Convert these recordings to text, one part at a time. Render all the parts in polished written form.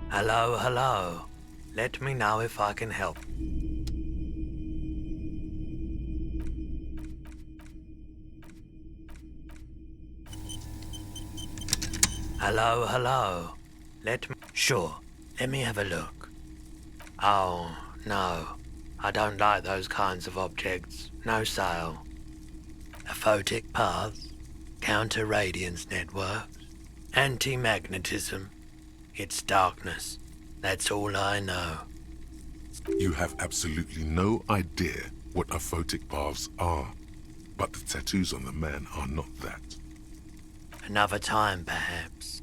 Hello, hello. Let me know if I can help. Hello, hello. Sure, let me have a look. Oh, no. I don't like those kinds of objects. No sale. Aphotic paths, counter-radiance networks, anti-magnetism. It's darkness. That's all I know. You have absolutely no idea what aphotic paths are, but the tattoos on the man are not that. Another time, perhaps.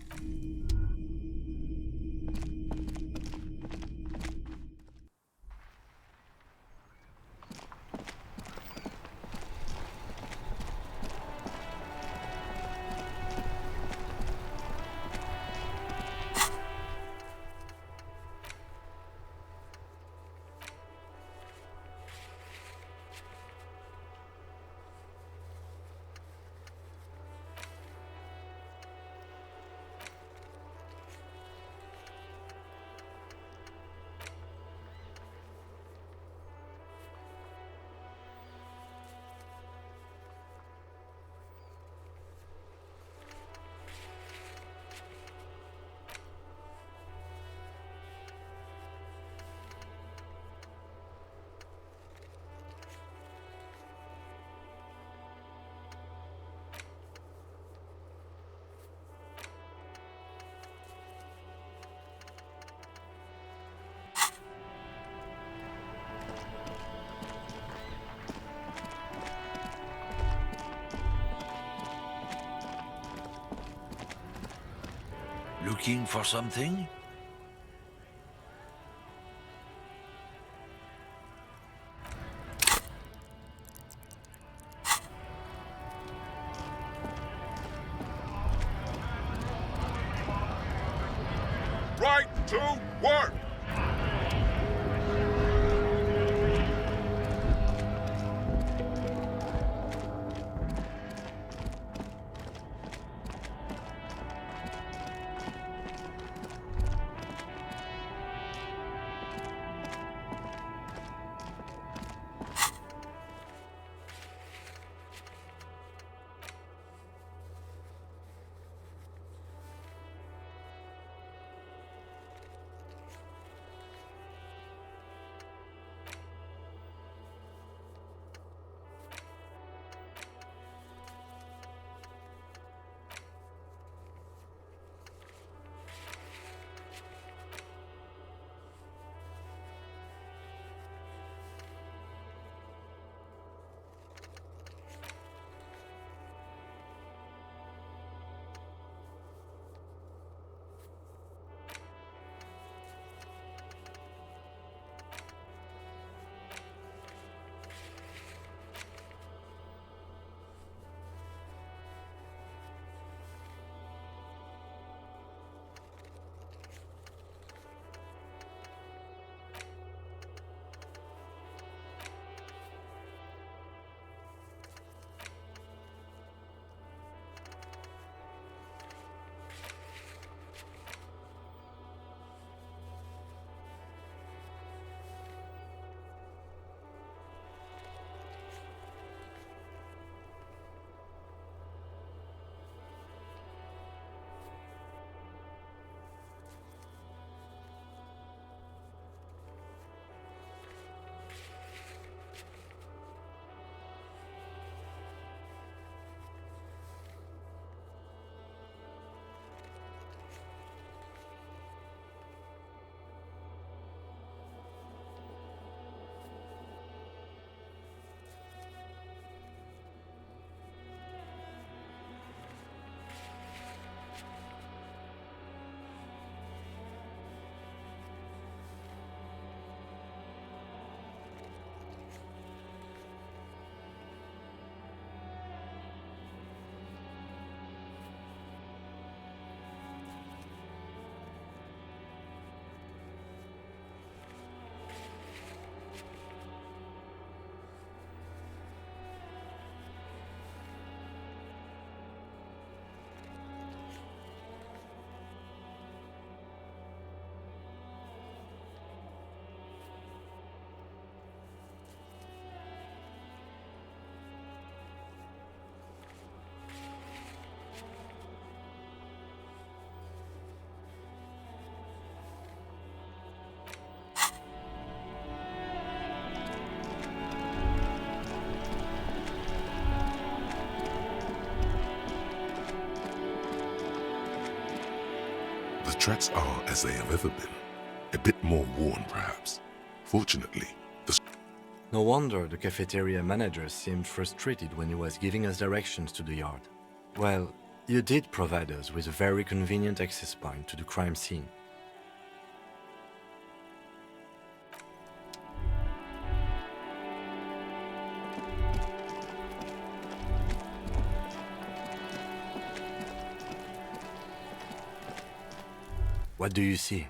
Looking for something? Right to work! tracks are as they have ever been. A bit more worn, perhaps. Fortunately, the... No wonder the cafeteria manager seemed frustrated when he was giving us directions to the yard. Well, you did provide us with a very convenient access point to the crime scene. What do you see?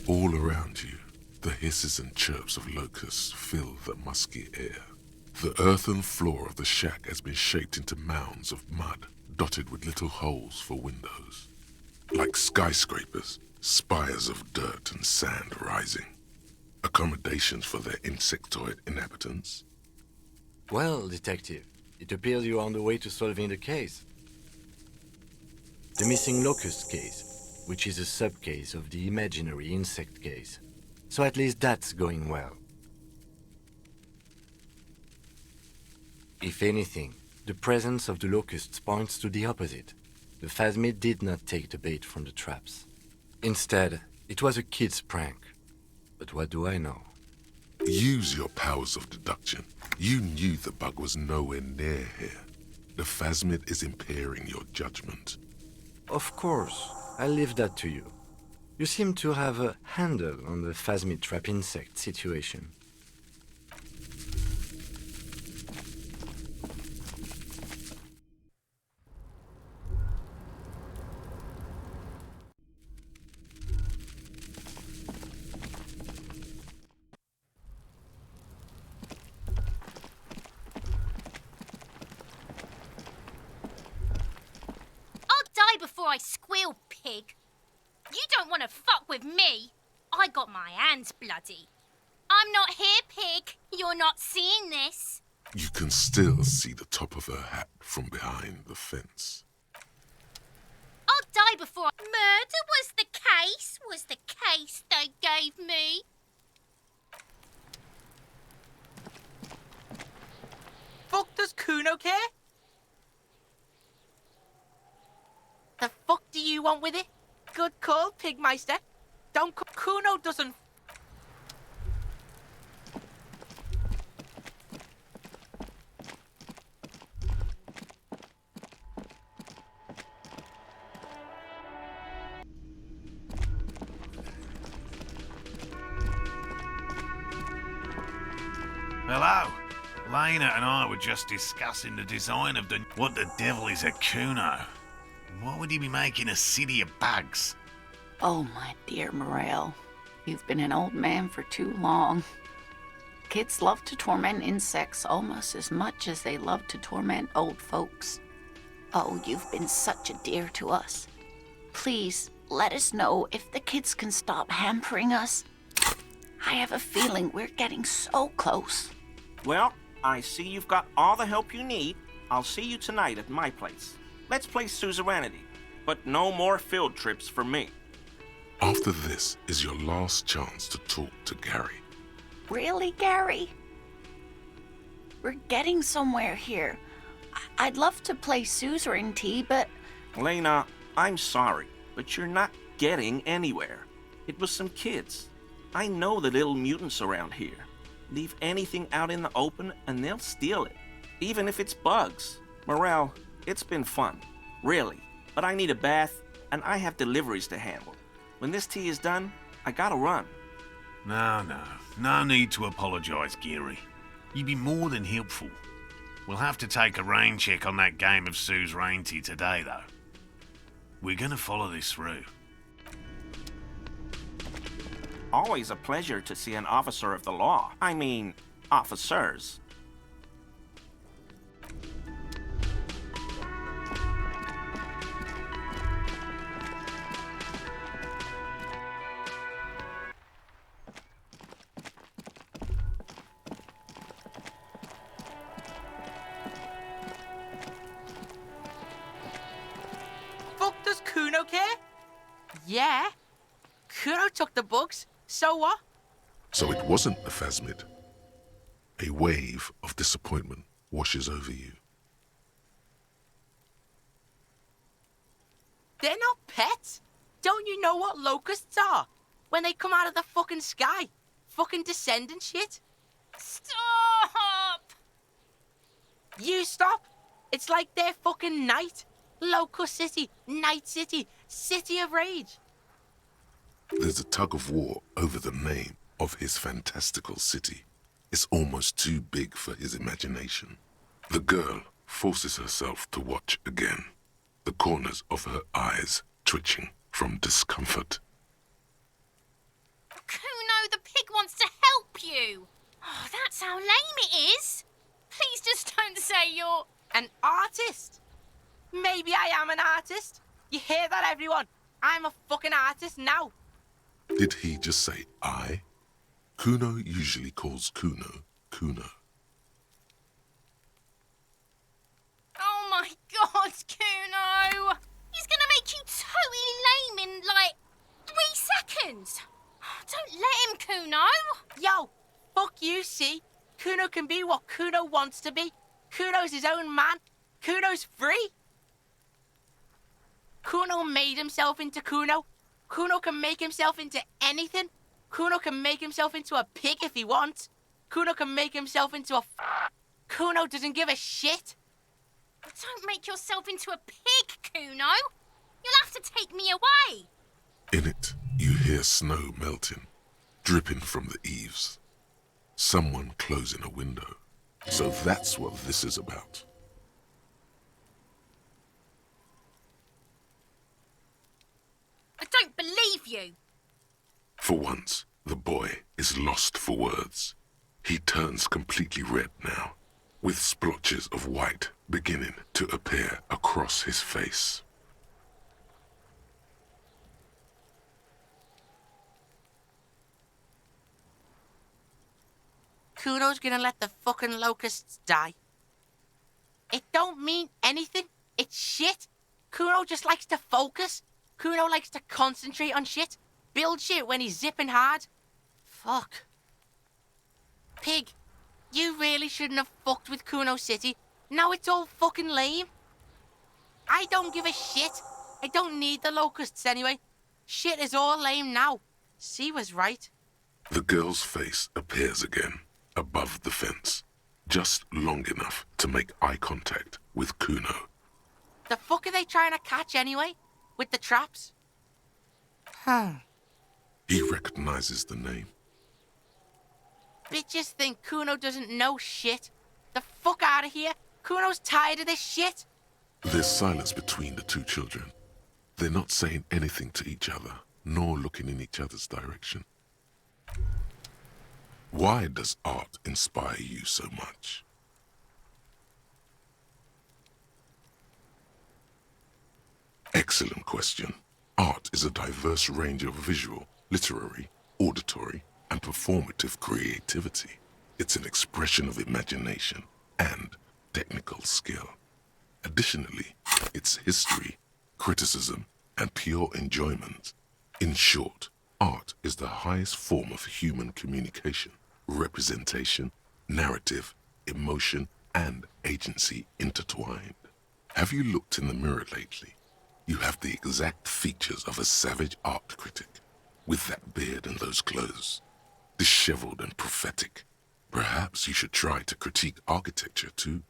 All around you, the hisses and chirps of locusts fill the musky air. The earthen floor of the shack has been shaped into mounds of mud, dotted with little holes for windows. Like skyscrapers, spires of dirt and sand rising. Accommodations for their insectoid inhabitants. Well, detective, it appears you are on the way to solving the case. The missing locust case, which is a sub-case of the imaginary insect case. So at least that's going well. If anything, the presence of the locusts points to the opposite. The phasmid did not take the bait from the traps. Instead, it was a kid's prank. But what do I know? Use your powers of deduction. You knew the bug was nowhere near here. The phasmid is impairing your judgment. Of course, I'll leave that to you. You seem to have a handle on the phasmid trap insect situation. Before I squeal, pig. You don't want to fuck with me. I got my hands bloody. I'm not here, pig. You're not seeing this. You can still see the top of her hat from behind the fence. I'll die before Murder was the case they gave me. Fuck does Kuno care? The fuck do you want with it? Good call, Pigmeister. Don't Kuno doesn't... Hello. Lena and I were just discussing the design of What the devil is a Kuno? Why would he be making a city of bugs? Oh, my dear Morel, you've been an old man for too long. Kids love to torment insects almost as much as they love to torment old folks. Oh, you've been such a dear to us. Please, let us know if the kids can stop hampering us. I have a feeling we're getting so close. Well, I see you've got all the help you need. I'll see you tonight at my place. Let's play suzerainty, but no more field trips for me. After this is your last chance to talk to Gary. Really, Gary? We're getting somewhere here. I'd love to play suzerainty, but... Lena, I'm sorry, but you're not getting anywhere. It was some kids. I know the little mutants around here. Leave anything out in the open and they'll steal it, even if it's bugs. Morel, it's been fun, really, but I need a bath and I have deliveries to handle. When this tea is done, I gotta run. No need to apologise, Gary. You'd be more than helpful. We'll have to take a rain check on that game of suzerainty today, though. We're gonna follow this through. Always a pleasure to see an officer of the law. I mean, officers. Fuck does Kuno care? Yeah. Kuno took the bugs. So what? So it wasn't a phasmid. A wave of disappointment washes over you. They're not pets. Don't you know what locusts are? When they come out of the fucking sky. Fucking descendant shit. Stop! You stop. It's like they're fucking night. Locust City, Night City, City of Rage. There's a tug of war over the name of his fantastical city. It's almost too big for his imagination. The girl forces herself to watch again, the corners of her eyes twitching from discomfort. Kuno, the pig wants to help you. Oh, that's how lame it is. Please just don't say you're... An artist? Maybe I am an artist. You hear that, everyone? I'm a fucking artist now. Did he just say I? Kuno usually calls Kuno, Kuno. Oh my God, Kuno! He's gonna make you totally lame in, like, 3 seconds. Don't let him, Kuno. Yo, fuck you, see? Kuno can be what Kuno wants to be. Kuno's his own man. Kuno's free. Kuno made himself into Kuno. Kuno can make himself into anything. Kuno can make himself into a pig if he wants. Kuno can make himself into a... Kuno doesn't give a shit. Don't make yourself into a pig, Kuno. You'll have to take me away. In it, you hear snow melting, dripping from the eaves. Someone closing a window. So that's what this is about. I don't believe you. For once, the boy is lost for words. He turns completely red now, with splotches of white beginning to appear across his face. Kuno's gonna let the fucking locusts die. It don't mean anything. It's shit. Kuno just likes to focus. Kuno likes to concentrate on shit. Build shit when he's zipping hard. Fuck. Pig, you really shouldn't have fucked with Kuno City. Now it's all fucking lame. I don't give a shit. I don't need the locusts anyway. Shit is all lame now. C was right. The girl's face appears again, above the fence, just long enough to make eye contact with Kuno. The fuck are they trying to catch anyway? With the traps? He recognizes the name. Bitches think Kuno doesn't know shit. The fuck out of here. Kuno's tired of this shit. There's silence between the two children. They're not saying anything to each other, nor looking in each other's direction. Why does art inspire you so much? Excellent question. Art is a diverse range of visual, literary, auditory, and performative creativity. It's an expression of imagination and technical skill. Additionally, it's history, criticism, and pure enjoyment. In short, art is the highest form of human communication, representation, narrative, emotion, and agency intertwined. Have you looked in the mirror lately? You have the exact features of a savage art critic, with that beard and those clothes, disheveled and prophetic. Perhaps you should try to critique architecture too.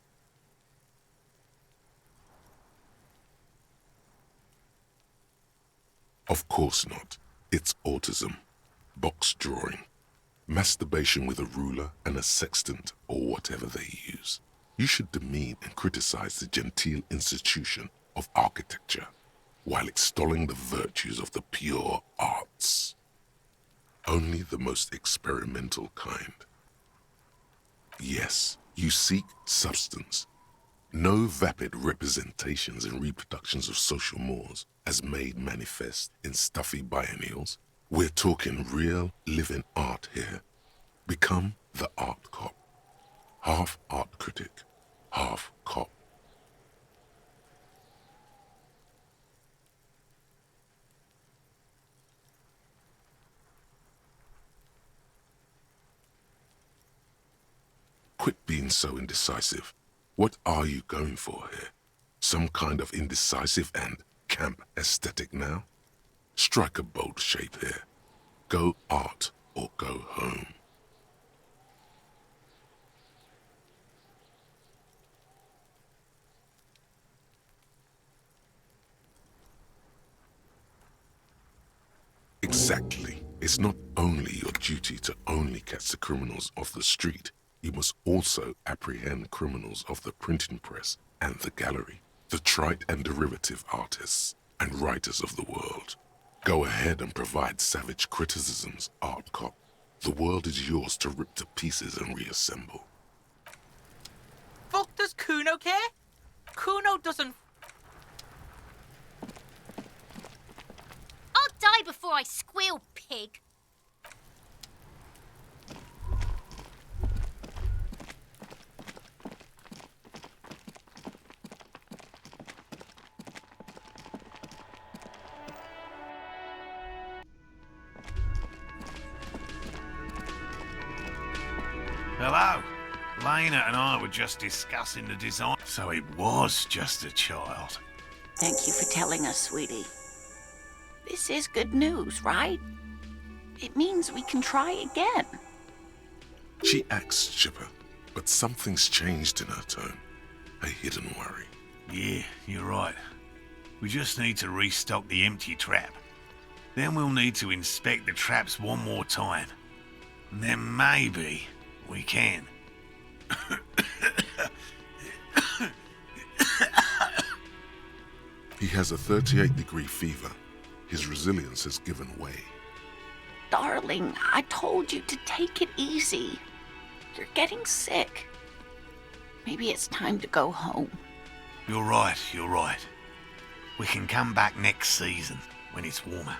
Of course not. It's autism, box drawing, masturbation with a ruler and a sextant or whatever they use. You should demean and criticize the genteel institution of architecture while extolling the virtues of the pure arts. Only the most experimental kind. Yes, you seek substance. No vapid representations and reproductions of social mores as made manifest in stuffy biennials. We're talking real, living art here. Become the art cop. Half art critic, half cop. Quit being so indecisive. What are you going for here? Some kind of indecisive and camp aesthetic now? Strike a bold shape here. Go art or go home. Exactly. It's not only your duty to only catch the criminals off the street, you must also apprehend criminals of the printing press and the gallery, the trite and derivative artists and writers of the world. Go ahead and provide savage criticisms, art cop. The world is yours to rip to pieces and reassemble. Fuck does Kuno care? Kuno doesn't... I'll die before I squeal, pig. Hello. Lena and I were just discussing the design, so it was just a child. Thank you for telling us, sweetie. This is good news, right? It means we can try again. She acts chipper, but something's changed in her tone. A hidden worry. Yeah, you're right. We just need to restock the empty trap. Then we'll need to inspect the traps one more time. And then maybe we can. He has a 38-degree fever. His resilience has given way. Darling, I told you to take it easy. You're getting sick. Maybe it's time to go home. You're right, you're right. We can come back next season, when it's warmer.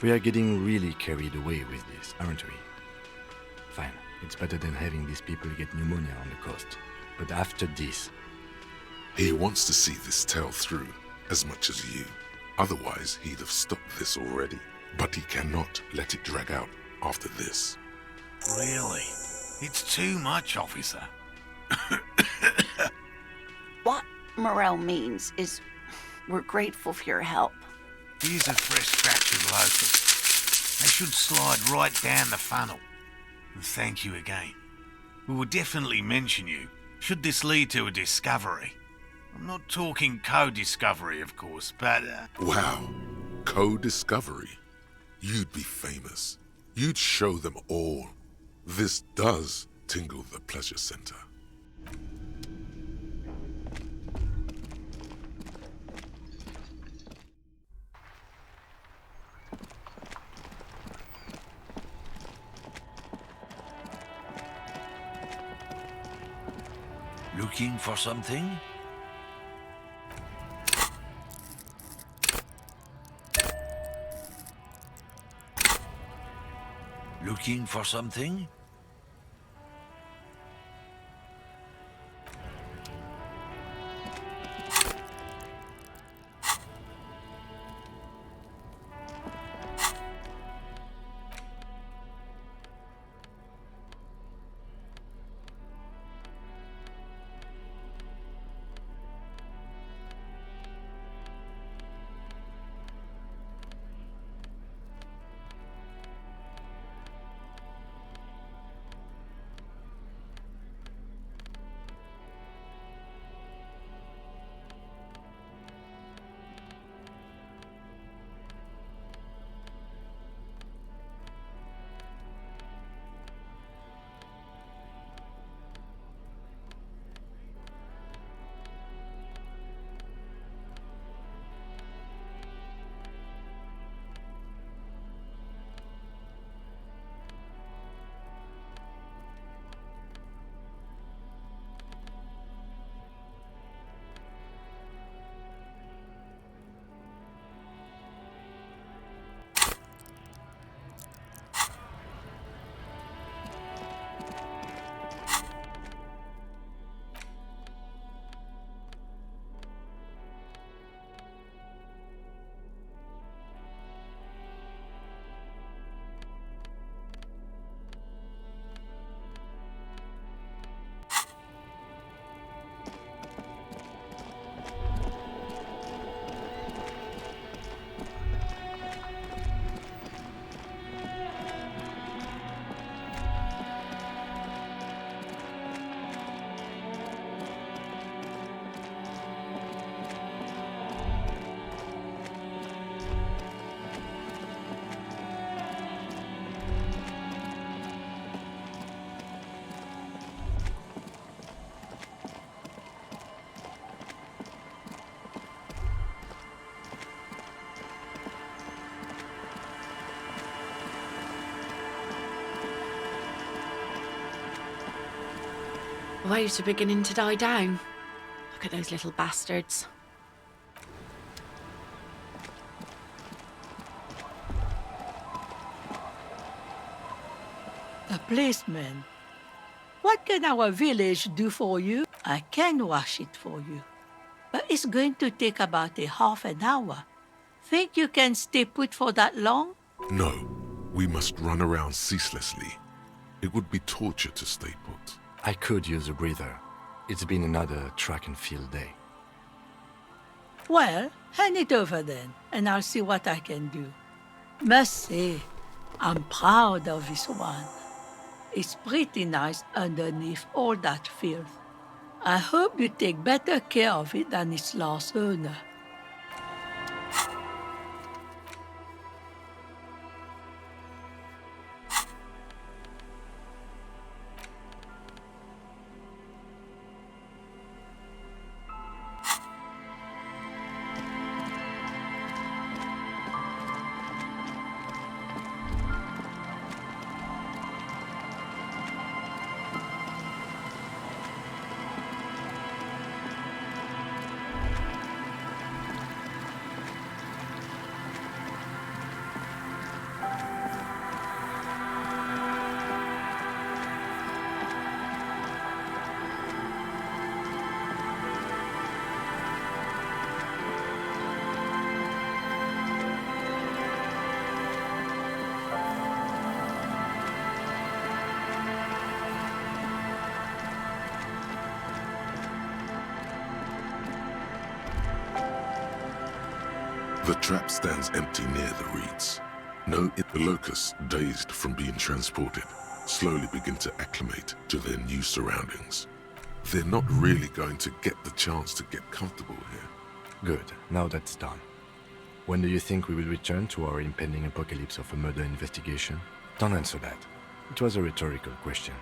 We are getting really carried away with this, aren't we? Fine, it's better than having these people get pneumonia on the coast. But after this... He wants to see this tale through, as much as you. Otherwise, he'd have stopped this already. But he cannot let it drag out after this. Really? It's too much, officer. What Morel means is we're grateful for your help. Here's a fresh batch of locusts. They should slide right down the funnel. And thank you again. We will definitely mention you, should this lead to a discovery. I'm not talking co-discovery, of course, but... Wow. Co-discovery. You'd be famous. You'd show them all. This does tingle the pleasure center. Looking for something? Looking for something? waves are beginning to die down. Look at those little bastards. The policeman. What can our village do for you? I can wash it for you. But it's going to take about a half an hour. Think you can stay put for that long? No, we must run around ceaselessly. It would be torture to stay put. I could use a breather. It's been another track and field day. Well, hand it over then, and I'll see what I can do. Must say, I'm proud of this one. It's pretty nice underneath all that filth. I hope you take better care of it than its last owner. The trap stands empty near the reeds. No, the locusts, dazed from being transported, slowly begin to acclimate to their new surroundings. They're not really going to get the chance to get comfortable here. Good, now that's done. When do you think we will return to our impending apocalypse of a murder investigation? Don't answer that. It was a rhetorical question.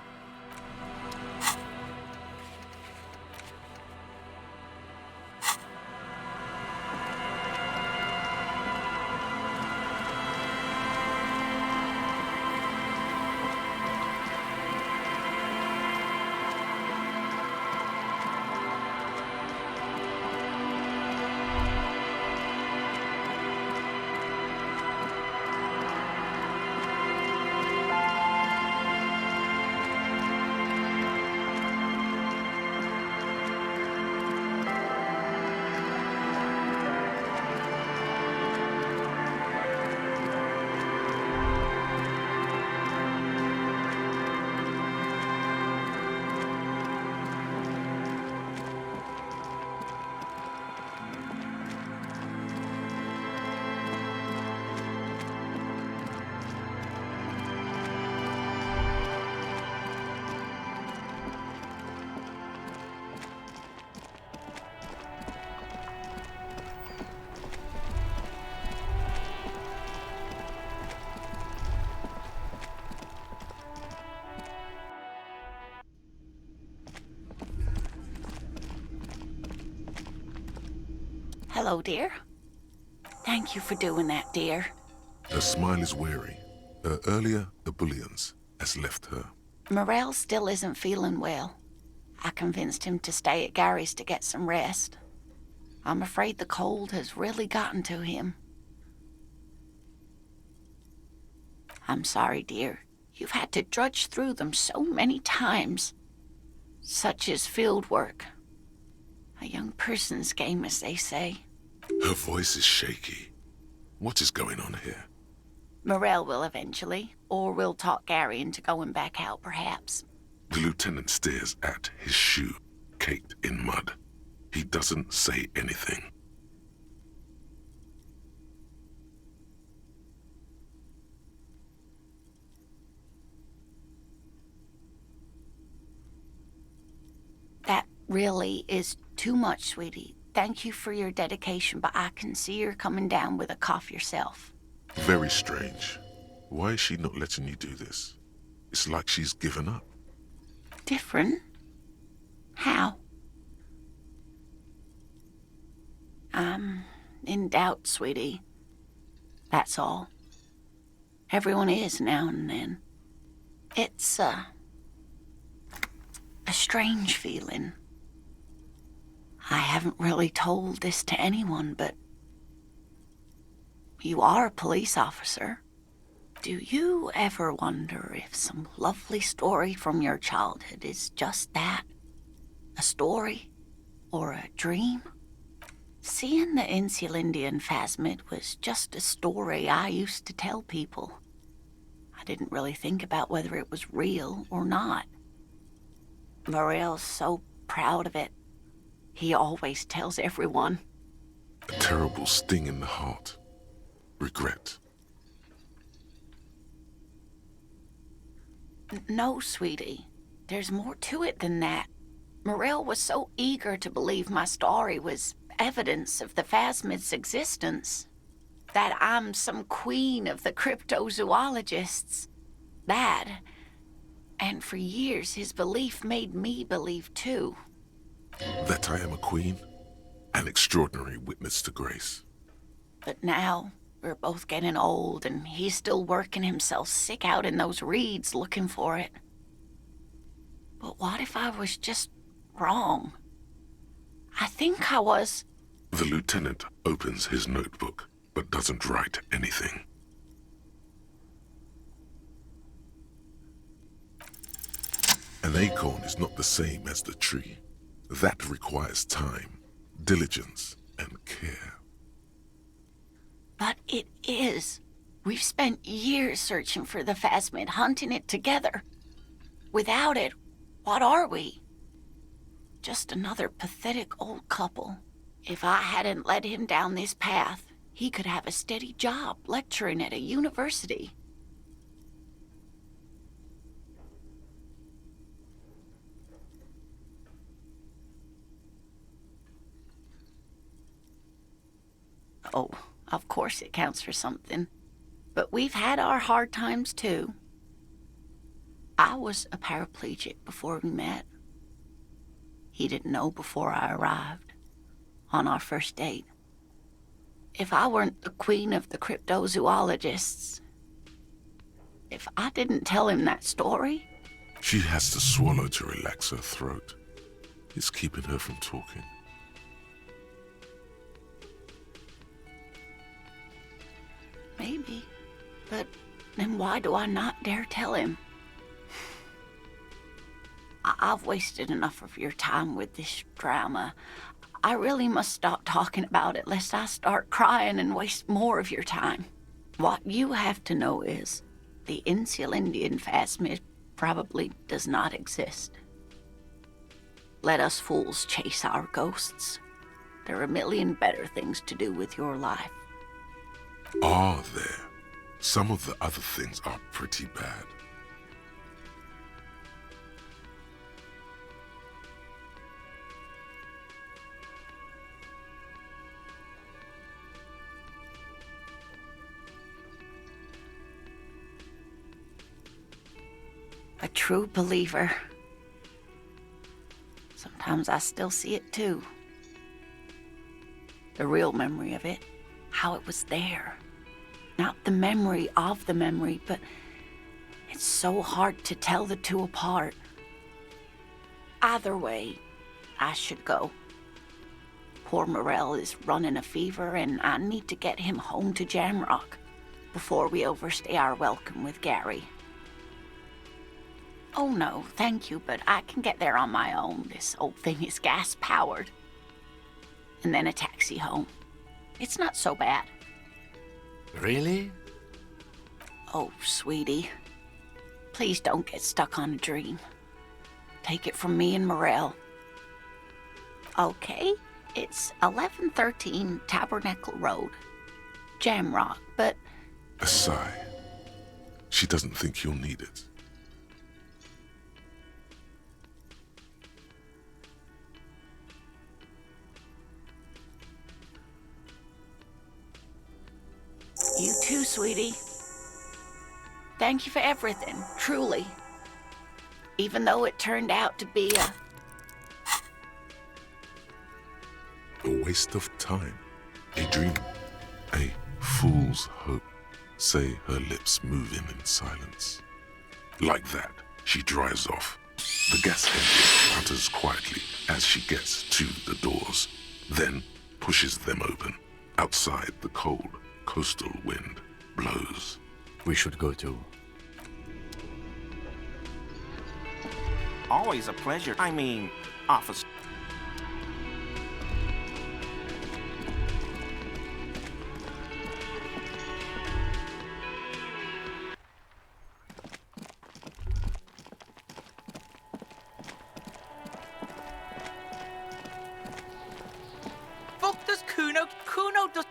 Hello, dear. Thank you for doing that, dear. Her smile is weary. Her earlier ebullience has left her. Morel still isn't feeling well. I convinced him to stay at Gary's to get some rest. I'm afraid the cold has really gotten to him. I'm sorry, dear. You've had to drudge through them so many times. Such is field work. A young person's game, as they say. Her voice is shaky. What is going on here? Morel will eventually, or we'll talk Gary into going back out, perhaps. The lieutenant stares at his shoe, caked in mud. He doesn't say anything. That really is too much, sweetie. Thank you for your dedication, but I can see you're coming down with a cough yourself. Very strange. Why is she not letting you do this? It's like she's given up. Different? How? I'm in doubt, sweetie. That's all. Everyone is now and then. It's a strange feeling. I haven't really told this to anyone, but you are a police officer. Do you ever wonder if some lovely story from your childhood is just that? A story? Or a dream? Seeing the Insulindian phasmid was just a story I used to tell people. I didn't really think about whether it was real or not. Morel's so proud of it. He always tells everyone. A terrible sting in the heart. Regret. No, sweetie. There's more to it than that. Morel was so eager to believe my story was evidence of the phasmid's existence. That I'm some queen of the cryptozoologists. That. And for years, his belief made me believe too. That I am a queen? An extraordinary witness to grace. But now, we're both getting old, and he's still working himself sick out in those reeds looking for it. But what if I was just wrong? I think I was. The lieutenant opens his notebook, but doesn't write anything. An acorn is not the same as the tree. That requires time, diligence, and care. But it is. We've spent years searching for the phasmid, hunting it together. Without it, what are we? Just another pathetic old couple. If I hadn't led him down this path, he could have a steady job lecturing at a university. Oh, of course it counts for something. But we've had our hard times too. I was a paraplegic before we met. He didn't know before I arrived, on our first date. If I weren't the queen of the cryptozoologists, if I didn't tell him that story... She has to swallow to relax her throat. It's keeping her from talking. Maybe. But then why do I not dare tell him? I've wasted enough of your time with this drama. I really must stop talking about it lest I start crying and waste more of your time. What you have to know is the Insulindian phasmid probably does not exist. Let us fools chase our ghosts. There are a million better things to do with your life. Are there? Some of the other things are pretty bad. A true believer. Sometimes I still see it too. The real memory of it, how it was there. Not the memory of the memory, but it's so hard to tell the two apart. Either way, I should go. Poor Morel is running a fever, and I need to get him home to Jamrock before we overstay our welcome with Gary. Oh no, thank you, but I can get there on my own. This old thing is gas-powered. And then a taxi home. It's not so bad. Really? Oh, sweetie. Please don't get stuck on a dream. Take it from me and Morel. Okay, it's 1113 Tabernacle Road. Jamrock, but... A sigh. She doesn't think you'll need it. You too, sweetie. Thank you for everything, truly. Even though it turned out to be A waste of time. A dream. A fool's hope. Say her lips moving in silence. Like that, she drives off. The gas engine utters quietly as she gets to the doors, then pushes them open. Outside, the cold, coastal wind blows. We should go too. Always a pleasure. I mean, officer. Fuck does Kuno? Kuno does.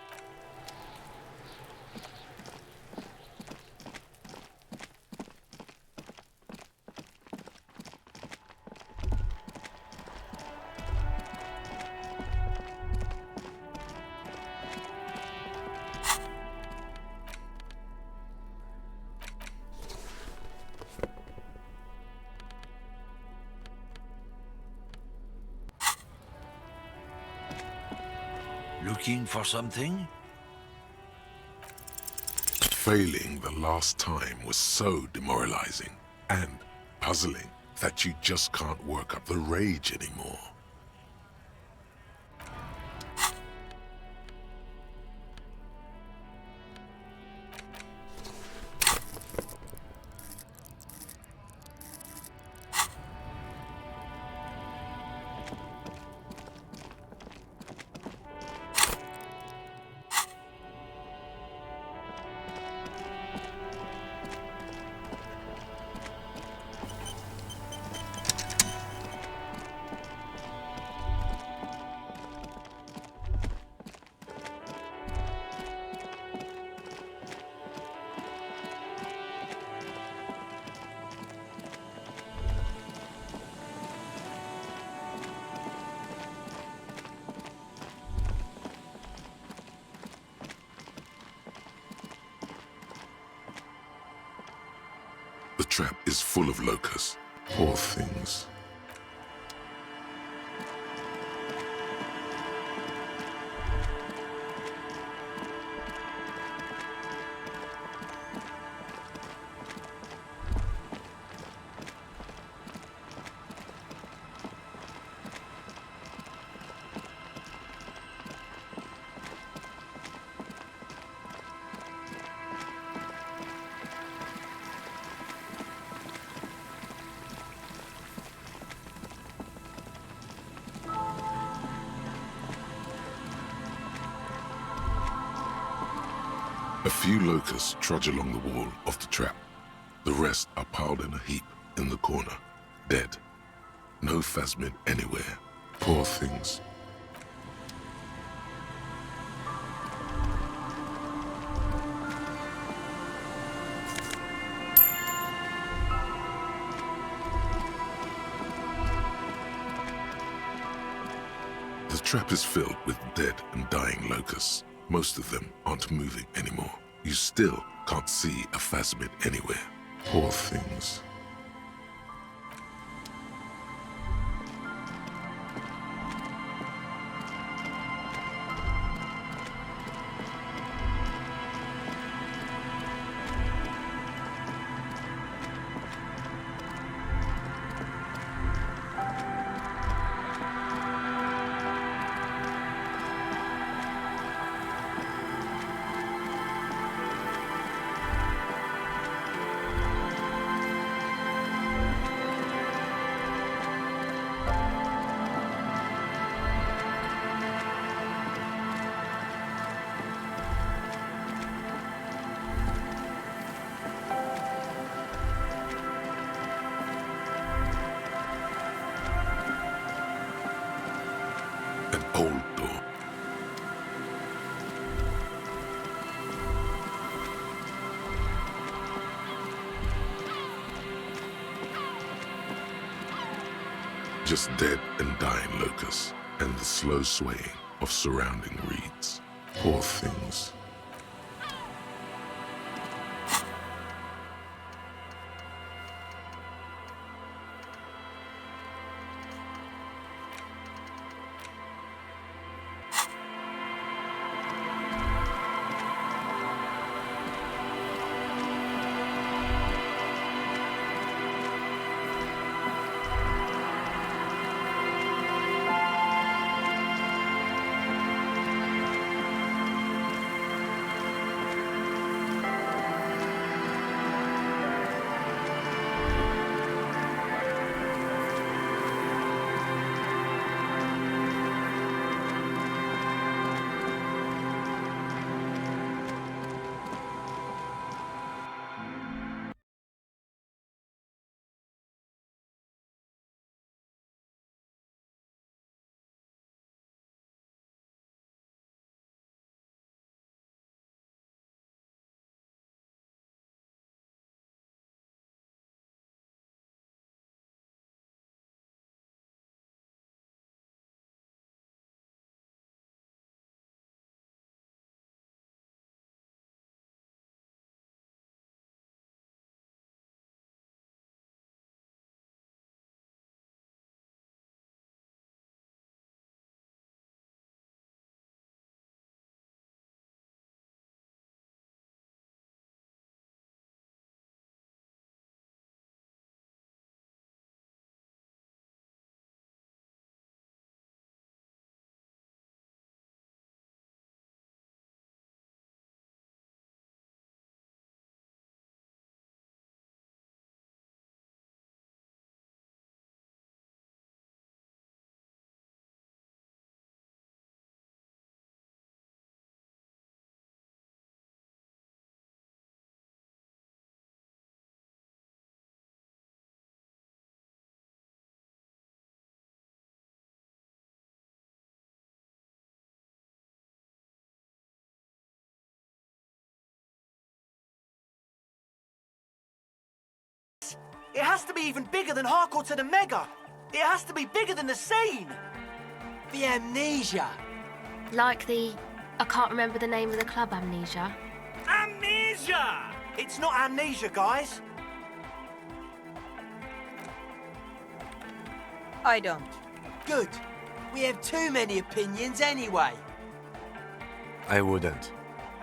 Looking for something? Failing the last time was so demoralizing and puzzling that you just can't work up the rage anymore. The trap is full of locusts. Poor things. A few locusts trudge along the wall of the trap. The rest are piled in a heap in the corner, dead. No phasmid anywhere. Poor things. The trap is filled with dead and dying locusts. Most of them aren't moving anymore. You still can't see a phasmid anywhere. Poor things. An old door. Just dead and dying locusts, and the slow swaying of surrounding reeds. Poor things. It has to be even bigger than Hardcore to the Mega. It has to be bigger than the scene. The Amnesia. Like the... I can't remember the name of the club, Amnesia. Amnesia! It's not Amnesia, guys. I don't. Good. We have too many opinions anyway. I wouldn't.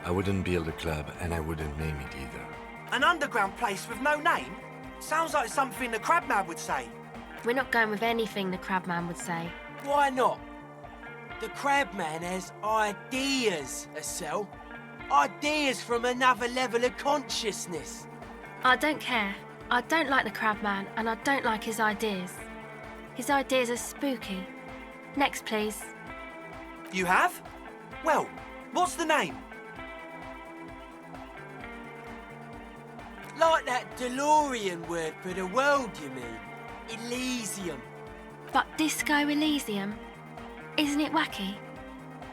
I wouldn't build a club, and I wouldn't name it either. An underground place with no name? Sounds like something the Crabman would say. We're not going with anything the Crabman would say. Why not? The Crabman has ideas, Estelle. Ideas from another level of consciousness. I don't care. I don't like the Crabman, and I don't like his ideas. His ideas are spooky. Next, please. You have? Well, what's the name? Like that DeLorean word for the world, you mean? Elysium. But Disco Elysium? Isn't it wacky?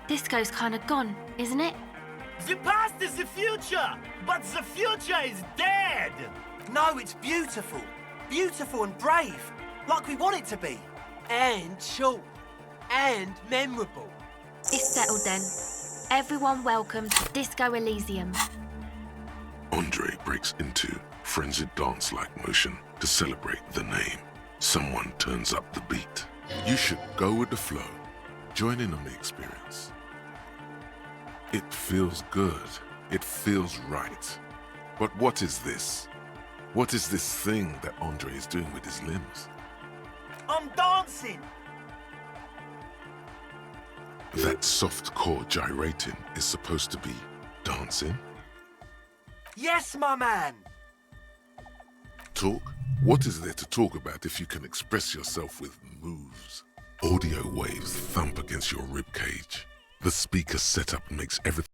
Disco's kind of gone, isn't it? The past is the future, but the future is dead. No, it's beautiful. Beautiful and brave, like we want it to be. And short. And memorable. It's settled then. Everyone welcome to Disco Elysium. Andre breaks into frenzied dance-like motion to celebrate the name. Someone turns up the beat. You should go with the flow. Join in on the experience. It feels good. It feels right. But what is this? What is this thing that Andre is doing with his limbs? I'm dancing. That soft core gyrating is supposed to be dancing? Yes, my man. Talk? What is there to talk about if you can express yourself with moves? Audio waves thump against your ribcage. The speaker setup makes everything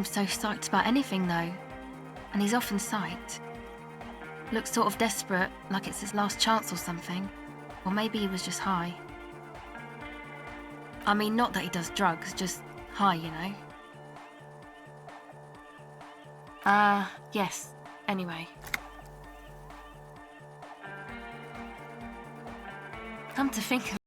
so psyched about anything, though. And he's often psyched. Looks sort of desperate, like it's his last chance or something. Or maybe he was just high. I mean, not that he does drugs, just high, you know. Yes. Anyway. Come to think of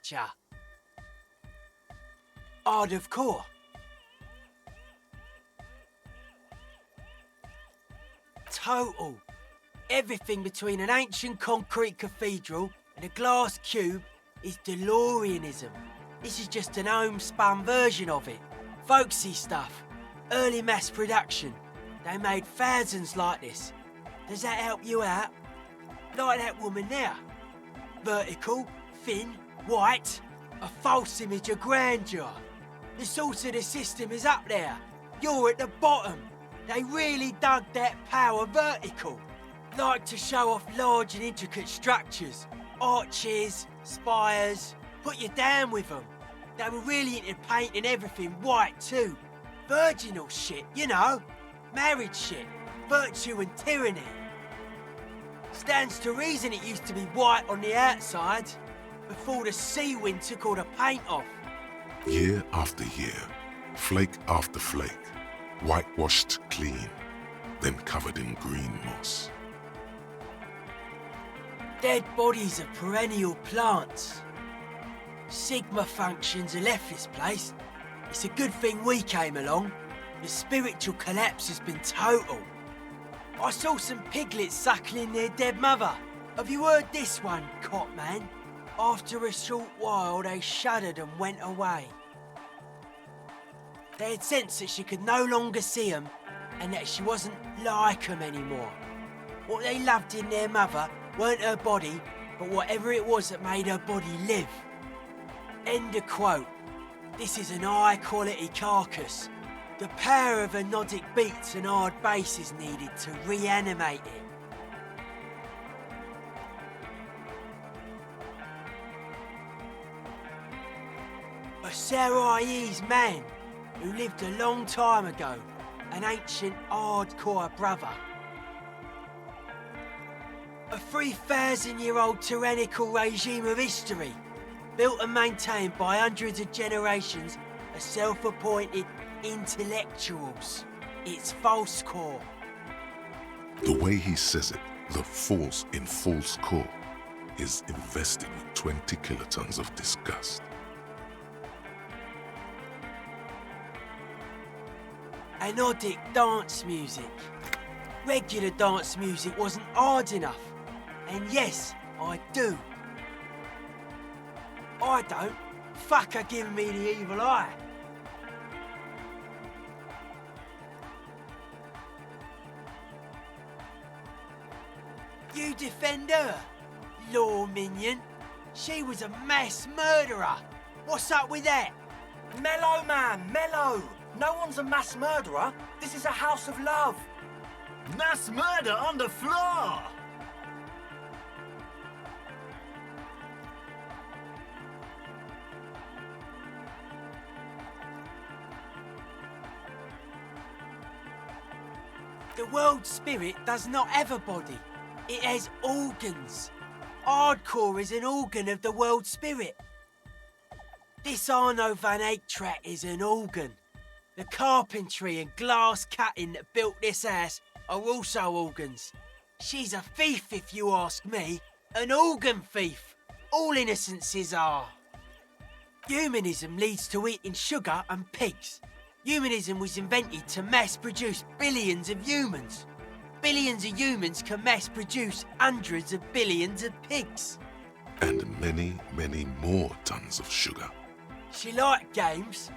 picture. Hard of core. Total. Everything between an ancient concrete cathedral and a glass cube is DeLoreanism. This is just an homespun version of it. Folksy stuff. Early mass production. They made thousands like this. Does that help you out? Like that woman there. Vertical, thin, white. A false image of grandeur. The source of the system is up there. You're at the bottom. They really dug that power vertical. Like to show off large and intricate structures. Arches, spires. Put you down with them. They were really into painting everything white too. Virginal shit, you know. Marriage shit. Virtue and tyranny. Stands to reason it used to be white on the outside before the sea wind took all the paint off. Year after year, flake after flake, whitewashed clean, then covered in green moss. Dead bodies of perennial plants. Sigma functions have left this place. It's a good thing we came along. The spiritual collapse has been total. I saw some piglets suckling their dead mother. Have you heard this one, Cop Man? After a short while, they shuddered and went away. They had sensed that she could no longer see them and that she wasn't like them anymore. What they loved in their mother weren't her body, but whatever it was that made her body live. End of quote. This is an high-quality carcass. The power of anodic beats and hard bass is needed to reanimate it. A Sarais man who lived a long time ago, an ancient hardcore brother. A 3,000-year-old tyrannical regime of history, built and maintained by hundreds of generations of self-appointed intellectuals. It's false core. The way he says it, the force in false core, is invested with 20 kilotons of disgust. Anodic dance music. Regular dance music wasn't hard enough. And yes, I do. I don't. Fuck her giving me the evil eye. You defend her, law minion. She was a mass murderer. What's up with that? Mellow, man, mellow. No one's a mass murderer. This is a house of love. Mass murder on the floor! The world spirit does not have a body. It has organs. Hardcore is an organ of the world spirit. This Arno van Eyck track is an organ. The carpentry and glass cutting that built this house are also organs. She's a thief, if you ask me. An organ thief. All innocences are. Humanism leads to eating sugar and pigs. Humanism was invented to mass-produce billions of humans. Billions of humans can mass-produce hundreds of billions of pigs. And many, many more tons of sugar. She liked games.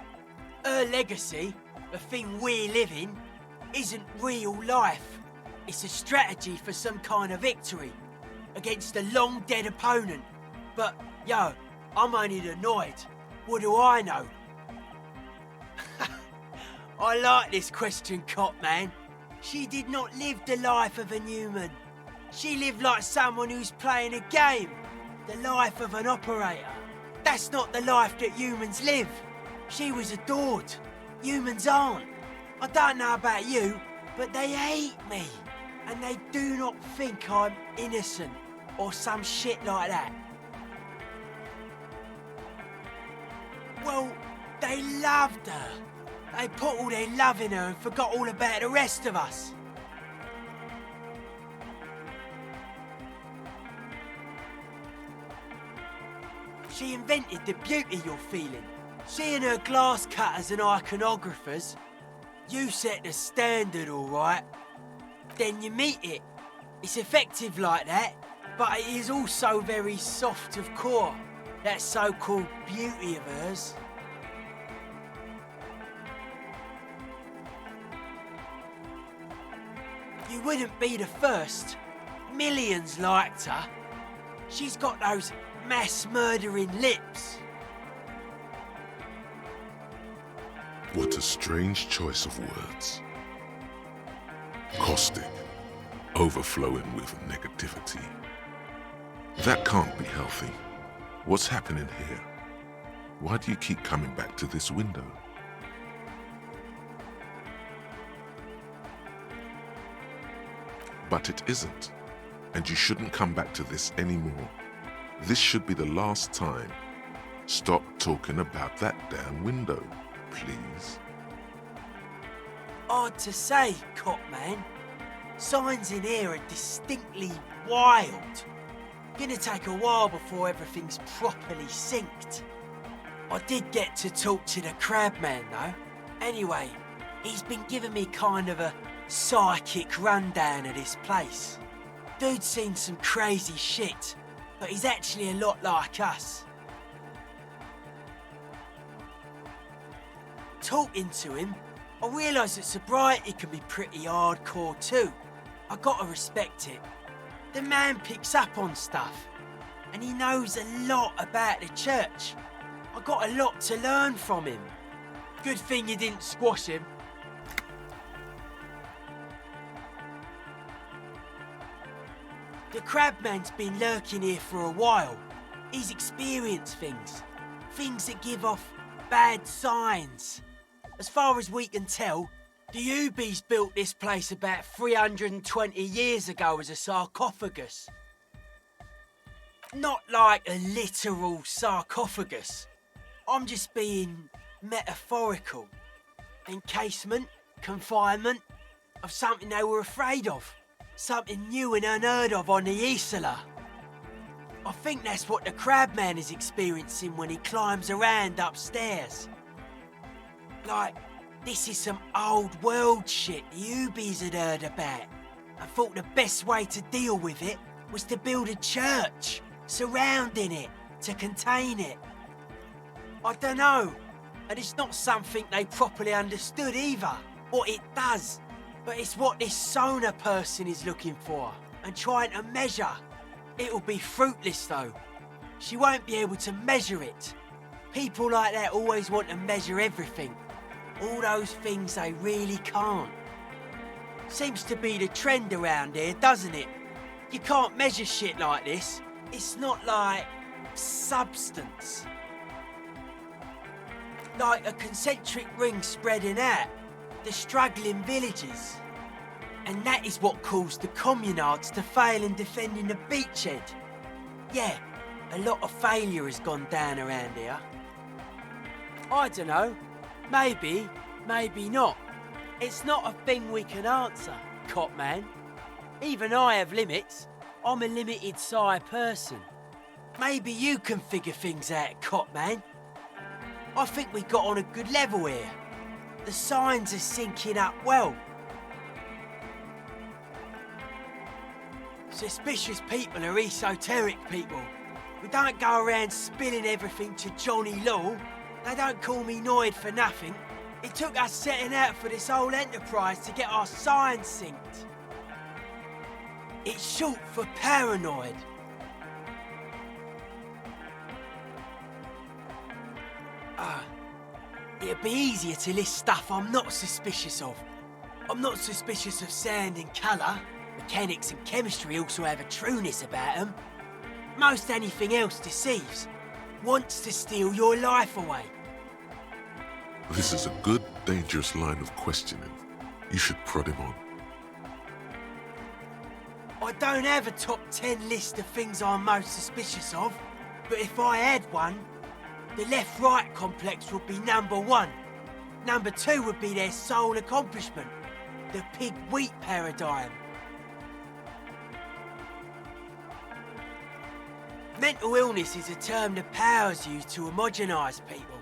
Her legacy, the thing we live in, isn't real life. It's a strategy for some kind of victory against a long-dead opponent. But, yo, I'm only annoyed. What do I know? I like this question, Cop Man. She did not live the life of a human. She lived like someone who's playing a game. The life of an operator. That's not the life that humans live. She was adored. Humans aren't. I don't know about you, but they hate me. And they do not think I'm innocent or some shit like that. Well, they loved her. They put all their love in her and forgot all about the rest of us. She invented the beauty you're feeling. Seeing her glass cutters and iconographers, you set the standard, all right. Then you meet it. It's effective like that, but it is also very soft of core. That so-called beauty of hers. You wouldn't be the first. Millions liked her. She's got those mass-murdering lips. What a strange choice of words. Caustic, overflowing with negativity. That can't be healthy. What's happening here? Why do you keep coming back to this window? But it isn't, and you shouldn't come back to this anymore. This should be the last time. Stop talking about that damn window, please. Hard to say, Cop Man. Signs in here are distinctly wild. Gonna take a while before everything's properly synced. I did get to talk to the Crabman though. Anyway, he's been giving me kind of a psychic rundown of this place. Dude's seen some crazy shit, but he's actually a lot like us. Talking to him, I realised that sobriety can be pretty hardcore too. I gotta respect it. The man picks up on stuff, and he knows a lot about the church. I got a lot to learn from him. Good thing you didn't squash him. The Crabman's been lurking here for a while. He's experienced things. Things that give off bad signs. As far as we can tell, the Ubies built this place about 320 years ago as a sarcophagus. Not like a literal sarcophagus. I'm just being metaphorical. Encasement, confinement of something they were afraid of. Something new and unheard of on the Isla. I think that's what the Crabman is experiencing when he climbs around upstairs. Like, this is some old world shit the Ubies had heard about. I thought the best way to deal with it was to build a church surrounding it to contain it. I don't know, and it's not something they properly understood either, what it does. But it's what this Sona person is looking for and trying to measure. It'll be fruitless though. She won't be able to measure it. People like that always want to measure everything. All those things they really can't. Seems to be the trend around here, doesn't it? You can't measure shit like this. It's not like substance. Like a concentric ring spreading out. The struggling villages. And that is what caused the communards to fail in defending the beachhead. Yeah, a lot of failure has gone down around here. I don't know. Maybe, maybe not. It's not a thing we can answer, Cop Man. Even I have limits. I'm a limited size person. Maybe you can figure things out, Cop Man. I think we got on a good level here. The signs are syncing up well. Suspicious people are esoteric people. We don't go around spilling everything to Johnny Law. They don't call me Noid for nothing. It took us setting out for this whole enterprise to get our signs synced. It's short for paranoid. It'd be easier to list stuff I'm not suspicious of. I'm not suspicious of sound and colour. Mechanics and chemistry also have a trueness about them. Most anything else deceives. Wants to steal your life away. This is a good, dangerous line of questioning. You should prod him on. I don't have a top 10 list of things I'm most suspicious of, but if I had one, the left-right complex would be number 1. Number 2 would be their sole accomplishment, the pig-wheat paradigm. Mental illness is a term that powers you to homogenise people.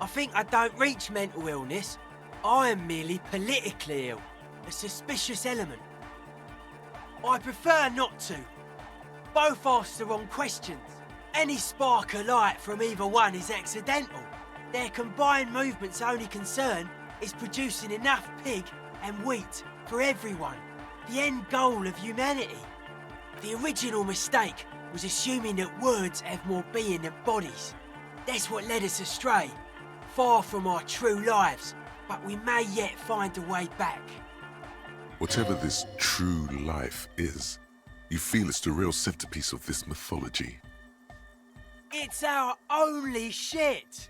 I think I don't reach mental illness. I am merely politically ill, a suspicious element. I prefer not to. Both ask the wrong questions. Any spark of light from either one is accidental. Their combined movement's only concern is producing enough pig and wheat for everyone. The end goal of humanity. The original mistake was assuming that words have more being than bodies. That's what led us astray, far from our true lives, but we may yet find a way back. Whatever this true life is, you feel it's the real centerpiece of this mythology. It's our only shit.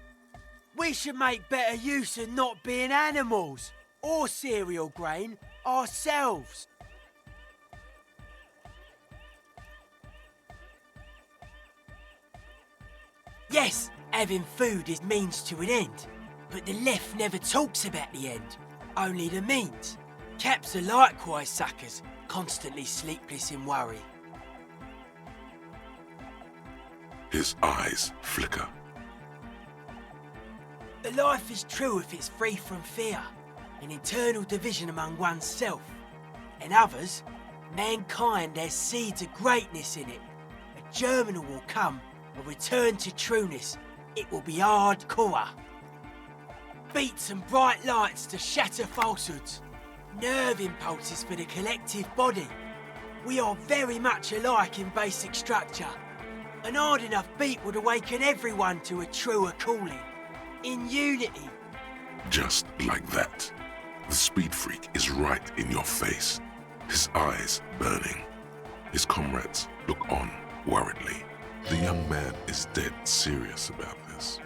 We should make better use of not being animals or cereal grain ourselves. Yes, having food is means to an end, but the left never talks about the end, only the means. Caps are likewise suckers, constantly sleepless in worry. His eyes flicker. The life is true if it's free from fear, an internal division among oneself. And others, mankind has seeds of greatness in it. A germinal will come, a return to trueness. It will be hardcore. Beats and bright lights to shatter falsehoods. Nerve impulses for the collective body. We are very much alike in basic structure. An hard enough beat would awaken everyone to a truer calling. In unity. Just like that. The speed freak is right in your face. His eyes burning. His comrades look on worriedly. The young man is dead serious about this.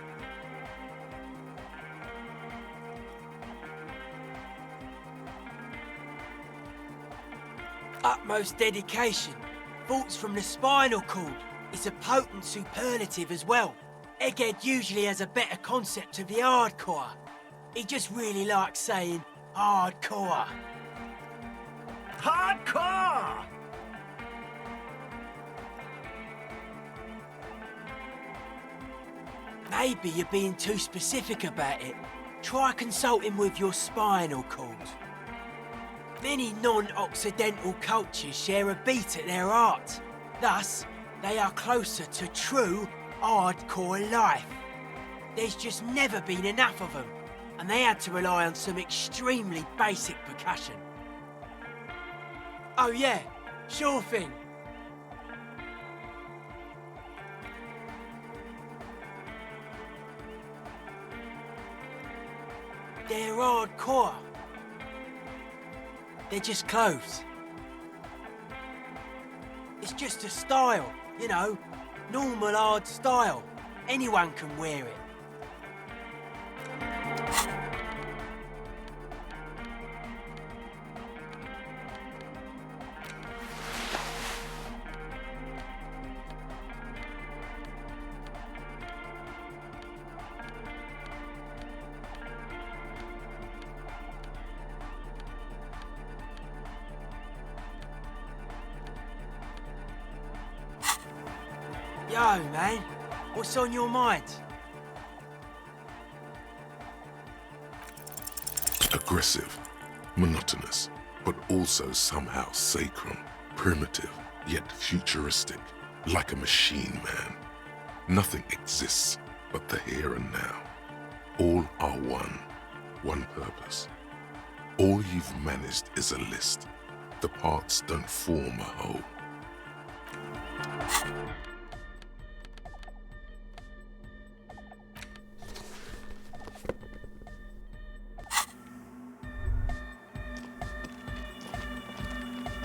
Utmost dedication. Thoughts from the spinal cord is a potent superlative as well. Egghead usually has a better concept of the hardcore. He just really likes saying hardcore. Hardcore! Maybe you're being too specific about it. Try consulting with your spinal cord. Many non-Occidental cultures share a beat at their art. Thus, they are closer to true hardcore life. There's just never been enough of them, and they had to rely on some extremely basic percussion. Oh yeah, sure thing. They're hardcore. They're just clothes. It's just a style, you know, normal hard style. Anyone can wear it. Yo, man, what's on your mind? Aggressive, monotonous, but also somehow sacrum, primitive, yet futuristic, like a machine man. Nothing exists but the here and now. All are one purpose. All you've managed is a list. The parts don't form a whole.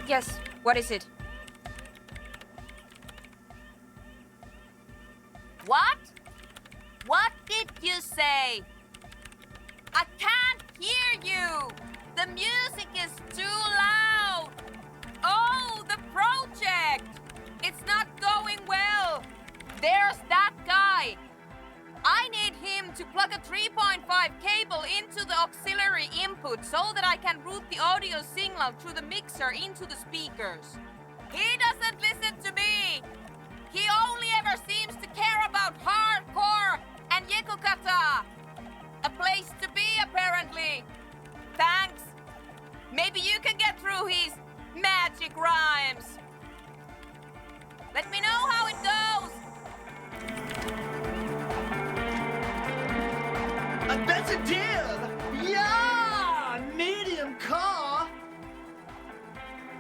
Yes, what is it? What? What did you say? I can't hear you! The music is too loud! Oh, the project! It's not going well! There's that guy! I need him to plug a 3.5 cable into the auxiliary input so that I can route the audio signal through the mixer into the speakers. He doesn't listen to me! He only ever deal! Yeah! Medium car!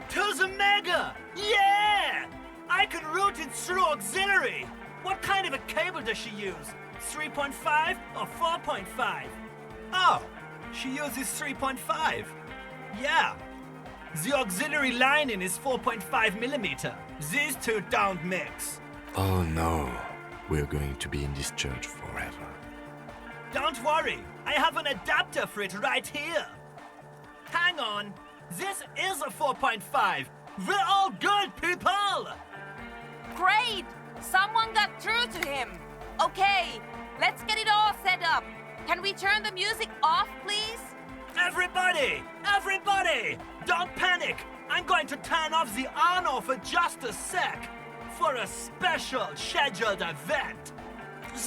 To the Mega! Yeah! I can route it through auxiliary! What kind of a cable does she use? 3.5 or 4.5? Oh, she uses 3.5. Yeah. The auxiliary lining is 4.5 millimeter. These two don't mix. Oh no, we're going to be in this church forever. Don't worry, I have an adapter for it right here. Hang on, this is a 4.5. We're all good people! Great! Someone got through to him. Okay, let's get it all set up. Can we turn the music off, please? Everybody! Everybody! Don't panic! I'm going to turn off the on-off for just a sec. For a special scheduled event.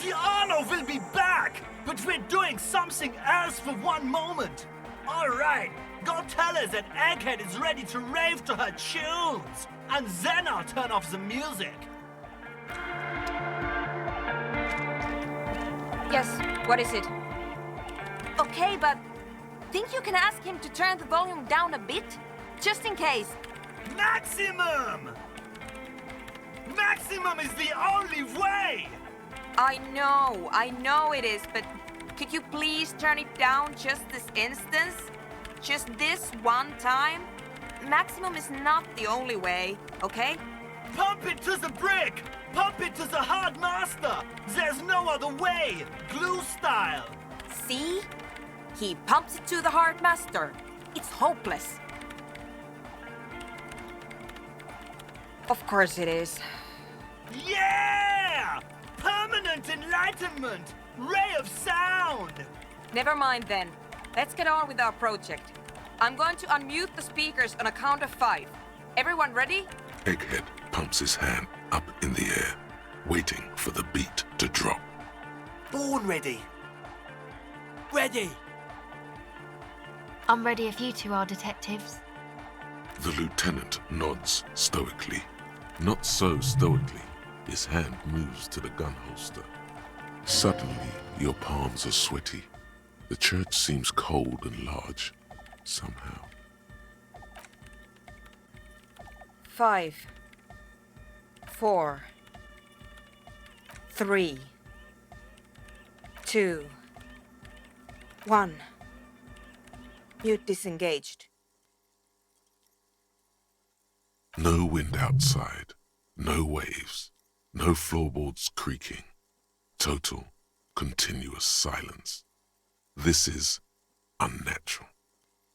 The on-off will be back, but we're doing something else for one moment. Alright, go tell her that Egghead is ready to rave to her tunes. And then I'll turn off the music. Yes, what is it? Okay, but think you can ask him to turn the volume down a bit? Just in case. Maximum! Maximum is the only way! I know it is, but could you please turn it down just this instance? Just this one time? Maximum is not the only way, okay? Pump it to the brick! Pump it to the hard master! There's no other way! Glue style! See? He pumps it to the hard master. It's hopeless. Of course it is. Yeah! Permanent enlightenment! Ray of sound! Never mind then. Let's get on with our project. I'm going to unmute the speakers on a count of 5. Everyone ready? Egghead pumps his hand up in the air, waiting for the beat to drop. Born ready. Ready. I'm ready if you two are detectives. The lieutenant nods stoically. Not so stoically. His hand moves to the gun holster. Suddenly, your palms are sweaty. The church seems cold and large, somehow. 5, 4, 3, 2, 1. Mute disengaged. No wind outside, no waves, no floorboards creaking. Total, continuous silence. This is unnatural.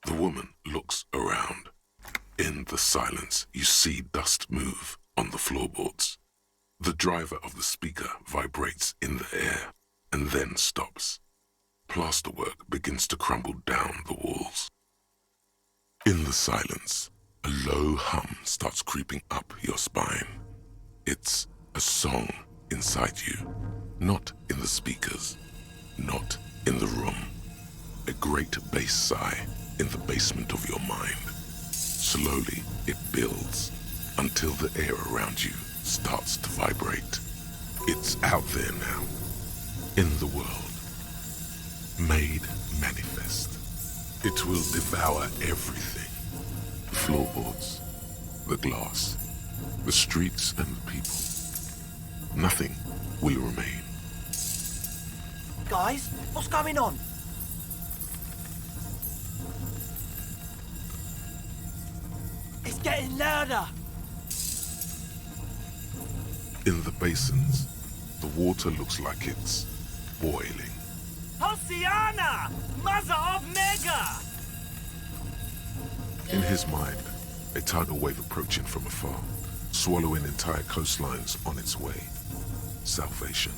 The woman looks around. In the silence, you see dust move on the floorboards. The driver of the speaker vibrates in the air and then stops. Plasterwork begins to crumble down the walls. In the silence, a low hum starts creeping up your spine. It's a song inside you, not in the speakers, not in the room. A great bass sigh in the basement of your mind. Slowly, it builds until the air around you starts to vibrate. It's out there now, in the world, made manifest. It will devour everything. The floorboards, the glass, the streets and the people. Nothing will remain. Guys, what's going on? It's getting louder. In the basins, the water looks like it's boiling. Hosiana! Mother of Mega! In his mind, a tidal wave approaching from afar, swallowing entire coastlines on its way. Salvation.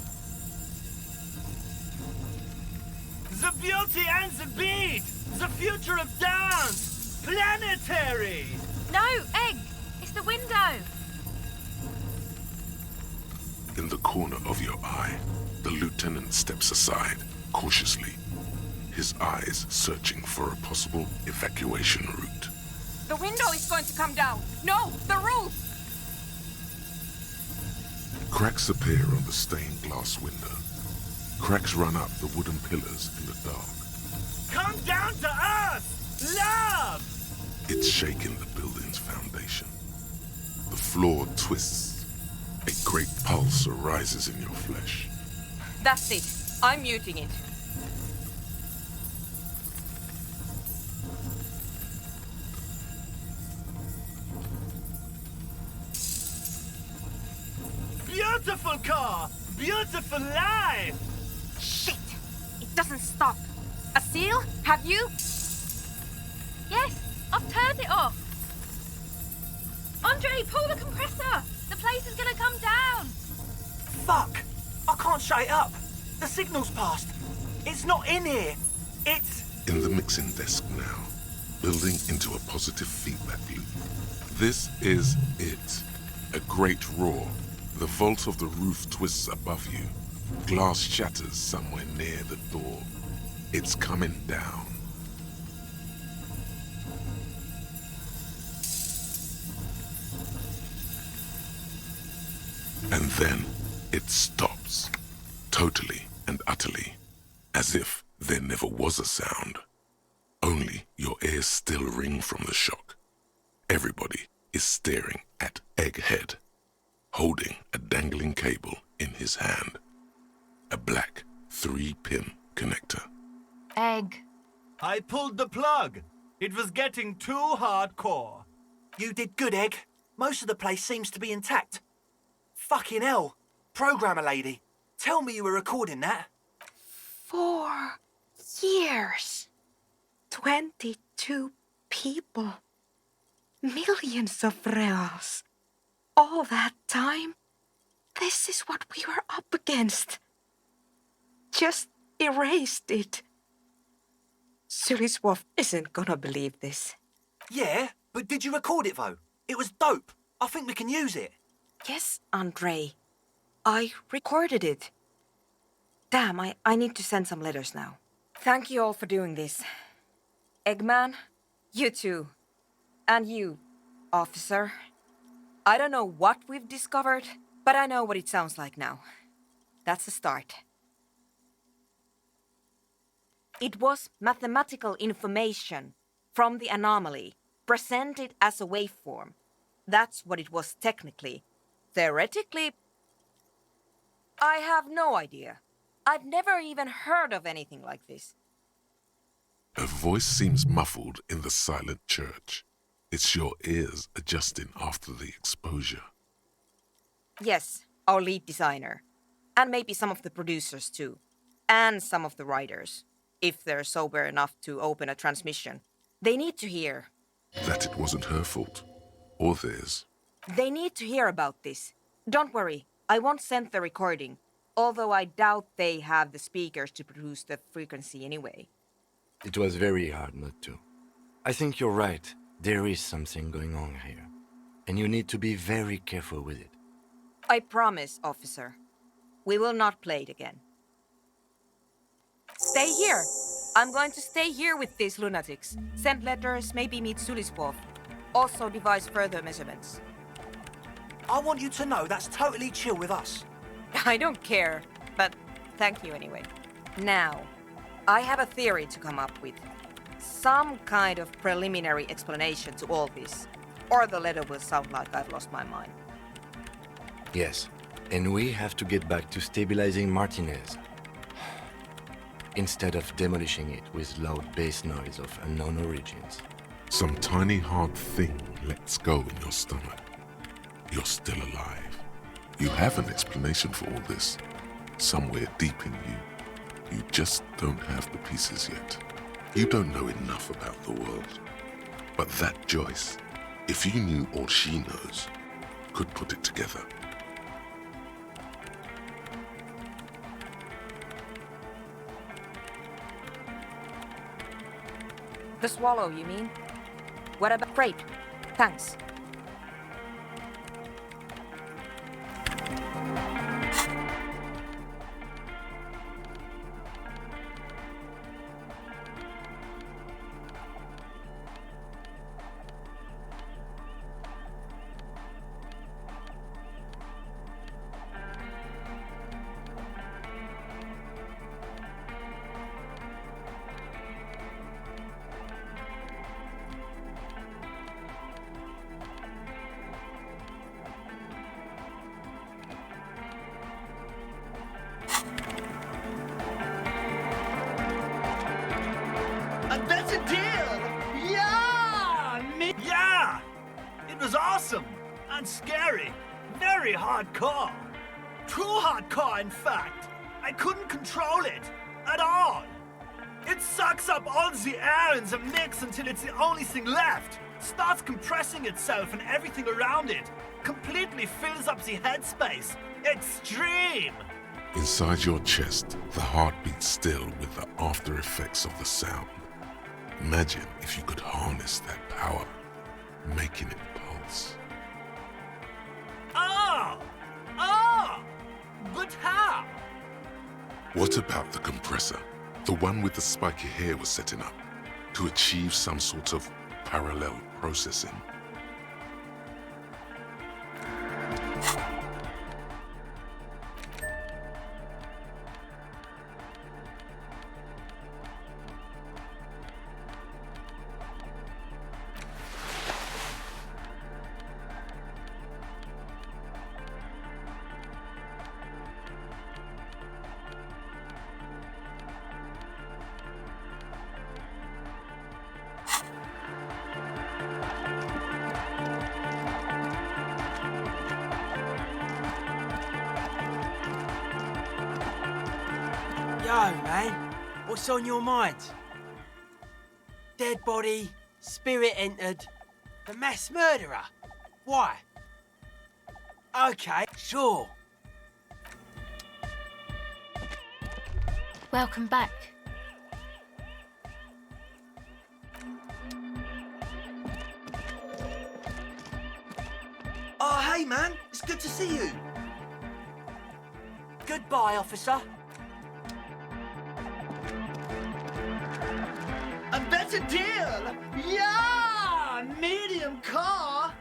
The beauty and the beat! The future of dance! Planetary! No, Egg! It's the window! In the corner of your eye, the lieutenant steps aside, cautiously, his eyes searching for a possible evacuation route. The window is going to come down. No, the roof! Cracks appear on the stained glass window. Cracks run up the wooden pillars in the dark. Come down to earth! Love! It's shaking the building's foundation. The floor twists. A great pulse arises in your flesh. That's it. I'm muting it. Beautiful car! Beautiful life! Shit! It doesn't stop. A seal? Have you? Yes, I've turned it off. Andre, pull the compressor. The place is gonna come down. Fuck! I can't shut it up. The signal's passed. It's not in here. It's... In the mixing desk now, building into a positive feedback loop. This is it. A great roar. The vault of the roof twists above you. Glass shatters somewhere near the door. It's coming down. And then it stops. Totally and utterly. As if there never was a sound. Only your ears still ring from the shock. Everybody is staring at Egghead, holding a dangling cable in his hand. A black 3-pin connector. Egg. I pulled the plug. It was getting too hardcore. You did good, Egg. Most of the place seems to be intact. Fucking hell. Programmer lady, tell me you were recording that. 4 years. 22 people. Millions of reals. All that time? This is what we were up against. Just erased it. Suliswolf isn't gonna believe this. Yeah, but did you record it though? It was dope. I think we can use it. Yes, Andre. I recorded it. Damn, I need to send some letters now. Thank you all for doing this. Eggman, you too. And you, officer. I don't know what we've discovered, but I know what it sounds like now. That's a start. It was mathematical information from the anomaly, presented as a waveform. That's what it was technically. Theoretically, I have no idea. I've never even heard of anything like this. Her voice seems muffled in the silent church. It's your ears adjusting after the exposure. Yes, our lead designer. And maybe some of the producers too. And some of the writers. If they're sober enough to open a transmission. They need to hear. That it wasn't her fault. Or theirs. They need to hear about this. Don't worry, I won't send the recording. Although I doubt they have the speakers to produce the frequency anyway. It was very hard not to. I think you're right. There is something going on here. And you need to be very careful with it. I promise, officer. We will not play it again. Stay here. I'm going to stay here with these lunatics. Send letters, maybe meet Suliswolf. Also devise further measurements. I want you to know that's totally chill with us. I don't care, but thank you anyway. Now, I have a theory to come up with. Some kind of preliminary explanation to all this. Or the letter will sound like I've lost my mind. Yes, and we have to get back to stabilizing Martinez. Instead of demolishing it with loud bass noise of unknown origins. Some tiny hard thing lets go in your stomach. You're still alive. You have an explanation for all this. Somewhere deep in you. You just don't have the pieces yet. You don't know enough about the world. But that Joyce, if you knew all she knows, could put it together. The swallow, you mean? What about... Great. Thanks. and scary. Very hardcore. Too hardcore, in fact. I couldn't control it at all. It sucks up all the air in the mix until it's the only thing left. Starts compressing itself and everything around it. Completely fills up the headspace. Extreme! Inside your chest, the heart beats still with the after effects of the sound. Imagine if you could harness that power, making it pulse. But how? What about the compressor? The one with the spiky hair was setting up to achieve some sort of parallel processing. Yo, man, what's on your mind? Dead body, spirit entered, the mass murderer. Why? Okay, sure. Welcome back. Oh, hey, man, it's good to see you. Goodbye, officer. A better deal! Yeah! Medium car!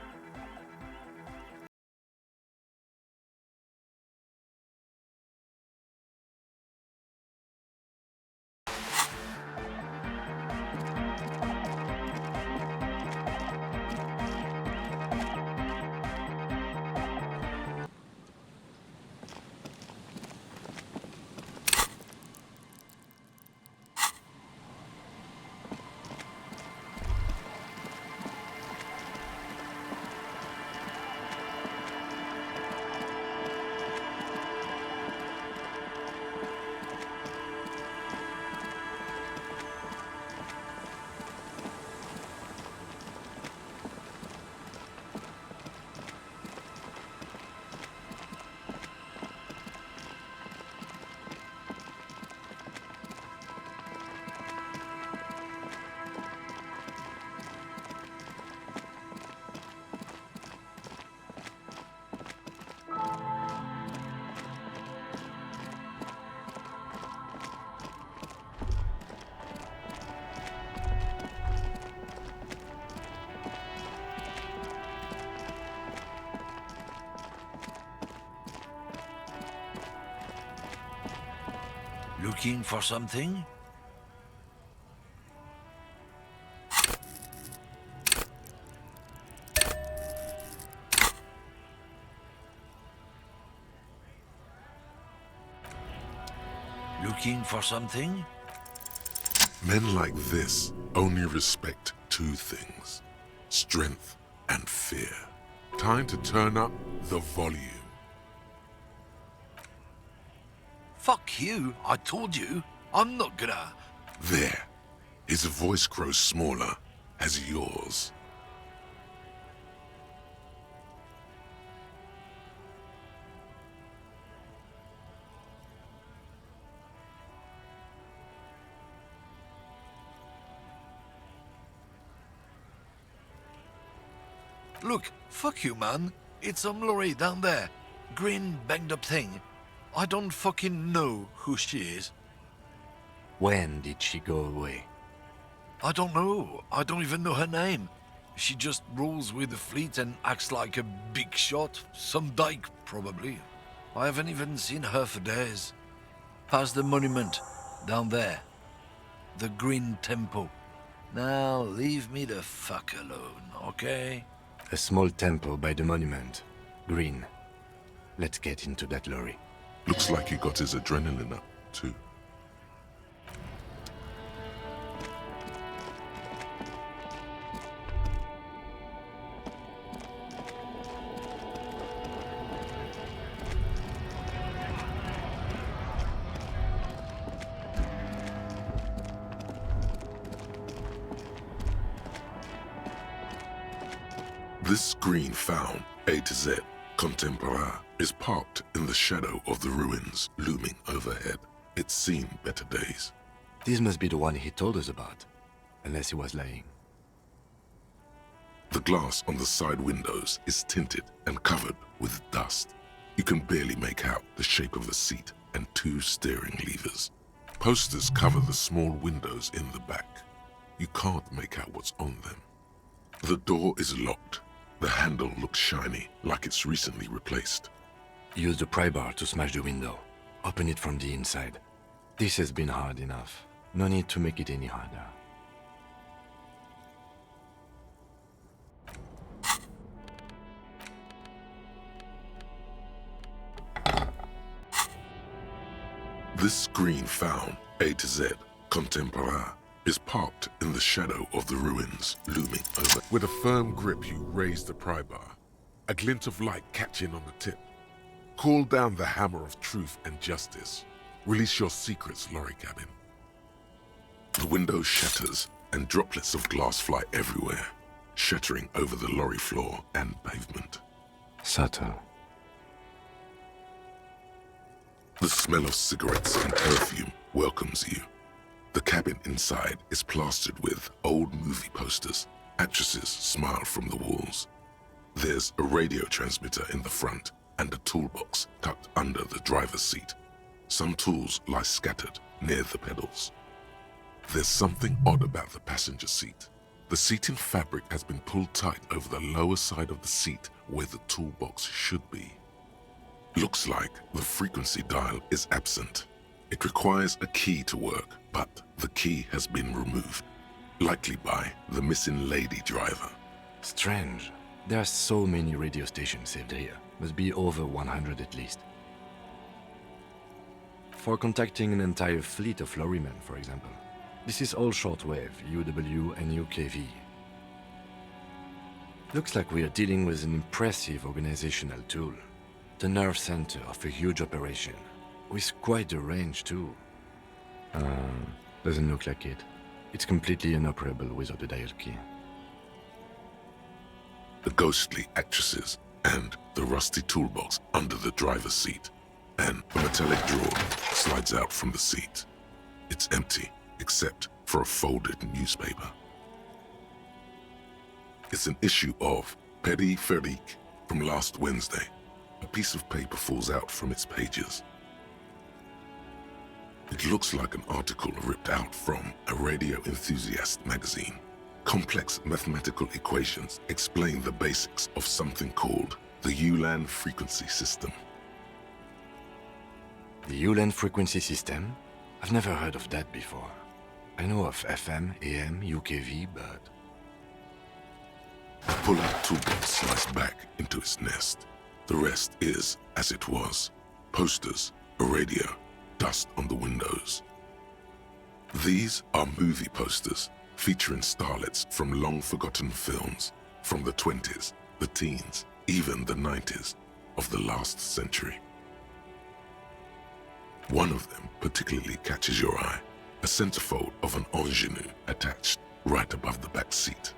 Looking for something? Looking for something? Men like this only respect two things: strength and fear. Time to turn up the volume. Fuck you, I told you. I'm not gonna... There. His voice grows smaller as yours. Look, fuck you, man. It's some lorry down there. Green, banged up thing. I don't fucking know who she is. When did she go away? I don't know. I don't even know her name. She just rolls with the fleet and acts like a big shot. Some dyke, probably. I haven't even seen her for days. Past the monument, down there. The Green Temple. Now, leave me the fuck alone, okay? A small temple by the monument. Green. Let's get into that lorry. Looks like he got his adrenaline up, too. This screen found A to Z, Contemporain, is parked in the shadow of the ruins looming overhead. It's seen better days. This must be the one he told us about, unless he was lying. The glass on the side windows is tinted and covered with dust. You can barely make out the shape of a seat and 2 steering levers. Posters cover the small windows in the back. You can't make out what's on them. The door is locked. The handle looks shiny, like it's recently replaced. Use the pry bar to smash the window. Open it from the inside. This has been hard enough. No need to make it any harder. This screen found A to Z, Contemporain, is parked in the shadow of the ruins looming over. With a firm grip, you raise the pry bar, a glint of light catching on the tip. Call down the hammer of truth and justice. Release your secrets, lorry cabin. The window shatters and droplets of glass fly everywhere, shattering over the lorry floor and pavement. Subtle. The smell of cigarettes and perfume welcomes you. The cabin inside is plastered with old movie posters. Actresses smile from the walls. There's a radio transmitter in the front and a toolbox tucked under the driver's seat. Some tools lie scattered near the pedals. There's something odd about the passenger seat. The seating fabric has been pulled tight over the lower side of the seat where the toolbox should be. Looks like the frequency dial is absent. It requires a key to work, but the key has been removed, likely by the missing lady driver. Strange. There are so many radio stations saved here. Must be over 100 at least. For contacting an entire fleet of lorrymen, for example. This is all shortwave, UW and UKV. Looks like we are dealing with an impressive organizational tool. The nerve center of a huge operation, with quite a range too. Doesn't look like it. It's completely inoperable without a dial key. The ghostly actresses and the rusty toolbox under the driver's seat, and a metallic drawer slides out from the seat. It's empty, except for a folded newspaper. It's an issue of Périphérique from last Wednesday. A piece of paper falls out from its pages. It looks like an article ripped out from a radio enthusiast magazine. Complex mathematical equations explain the basics of something called the ULAN frequency system. The ULAN frequency system? I've never heard of that before. I know of FM, AM, UKV, but... The pull-out toolbox slides back into its nest. The rest is as it was. Posters, a radio, dust on the windows. These are movie posters featuring starlets from long-forgotten films from the 20s, the teens, even the 90s of the last century. One of them particularly catches your eye, a centerfold of an ingenue attached right above the back seat.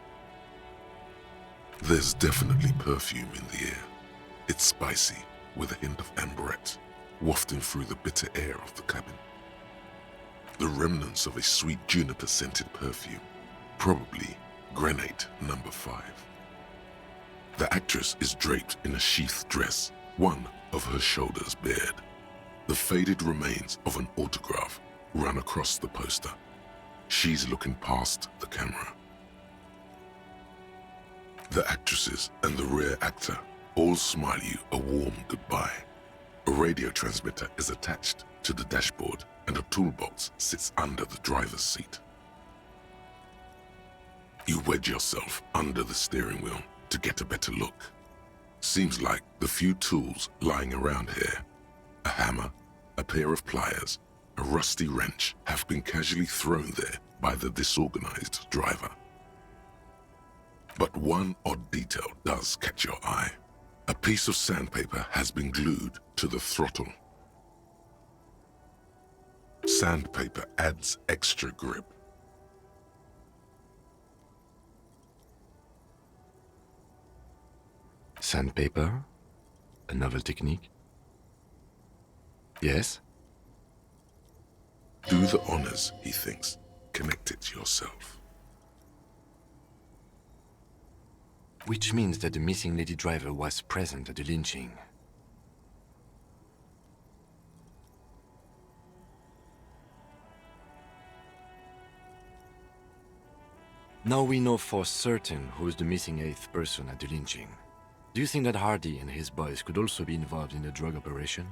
There's definitely perfume in the air. It's spicy, with a hint of amberette, wafting through the bitter air of the cabin. The remnants of a sweet juniper-scented perfume, probably Grenade No. 5. The actress is draped in a sheathed dress, one of her shoulders bared. The faded remains of an autograph run across the poster. She's looking past the camera. The actresses and the rear actor all smile you a warm goodbye. A radio transmitter is attached to the dashboard and a toolbox sits under the driver's seat. You wedge yourself under the steering wheel to get a better look. Seems like the few tools lying around here, a hammer, a pair of pliers, a rusty wrench, have been casually thrown there by the disorganized driver. But one odd detail does catch your eye. A piece of sandpaper has been glued to the throttle. Sandpaper adds extra grip. Sandpaper? A novel technique? Yes? Do the honors, he thinks. Connect it yourself. Which means that the missing lady driver was present at the lynching. Now we know for certain who's the missing eighth person at the lynching. Do you think that Hardy and his boys could also be involved in the drug operation?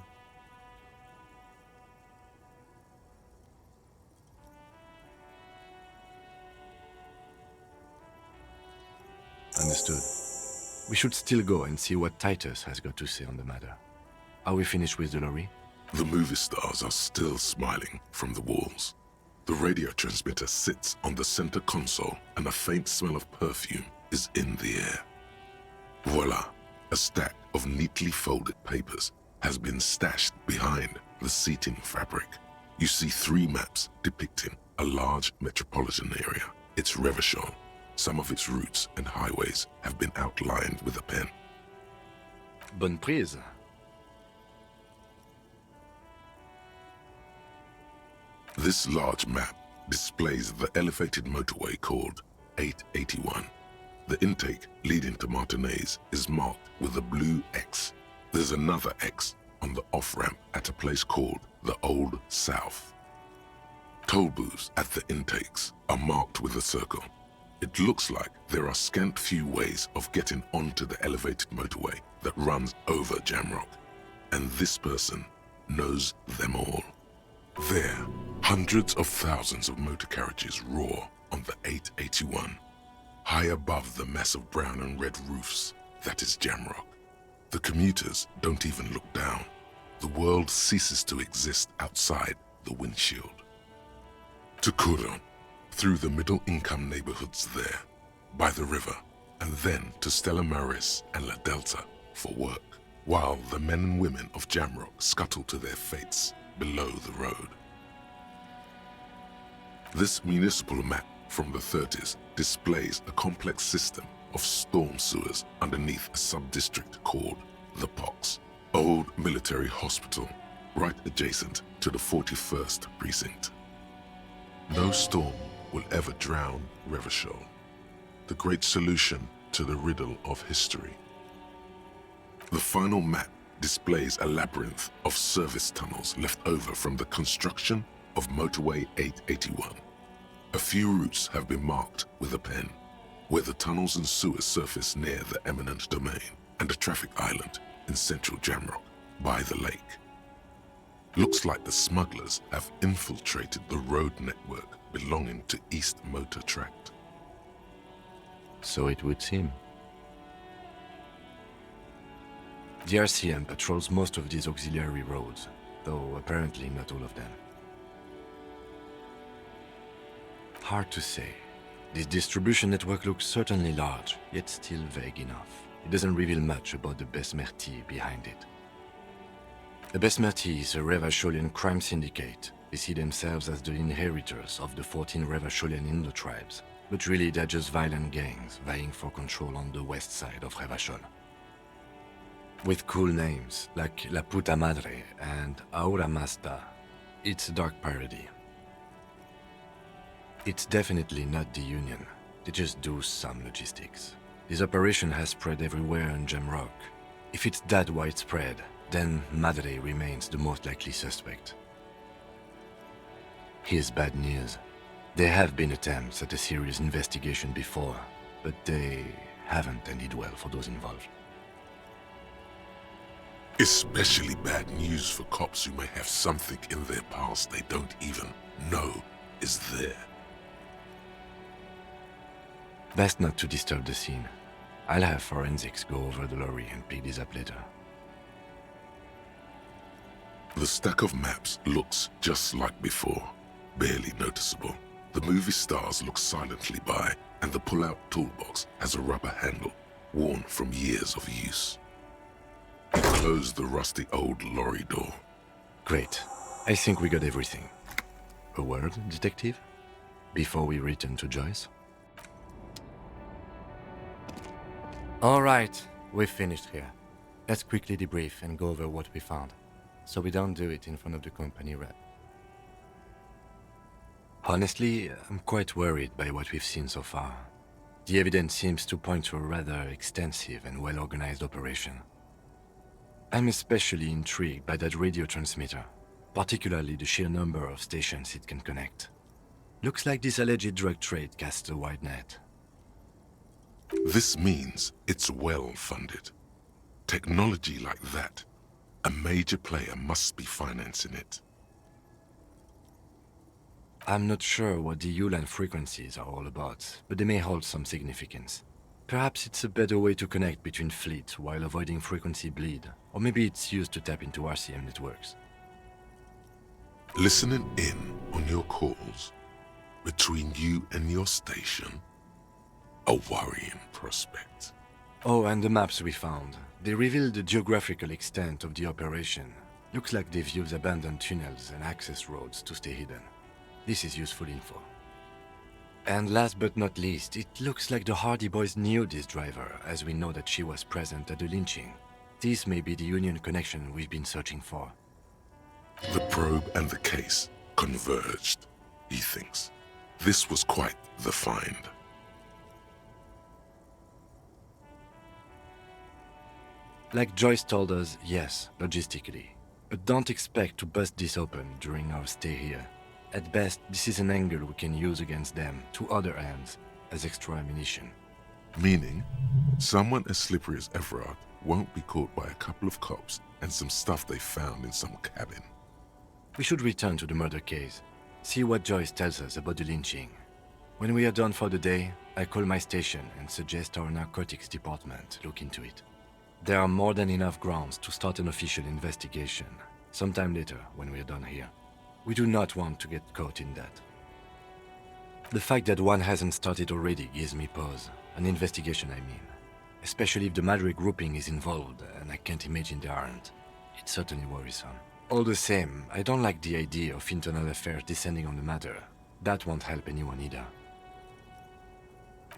Understood. We should still go and see what Titus has got to say on the matter. Are we finished with the lorry? The movie stars are still smiling from the walls. The radio transmitter sits on the center console and a faint smell of perfume is in the air. Voila, a stack of neatly folded papers has been stashed behind the seating fabric. You see 3 maps depicting a large metropolitan area. It's Revachol. Some of its routes and highways have been outlined with a pen. Bonne prise. This large map displays the elevated motorway called 881. The intake leading to Martinez is marked with a blue X. There's another X on the off-ramp at a place called the Old South. Toll booths at the intakes are marked with a circle. It looks like there are scant few ways of getting onto the elevated motorway that runs over Jamrock, and this person knows them all. There, hundreds of thousands of motor carriages roar on the 881, high above the mass of brown and red roofs that is Jamrock. The commuters don't even look down. The world ceases to exist outside the windshield. To Couronne, through the middle-income neighborhoods there, by the river, and then to Stella Maris and La Delta for work, while the men and women of Jamrock scuttle to their fates below the road. This municipal map from the 30s displays a complex system of storm sewers underneath a sub-district called the Pox, old military hospital, right adjacent to the 41st precinct. No storm will ever drown Revachol, the great solution to the riddle of history. The final map displays a labyrinth of service tunnels left over from the construction of Motorway 881. A few routes have been marked with a pen, where the tunnels and sewers surface near the eminent domain and a traffic island in central Jamrock by the lake. Looks like the smugglers have infiltrated the road network belonging to East Motor Tract. So it would seem. The RCM patrols most of these auxiliary roads, though apparently not all of them. Hard to say. This distribution network looks certainly large, yet still vague enough. It doesn't reveal much about the Besmerti behind it. The Besmerti is a Revacholian crime syndicate. They see themselves as the inheritors of the 14 Revacholian Indo-tribes, but really they're just violent gangs vying for control on the west side of Revachol. With cool names like La Puta Madre and Ahura Mazda, it's a dark parody. It's definitely not the Union. They just do some logistics. This operation has spread everywhere in Jamrock. If it's that widespread, then Madre remains the most likely suspect. Here's bad news. There have been attempts at a serious investigation before, but they haven't ended well for those involved. Especially bad news for cops who may have something in their past they don't even know is there. Best not to disturb the scene. I'll have forensics go over the lorry and pick this up later. The stack of maps looks just like before, barely noticeable. The movie stars look silently by, and the pull-out toolbox has a rubber handle, worn from years of use. He closed the rusty old lorry door. Great. I think we got everything. A word, detective? Before we return to Joyce? All right, We've finished here. Let's quickly debrief and go over what we found, so we don't do it in front of the company rep. Honestly, I'm quite worried by what we've seen so far. The evidence seems to point to a rather extensive and well-organized operation. I'm especially intrigued by that radio transmitter, particularly the sheer number of stations it can connect. Looks like this alleged drug trade casts a wide net. This means it's well funded. Technology like that, a major player must be financing it. I'm not sure what the ULAN frequencies are all about, but they may hold some significance. Perhaps it's a better way to connect between fleets while avoiding frequency bleed, or maybe it's used to tap into RCM networks. Listening in on your calls between you and your station, a worrying prospect. Oh, and the maps we found. They reveal the geographical extent of the operation. Looks like they've used abandoned tunnels and access roads to stay hidden. This is useful info. And last but not least, it looks like the Hardy Boys knew this driver, as we know that she was present at the lynching. This may be the Union connection we've been searching for. The probe and the case converged, he thinks. This was quite the find. Like Joyce told us, yes, logistically. But don't expect to bust this open during our stay here. At best, this is an angle we can use against them, to other ends, as extra ammunition. Meaning, someone as slippery as Everard won't be caught by a couple of cops and some stuff they found in some cabin. We should return to the murder case, see what Joyce tells us about the lynching. When we are done for the day, I call my station and suggest our narcotics department look into it. There are more than enough grounds to start an official investigation, sometime later when we are done here. We do not want to get caught in that. The fact that one hasn't started already gives me pause. An investigation, I mean. Especially if the Madrid grouping is involved, and I can't imagine they aren't. It's certainly worrisome. All the same, I don't like the idea of internal affairs descending on the matter. That won't help anyone either.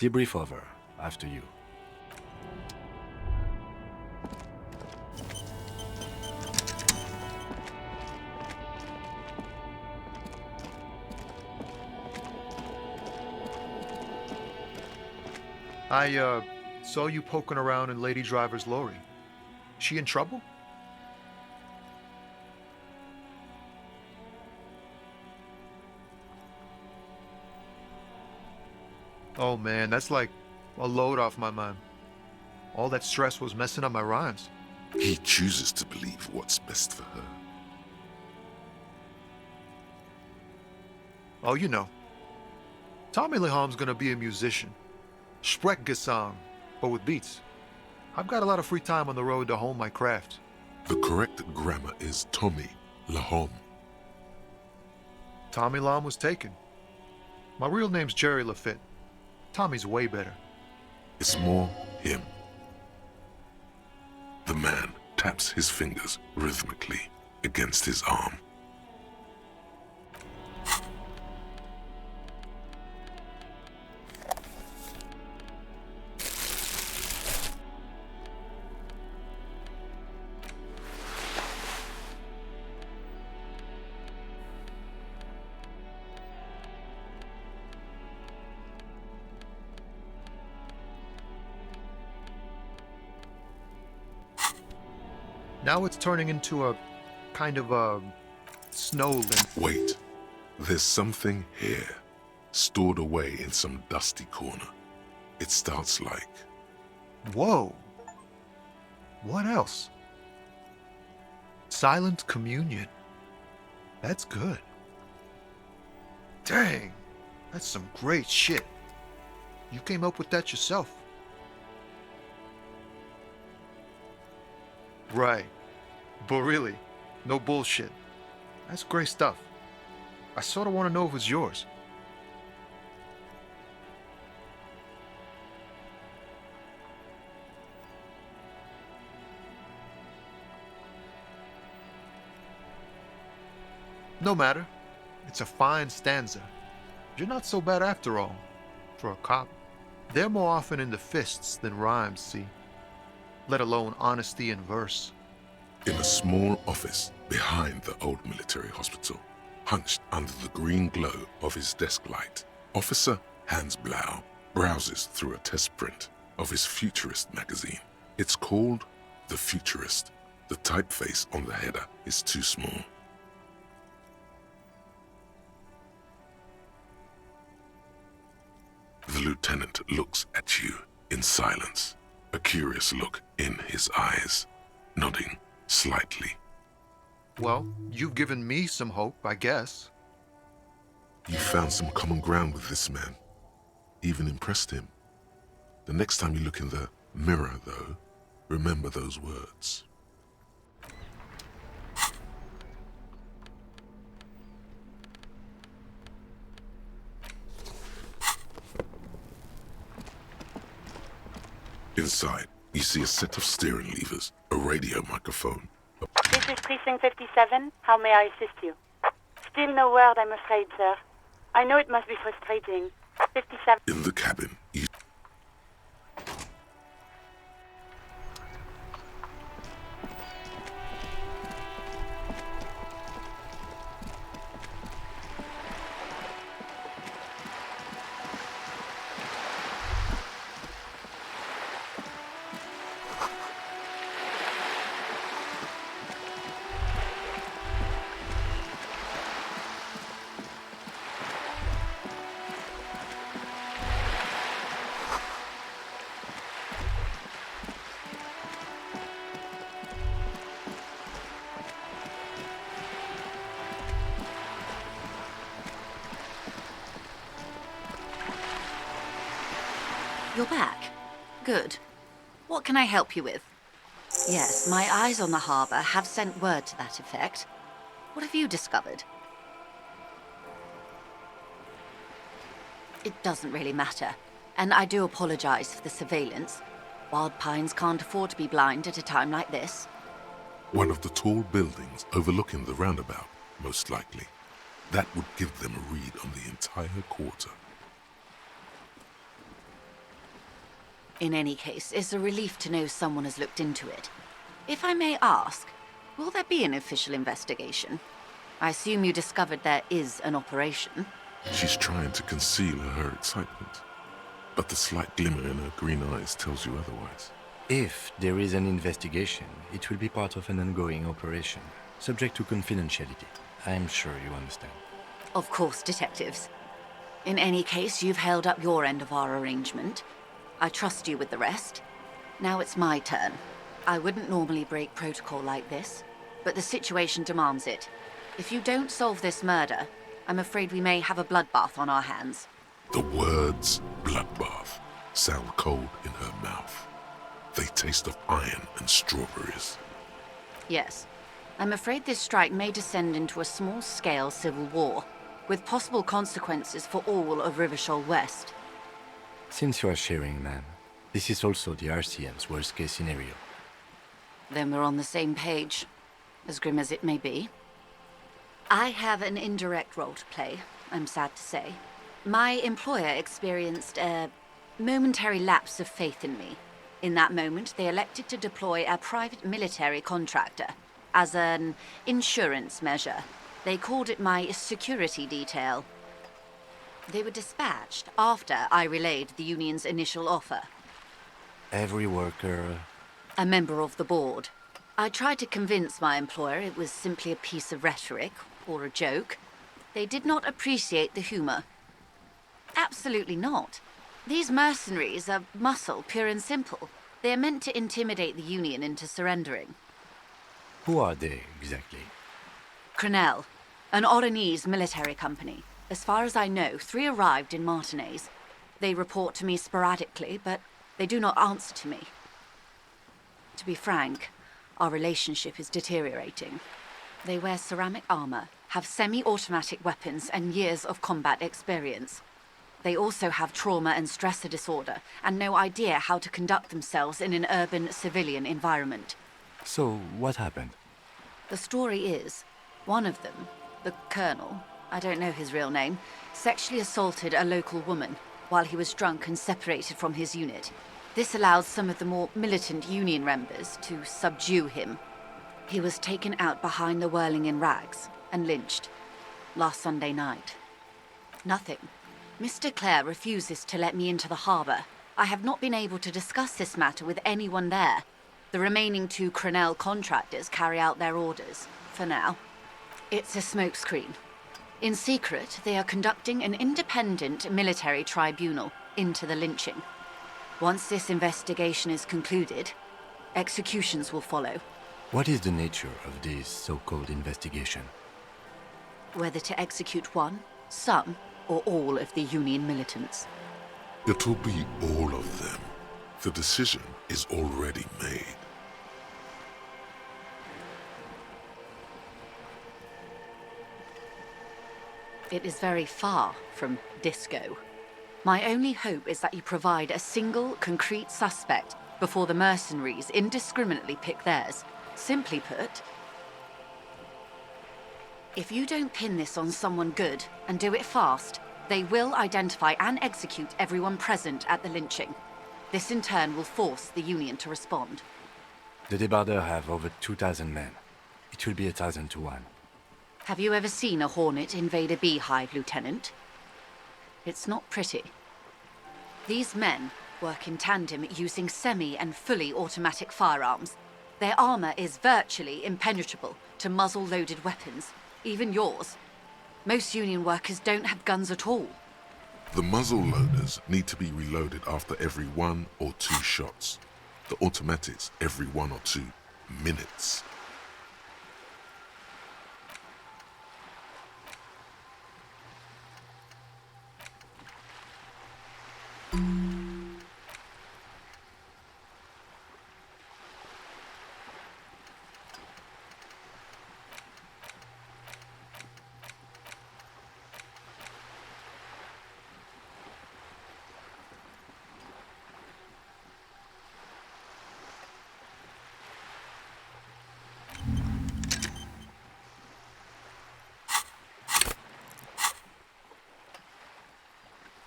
Debrief over. After you. I saw you poking around in Lady Driver's lorry. She in trouble? Oh man, that's like a load off my mind. All that stress was messing up my rhymes. He chooses to believe what's best for her. Oh, you know. Tommy Leham's gonna be a musician. Sprechgesang, but with beats. I've got a lot of free time on the road to hone my craft. The correct grammar is Tommy Lahom. Tommy Lam was taken. My real name's Jerry Lafitte. Tommy's way better. It's more him. The man taps his fingers rhythmically against his arm. Now it's turning into a kind of a snow limb. Wait, there's something here, stored away in some dusty corner. It starts like... Whoa. What else? Silent communion. That's good. Dang, that's some great shit. You came up with that yourself. Right. But really, no bullshit. That's great stuff. I sort of want to know if it's yours. No matter. It's a fine stanza. You're not so bad after all. For a cop. They're more often in the fists than rhymes, see. let alone honesty in verse. In a small office behind the old military hospital, hunched under the green glow of his desk light, Officer Hans Blau browses through a test print of his Futurist magazine. It's called The Futurist. The typeface on the header is too small. The lieutenant looks at you in silence, a curious look in his eyes, nodding slightly. Well, you've given me some hope, I guess. You found some common ground with this man. Even impressed him. The next time you look in the mirror, though, remember those words. Inside, you see a set of steering levers, a radio microphone. This is Precinct 57. How may I assist you? Still no word, I'm afraid, sir. I know it must be frustrating. 57... In the cabin, you... You're back. Good. What can I help you with? Yes, my eyes on the harbour have sent word to that effect. What have you discovered? It doesn't really matter, and I do apologise for the surveillance. Wild Pines can't afford to be blind at a time like this. One of the tall buildings overlooking the roundabout, most likely. That would give them a read on the entire quarter. In any case, it's a relief to know someone has looked into it. If I may ask, will there be an official investigation? I assume you discovered there is an operation. She's trying to conceal her excitement, but the slight glimmer in her green eyes tells you otherwise. If there is an investigation, it will be part of an ongoing operation, subject to confidentiality. I'm sure you understand. Of course, detectives. In any case, you've held up your end of our arrangement. I trust you with the rest. Now it's my turn. I wouldn't normally break protocol like this, but the situation demands it. If you don't solve this murder, I'm afraid we may have a bloodbath on our hands. The words bloodbath sound cold in her mouth. They taste of iron and strawberries. Yes. I'm afraid this strike may descend into a small-scale civil war, with possible consequences for all of Rivershoal West. Since you are sharing, ma'am, this is also the RCM's worst-case scenario. Then we're on the same page, as grim as it may be. I have an indirect role to play, I'm sad to say. My employer experienced a momentary lapse of faith in me. In that moment, they elected to deploy a private military contractor as an insurance measure. They called it my security detail. They were dispatched after I relayed the union's initial offer. Every worker... A member of the board. I tried to convince my employer it was simply a piece of rhetoric, or a joke. They did not appreciate the humor. Absolutely not. These mercenaries are muscle, pure and simple. They are meant to intimidate the union into surrendering. Who are they, exactly? Crenell, an Oranese military company. As far as I know, 3 arrived in Martinez. They report to me sporadically, but they do not answer to me. To be frank, our relationship is deteriorating. They wear ceramic armor, have semi-automatic weapons, and years of combat experience. They also have trauma and stressor disorder, and no idea how to conduct themselves in an urban civilian environment. So, what happened? The story is, one of them, the colonel, I don't know his real name, sexually assaulted a local woman while he was drunk and separated from his unit. This allows some of the more militant Union members to subdue him. He was taken out behind the whirling in rags and lynched last Sunday night. Nothing. Mr. Clare refuses to let me into the harbour. I have not been able to discuss this matter with anyone there. The remaining 2 Crenell contractors carry out their orders, for now. It's a smokescreen. In secret, they are conducting an independent military tribunal into the lynching. Once this investigation is concluded, executions will follow. What is the nature of this so-called investigation? Whether to execute one, some, or all of the Union militants. It'll be all of them. The decision is already made. It is very far from disco. My only hope is that you provide a single, concrete suspect before the mercenaries indiscriminately pick theirs. Simply put, if you don't pin this on someone good and do it fast, they will identify and execute everyone present at the lynching. This in turn will force the Union to respond. The débardeurs have over 2,000 men. It will be 1,000 to 1. Have you ever seen a Hornet invade a beehive, Lieutenant? It's not pretty. These men work in tandem using semi- and fully automatic firearms. Their armor is virtually impenetrable to muzzle-loaded weapons, even yours. Most Union workers don't have guns at all. The muzzle loaders need to be reloaded after every 1 or 2 shots. The automatics every 1 or 2 minutes.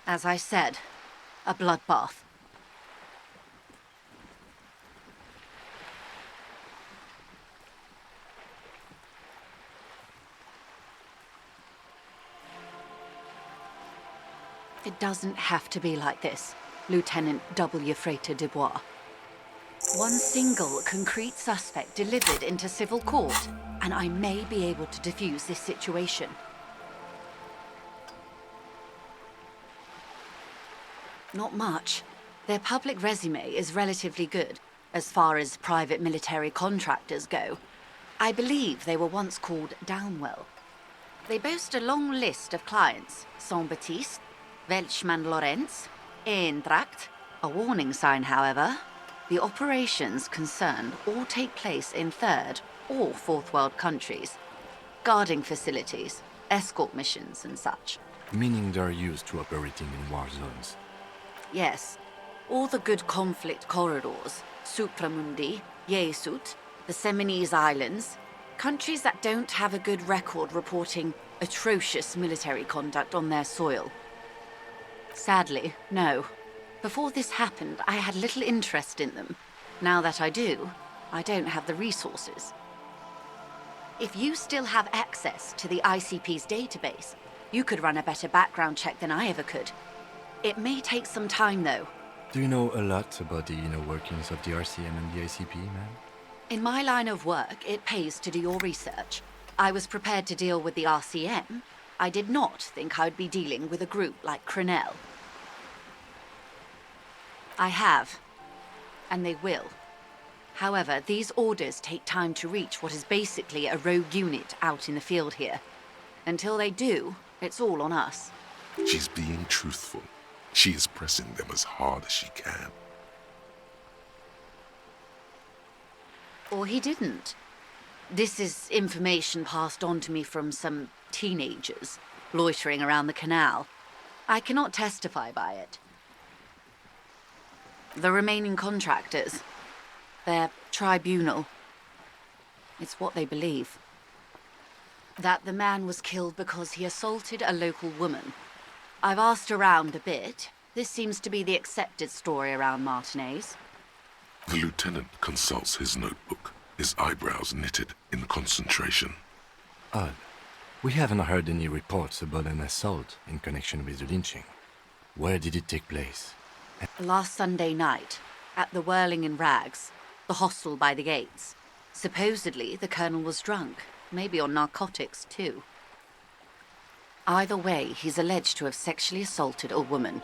As I said, a bloodbath. It doesn't have to be like this, Lieutenant W. Frater Dubois. One single concrete suspect delivered into civil court, and I may be able to defuse this situation. Not much. Their public resume is relatively good, as far as private military contractors go. I believe they were once called Downwell. They boast a long list of clients: Saint-Baptiste, Welchman-Lorenz, Eintracht. A warning sign, however. The operations concerned all take place in third or fourth world countries. Guarding facilities, escort missions and such. Meaning they're used to operating in war zones. Yes. All the good conflict corridors, Supramundi, Yesut, the Seminese Islands, countries that don't have a good record reporting atrocious military conduct on their soil. Sadly, no. Before this happened, I had little interest in them. Now that I do, I don't have the resources. If you still have access to the ICP's database, you could run a better background check than I ever could. It may take some time, though. Do you know a lot about the inner workings of the RCM and the ICP, ma'am? In my line of work, it pays to do your research. I was prepared to deal with the RCM. I did not think I'd be dealing with a group like Crenell. I have, and they will. However, these orders take time to reach what is basically a rogue unit out in the field here. Until they do, it's all on us. She's being truthful. She is pressing them as hard as she can. Or he didn't. This is information passed on to me from some teenagers loitering around the canal. I cannot testify by it. The remaining contractors, their tribunal, it's what they believe. That the man was killed because he assaulted a local woman. I've asked around a bit, This seems to be the accepted story around Martinez. The lieutenant consults his notebook, his eyebrows knitted in concentration. Odd. We haven't heard any reports about an assault in connection with the lynching. Where did it take place? Last Sunday night, at the Whirling in Rags, the hostel by the gates. Supposedly, the colonel was drunk, maybe on narcotics too. Either way, he's alleged to have sexually assaulted a woman.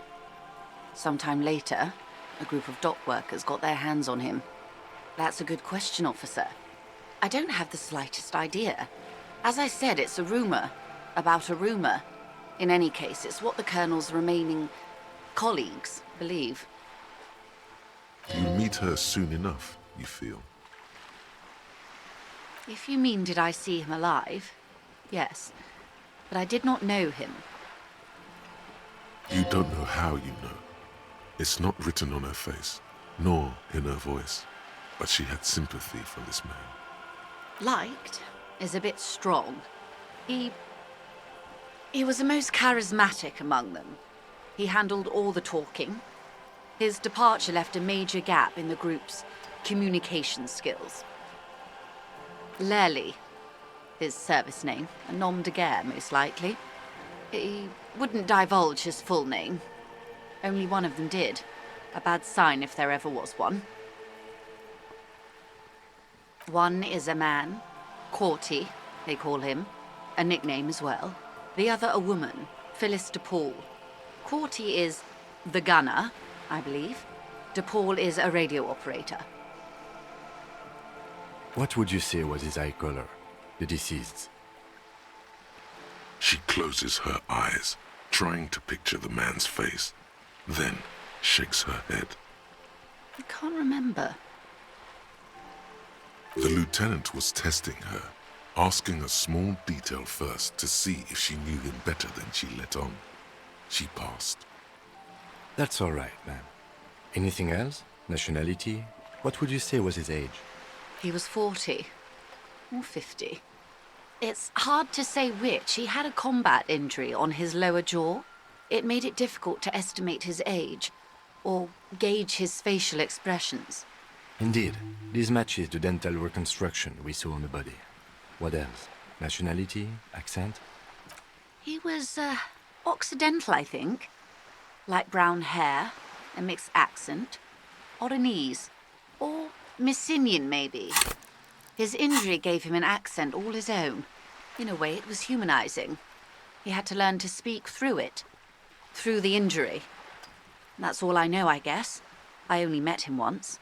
Sometime later, a group of dock workers got their hands on him. That's a good question, officer. I don't have the slightest idea. As I said, it's a rumor about a rumor. In any case, it's what the colonel's remaining colleagues believe. You meet her soon enough, you feel? If you mean did I see him alive, yes. But I did not know him. You don't know how you know. It's not written on her face, nor in her voice. But she had sympathy for this man. Liked is a bit strong. He was the most charismatic among them. He handled all the talking. His departure left a major gap in the group's communication skills. Lely, his service name, a nom de guerre, most likely. He wouldn't divulge his full name. Only one of them did. A bad sign if there ever was one. One is a man, Corty, they call him, a nickname as well. The other a woman, Phyllis DePaul. Corty is the gunner, I believe. DePaul is a radio operator. What would you say was his eye color, the deceased's? She closes her eyes, trying to picture the man's face, then shakes her head. I can't remember. The lieutenant was testing her, asking a small detail first to see if she knew him better than she let on. She passed. That's all right, ma'am. Anything else? Nationality? What would you say was his age? He was 40 or 50. It's hard to say which. He had a combat injury on his lower jaw. It made it difficult to estimate his age or gauge his facial expressions. Indeed, this matches the dental reconstruction we saw on the body. What else? Nationality? Accent? He was Occidental, I think. Light brown hair, a mixed accent, Oranese, or Messinian maybe. His injury gave him an accent all his own. In a way, it was humanizing. He had to learn to speak through it, through the injury. That's all I know, I guess. I only met him once.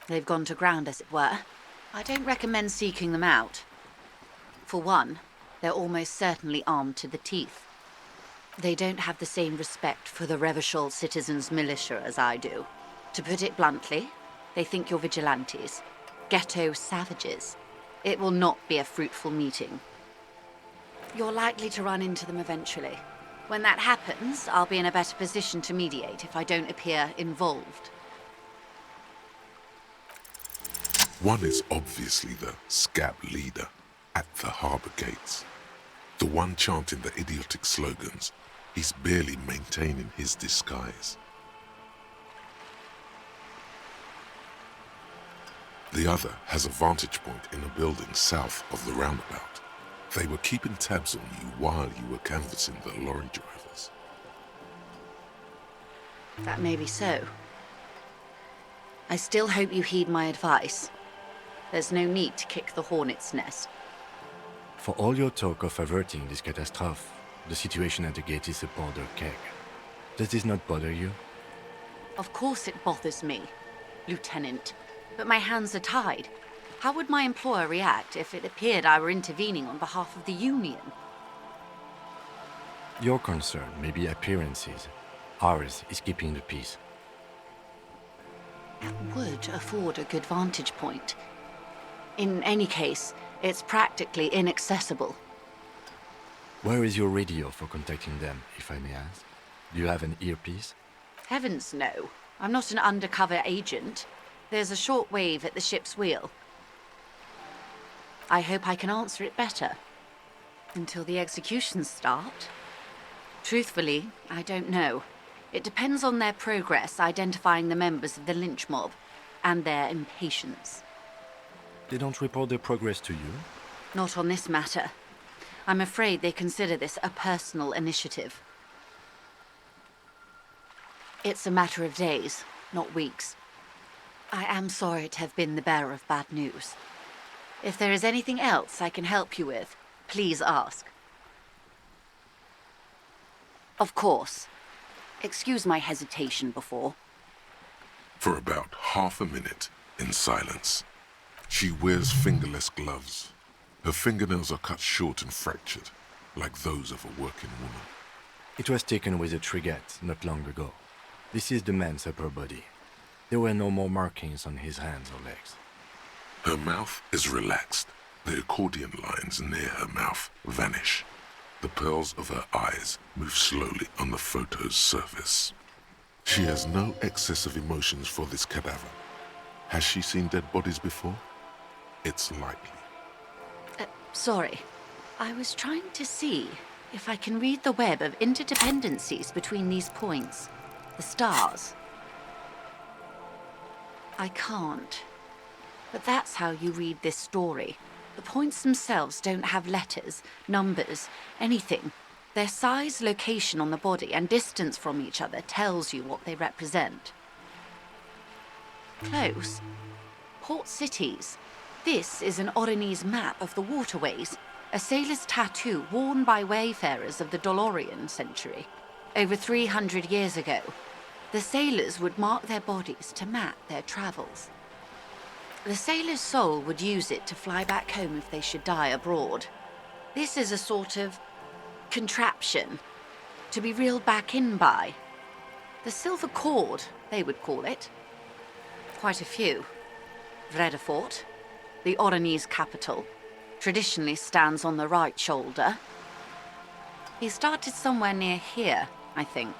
They've gone to ground, as it were. I don't recommend seeking them out. For one, they're almost certainly armed to the teeth. They don't have the same respect for the Revachol citizens' militia as I do. To put it bluntly, they think you're vigilantes, ghetto savages. It will not be a fruitful meeting. You're likely to run into them eventually. When that happens, I'll be in a better position to mediate if I don't appear involved. One is obviously the scab leader at the harbour gates. The one chanting the idiotic slogans. He's barely maintaining his disguise. The other has a vantage point in a building south of the roundabout. They were keeping tabs on you while you were canvassing the lorry drivers. That may be so. I still hope you heed my advice. There's no need to kick the hornet's nest. For all your talk of averting this catastrophe, the situation at the gate is a powder keg. Does this not bother you? Of course it bothers me, Lieutenant. But my hands are tied. How would my employer react if it appeared I were intervening on behalf of the Union? Your concern may be appearances. Ours is keeping the peace. That would afford a good vantage point. In any case, it's practically inaccessible. Where is your radio for contacting them, if I may ask? Do you have an earpiece? Heavens, no. I'm not an undercover agent. There's a shortwave at the ship's wheel. I hope I can answer it better. Until the executions start. Truthfully, I don't know. It depends on their progress identifying the members of the lynch mob and their impatience. They don't report their progress to you? Not on this matter. I'm afraid they consider this a personal initiative. It's a matter of days, not weeks. I am sorry to have been the bearer of bad news. If there is anything else I can help you with, please ask. Of course. Excuse my hesitation before. For about half a minute, in silence, she wears fingerless gloves. Her fingernails are cut short and fractured, like those of a working woman. It was taken with a trigger not long ago. This is the man's upper body. There were no more markings on his hands or legs. Her mouth is relaxed. The accordion lines near her mouth vanish. The pearls of her eyes move slowly on the photo's surface. She has no excess of emotions for this cadaver. Has she seen dead bodies before? It's likely. Sorry. I was trying to see if I can read the web of interdependencies between these points. The stars. I can't. But that's how you read this story. The points themselves don't have letters, numbers, anything. Their size, location on the body, and distance from each other tells you what they represent. Close. Port cities. This is an Oronese map of the waterways, a sailor's tattoo worn by wayfarers of the Dolorian century. Over 300 years ago, the sailors would mark their bodies to map their travels. The sailor's soul would use it to fly back home if they should die abroad. This is a sort of contraption to be reeled back in by. The silver cord, they would call it. Quite a few. Vredefort, the Oronese capital, traditionally stands on the right shoulder. He started somewhere near here, I think.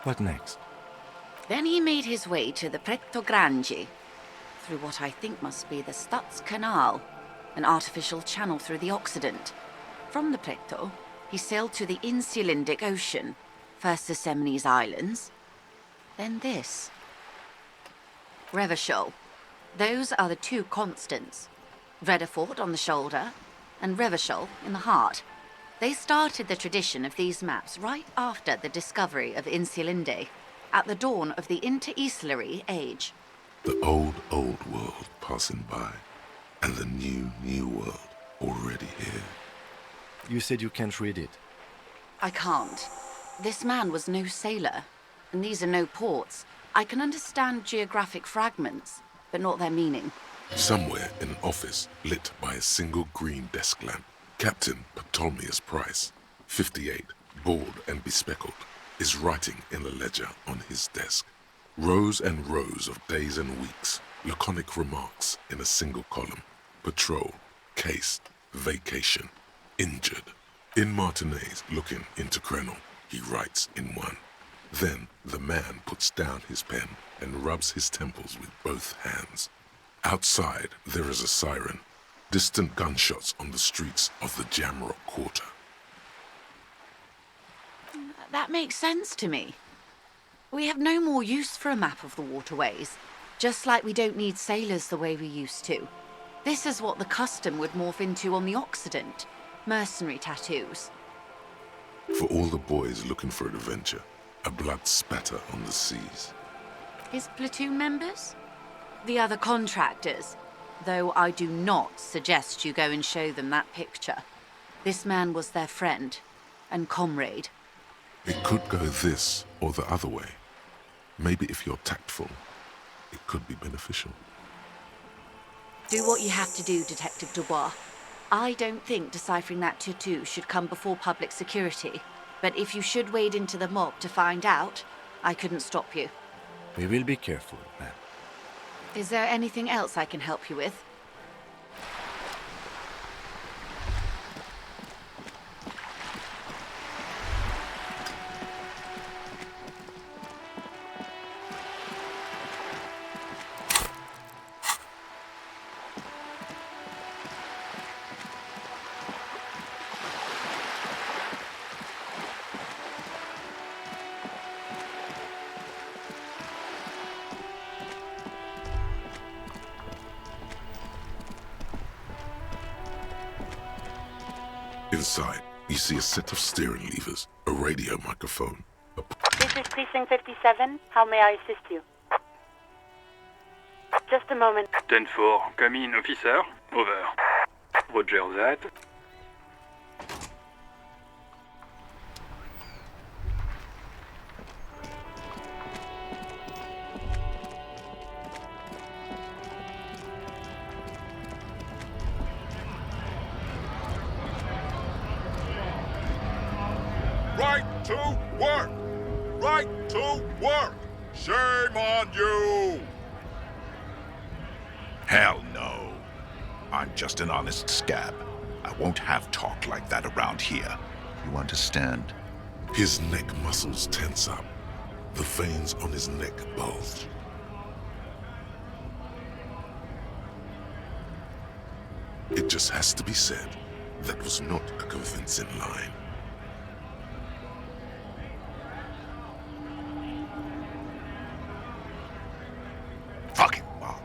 What next? Then he made his way to the Pretto Grande, through what I think must be the Stutz Canal, an artificial channel through the Occident. From the Pretto, he sailed to the Insulindic Ocean, first the Semines Islands, then this. Revachol. Those are the two constants. Vredefort on the shoulder, and Revachol in the heart. They started the tradition of these maps right after the discovery of Insulinde, at the dawn of the Interinsulary Age. The old world passing by, and the new world already here. You said you can't read it. I can't. This man was no sailor, and these are no ports. I can understand geographic fragments, but not their meaning. Somewhere in an office lit by a single green desk lamp, Captain Ptolemaeus Price, 58, bald and bespectacled, is writing in a ledger on his desk. Rows and rows of days and weeks, laconic remarks in a single column. Patrol, case, vacation, injured. In Martinez looking into Krenel, he writes in one. Then the man puts down his pen and rubs his temples with both hands. Outside there is a siren. Distant gunshots on the streets of the Jamrock Quarter. That makes sense to me. We have no more use for a map of the waterways, just like we don't need sailors the way we used to. This is what the custom would morph into on the Occident. Mercenary tattoos. For all the boys looking for adventure, a blood spatter on the seas. His platoon members? The other contractors. Though I do not suggest you go and show them that picture. This man was their friend and comrade. It could go this or the other way. Maybe if you're tactful, it could be beneficial. Do what you have to do, Detective Dubois. I don't think deciphering that tattoo should come before public security. But if you should wade into the mob to find out, I couldn't stop you. We will be careful, ma'am. Is there anything else I can help you with? Inside, you see a set of steering levers, a radio microphone. This is Precinct 57. How may I assist you? Just a moment. 10-4, come in, officer. Over. Roger that. Right to work! Right to work! Shame on you! Hell no. I'm just an honest scab. I won't have talk like that around here. You understand? His neck muscles tense up. The veins on his neck bulge. It just has to be said, that was not a convincing line. Fucking Mark.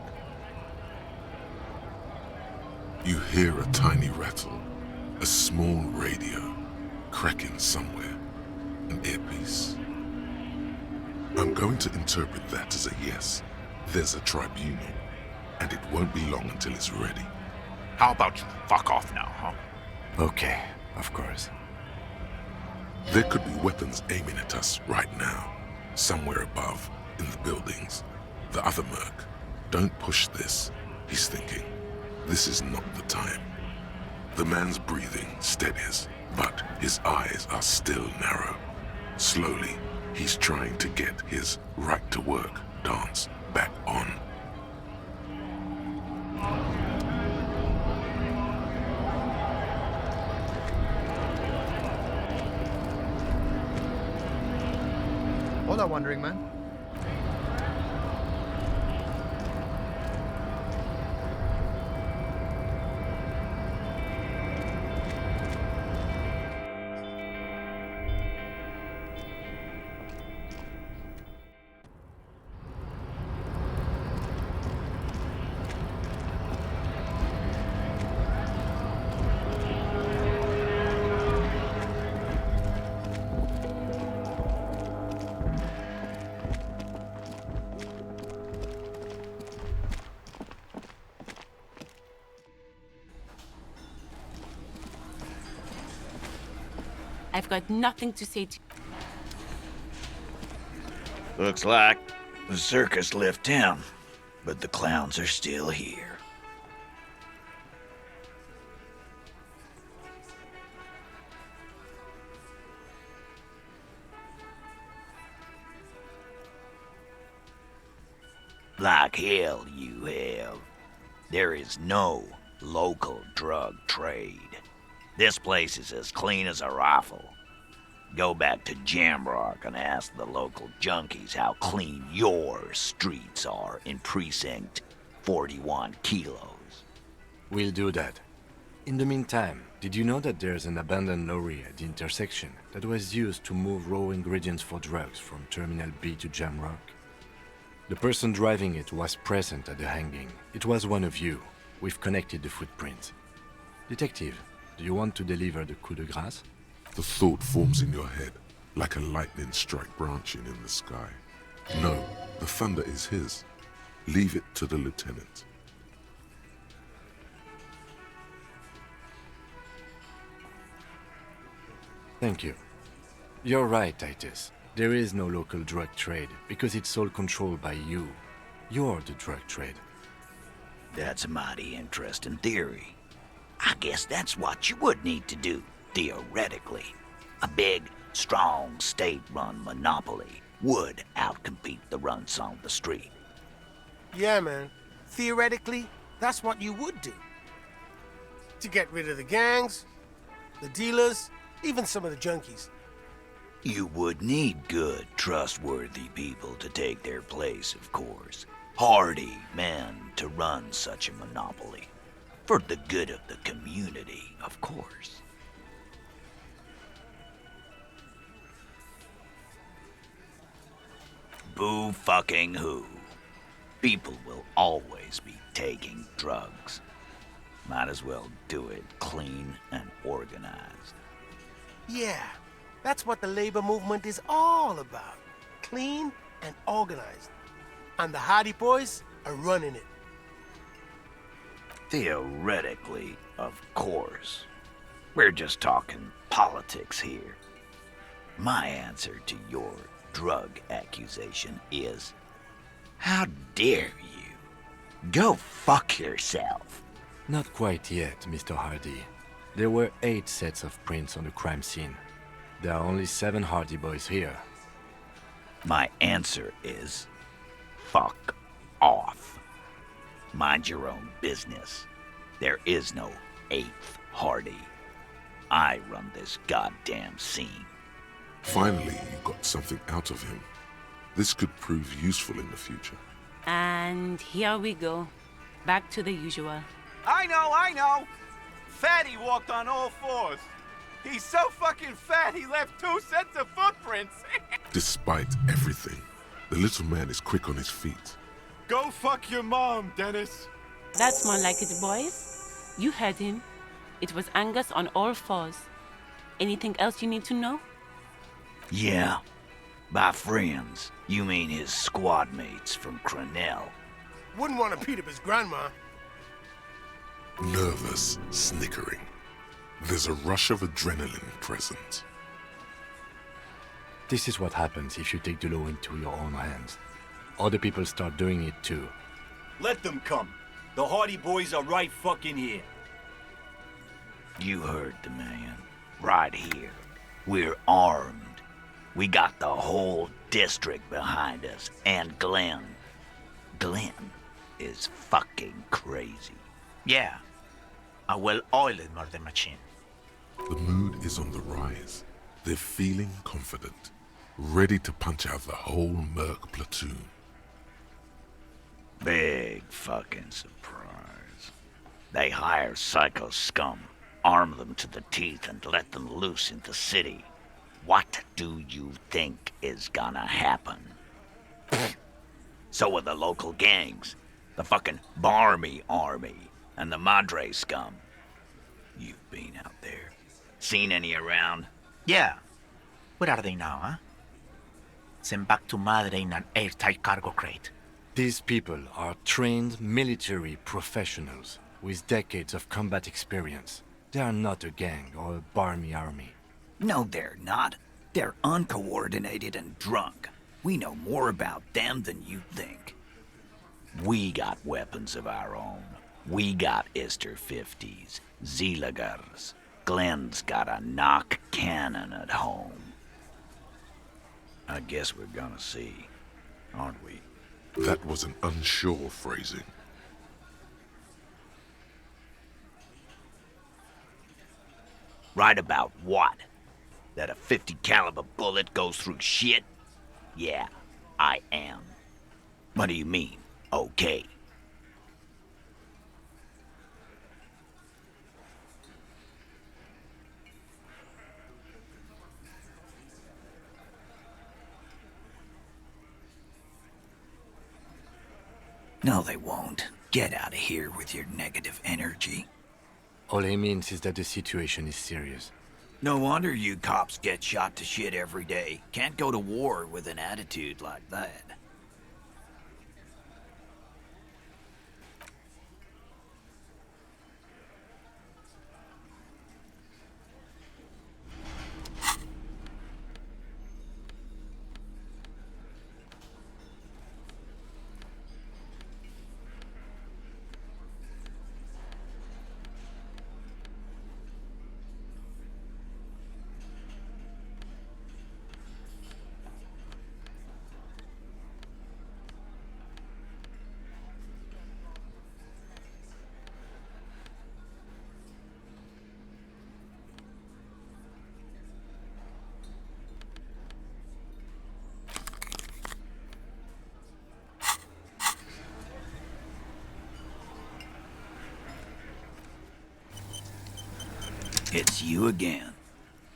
You hear a tiny rattle, a small radio, cracking somewhere, an earpiece. I'm going to interpret that as a yes. There's a tribunal, and it won't be long until it's ready. How about you fuck off now, huh? Okay, of course. There could be weapons aiming at us right now, somewhere above, in the buildings. The other merc. Don't push this, he's thinking. This is not the time. The man's breathing steadies, but his eyes are still narrow. Slowly, he's trying to get his right-to-work dance back on. Hola, Wandering Man. I've got nothing to say to Looks like the circus left town, but the clowns are still here. Like hell you have. There is no local drug trade. This place is as clean as a rifle. Go back to Jamrock and ask the local junkies how clean your streets are in Precinct 41 Kilos. We'll do that. In the meantime, did you know that there's an abandoned lorry at the intersection that was used to move raw ingredients for drugs from Terminal B to Jamrock? The person driving it was present at the hanging. It was one of you. We've connected the footprint. Detective, do you want to deliver the coup de grâce? The thought forms in your head, like a lightning strike branching in the sky. No, the thunder is his. Leave it to the lieutenant. Thank you. You're right, Titus. There is no local drug trade, because it's all controlled by you. You're the drug trade. That's a mighty interesting theory. I guess that's what you would need to do, theoretically. A big, strong, state-run monopoly would outcompete the runts on the street. Yeah, man. Theoretically, that's what you would do. To get rid of the gangs, the dealers, even some of the junkies. You would need good, trustworthy people to take their place, of course. Hardy men to run such a monopoly. For the good of the community, of course. Boo fucking who. People will always be taking drugs. Might as well do it clean and organized. Yeah, that's what the labor movement is all about. Clean and organized. And the Hardy Boys are running it. Theoretically, of course. We're just talking politics here. My answer to your drug accusation is, how dare you? Go fuck yourself. Not quite yet, Mr. Hardy. There were 8 sets of prints on the crime scene. There are only 7 Hardy Boys here. My answer is, fuck off. Mind your own business. There is no 8th Hardy. I run this goddamn scene. Finally, you got something out of him. This could prove useful in the future. And here we go. Back to the usual. I know! Fatty walked on all 4s. He's so fucking fat he left 2 sets of footprints. Despite everything, the little man is quick on his feet. Go fuck your mom, Dennis. That's more like it, boys. You heard him. It was Angus on all 4s. Anything else you need to know? Yeah. By friends, you mean his squad mates from Crenell. Wouldn't want to beat up his grandma. Nervous, snickering. There's a rush of adrenaline present. This is what happens if you take the law into your own hands. Other people start doing it too. Let them come. The Hardy Boys are right fucking here. You heard the man. Right here. We're armed. We got the whole district behind us. And Glenn. Glenn is fucking crazy. Yeah. A well-oiled murder machine. The mood is on the rise. They're feeling confident, ready to punch out the whole Merc platoon. Big fucking surprise. They hire psycho scum, arm them to the teeth, and let them loose in the city. What do you think is gonna happen? So are the local gangs, the fucking Barmy Army, and the Madre scum. You've been out there. Seen any around? Yeah. Where are they now, huh? Sent back to Madre in an airtight cargo crate. These people are trained military professionals with decades of combat experience. They are not a gang or a Barmy army. No, they're not. They're uncoordinated and drunk. We know more about them than you think. We got weapons of our own. We got Ister 50s, Zeelagers. Glenn's got a knock cannon at home. I guess we're gonna see, aren't we? That was an unsure phrasing. Right about what? That a 50 caliber bullet goes through shit? Yeah, I am. What do you mean, okay? No, they won't. Get out of here with your negative energy. All he means is that the situation is serious. No wonder you cops get shot to shit every day. Can't go to war with an attitude like that. It's you again.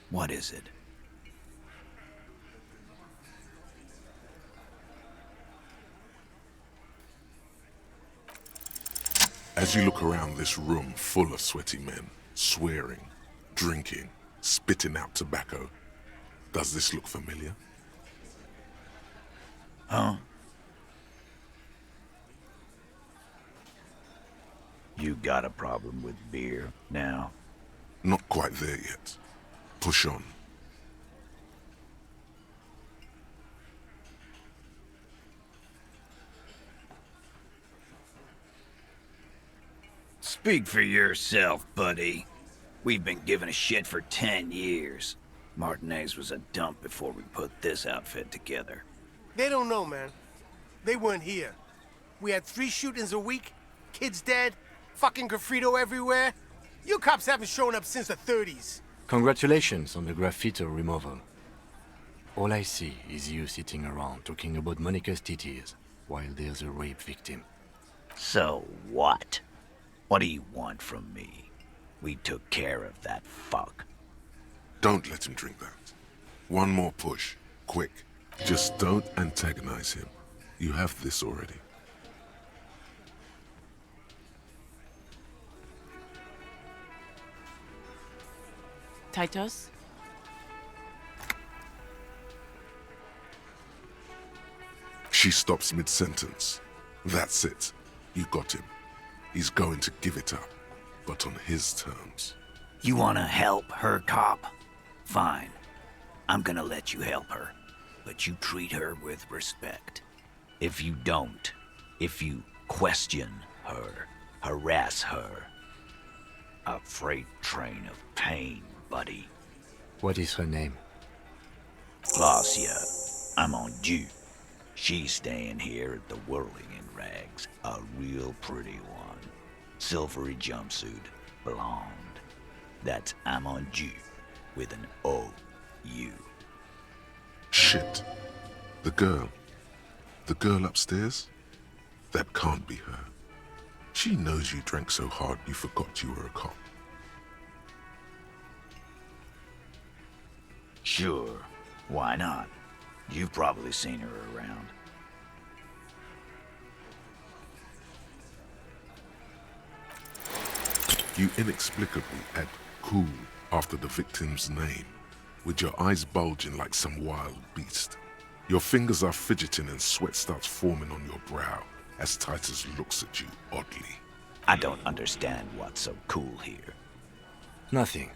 What is it? As you look around this room full of sweaty men, swearing, drinking, spitting out tobacco, does this look familiar? Huh? You got a problem with beer now? Not quite there yet. Push on. Speak for yourself, buddy. We've been giving a shit for 10 years. Martinez was a dump before we put this outfit together. They don't know, man. They weren't here. We had 3 shootings a week, kids dead, fucking graffito everywhere. You cops haven't shown up since the 30s. Congratulations on the graffiti removal. All I see is you sitting around talking about Monica's titties while there's a rape victim. So what? What do you want from me? We took care of that fuck. Don't let him drink that. One more push. Quick. Just don't antagonize him. You have this already. Titus? She stops mid-sentence. That's it. You got him. He's going to give it up, but on his terms. You wanna help her, cop? Fine. I'm gonna let you help her. But you treat her with respect. If you don't, if you question her, harass her, a freight train of pain, buddy. What is her name? Glacia, I'm on due. She's staying here at the Whirling in Rags, a real pretty one. Silvery jumpsuit, blonde. That's I'm on due, with an O-U. Shit. The girl. The girl upstairs? That can't be her. She knows you drank so hard you forgot you were a cop. Sure, why not? You've probably seen her around. You inexplicably add cool after the victim's name, with your eyes bulging like some wild beast. Your fingers are fidgeting and sweat starts forming on your brow as Titus looks at you oddly. I don't understand what's so cool here. Nothing.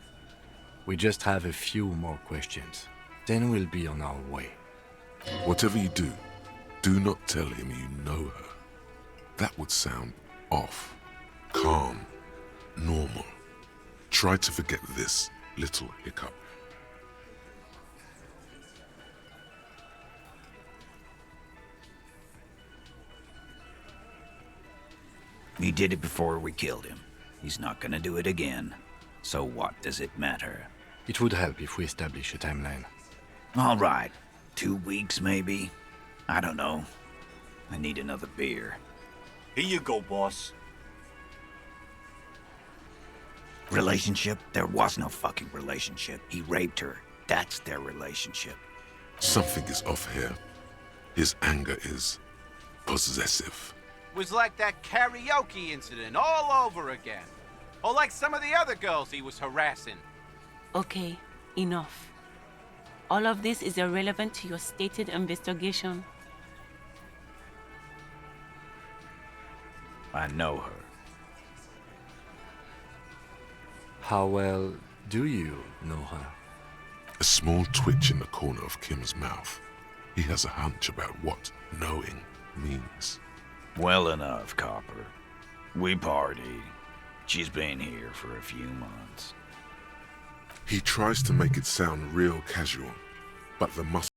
We just have a few more questions. Then we'll be on our way. Whatever you do not tell him you know her. That would sound off, calm, normal. Try to forget this little hiccup. He did it before we killed him. He's not gonna do it again. So what does it matter? It would help if we establish a timeline. All right. 2 weeks, maybe? I don't know. I need another beer. Here you go, boss. Relationship? There was no fucking relationship. He raped her. That's their relationship. Something is off here. His anger is possessive. Was like that karaoke incident all over again. Or like some of the other girls he was harassing. Okay, enough. All of this is irrelevant to your stated investigation. I know her. How well do you know her? A small twitch in the corner of Kim's mouth. He has a hunch about what knowing means. Well enough, Copper. We party. She's been here for a few months. He tries to make it sound real casual, but the muscle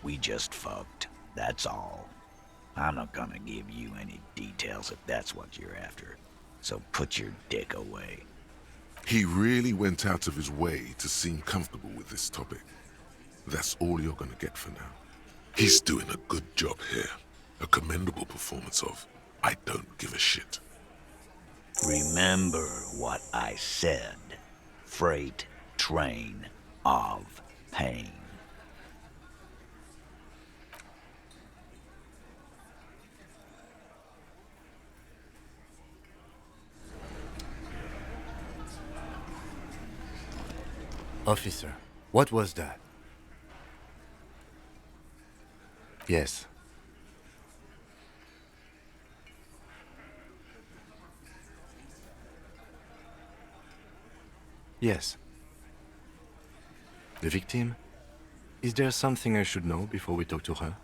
We just fucked. That's all. I'm not gonna give you any details if that's what you're after. So put your dick away. He really went out of his way to seem comfortable with this topic. That's all you're gonna get for now. He's doing a good job here. A commendable performance of I don't give a shit. Remember what I said. Freight train of pain. Officer, what was that? Yes. Yes. The victim? Is there something I should know before we talk to her?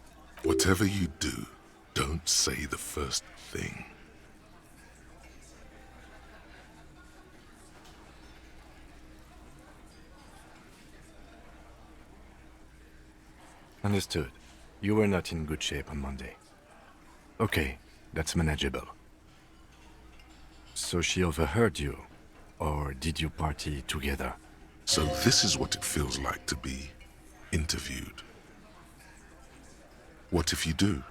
Whatever you do, don't say the first thing. Understood. You were not in good shape on Monday. Okay, that's manageable. So she overheard you, or did you party together? So this is what it feels like to be interviewed. What if you do,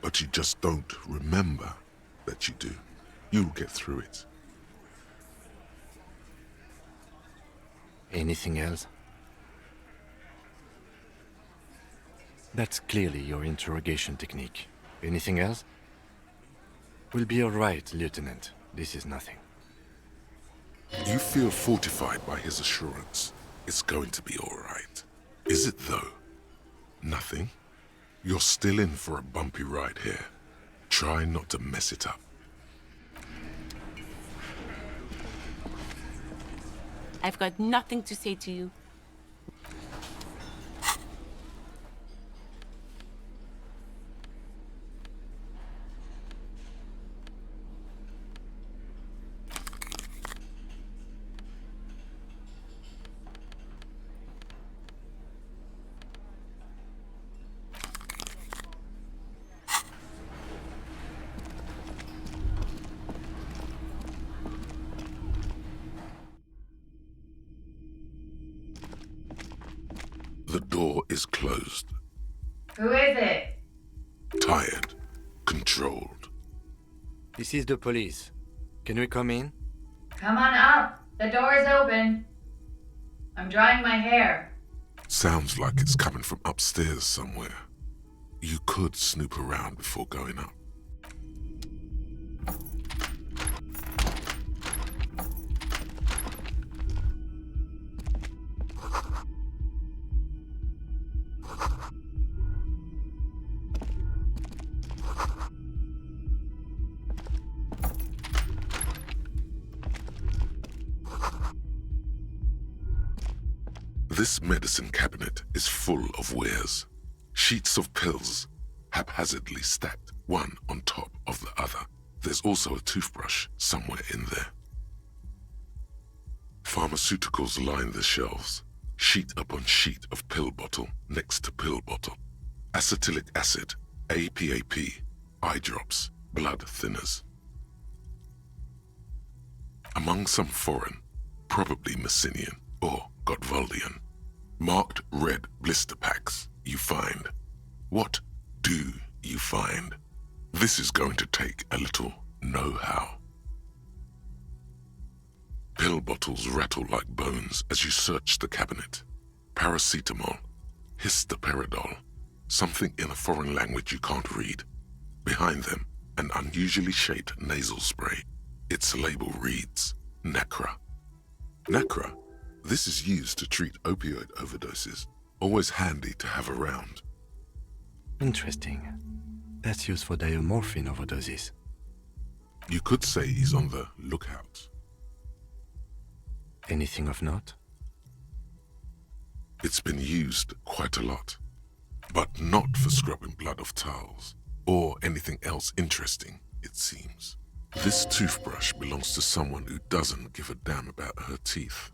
but you just don't remember that you do? You'll get through it. Anything else? That's clearly your interrogation technique. Anything else? We'll be all right, Lieutenant. This is nothing. You feel fortified by his assurance. It's going to be all right. Is it, though? Nothing? You're still in for a bumpy ride here. Try not to mess it up. I've got nothing to say to you. The door is closed. Who is it? Tired. Controlled. This is the police. Can we come in? Come on up. The door is open. I'm drying my hair. Sounds like it's coming from upstairs somewhere. You could snoop around before going up. This medicine cabinet is full of wares. Sheets of pills, haphazardly stacked, one on top of the other. There's also a toothbrush somewhere in there. Pharmaceuticals line the shelves, sheet upon sheet of pill bottle next to pill bottle. Acetylic acid, APAP, eye drops, blood thinners. Among some foreign, probably Messinian or Gotwaldian, marked red blister packs you find. What do you find? This is going to take a little know-how. Pill bottles rattle like bones as you search the cabinet. Paracetamol, histoperidol, something in a foreign language you can't read. Behind them, an unusually shaped nasal spray. Its label reads, Nacra. Nacra? This is used to treat opioid overdoses. Always handy to have around. Interesting. That's used for diamorphine overdoses. You could say he's on the lookout. Anything of note? It's been used quite a lot, but not for scrubbing blood off towels, or anything else interesting, it seems. This toothbrush belongs to someone who doesn't give a damn about her teeth.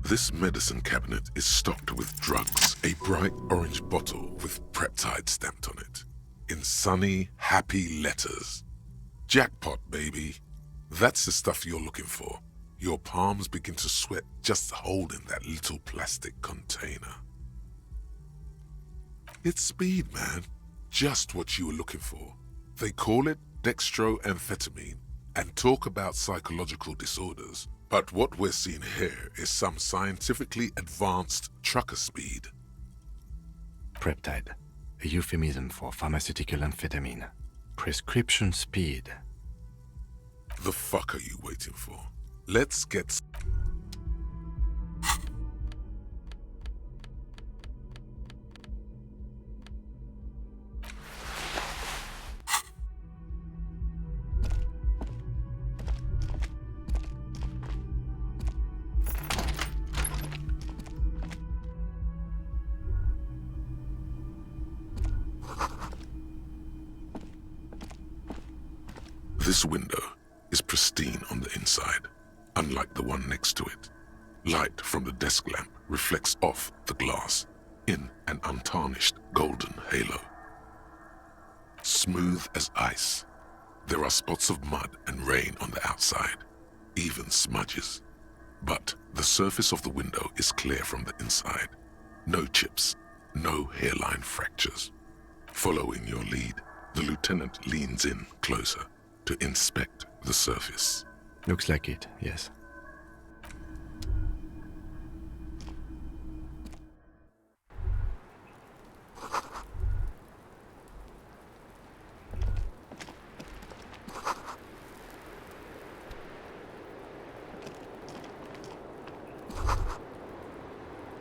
This medicine cabinet is stocked with drugs, a bright orange bottle with peptide stamped on it, in sunny, happy letters. Jackpot, baby. That's the stuff you're looking for. Your palms begin to sweat just holding that little plastic container. It's speed, man. Just what you were looking for. They call it dextroamphetamine and talk about psychological disorders. But what we're seeing here is some scientifically advanced trucker speed. Peptide, a euphemism for pharmaceutical amphetamine. Prescription speed. The fuck are you waiting for? Let's get... This window is pristine on the inside, unlike the one next to it. Light from the desk lamp reflects off the glass in an untarnished golden halo. Smooth as ice. There are spots of mud and rain on the outside, even smudges. But the surface of the window is clear from the inside. No chips, no hairline fractures. Following your lead, the lieutenant leans in closer to inspect the surface. Looks like it, yes.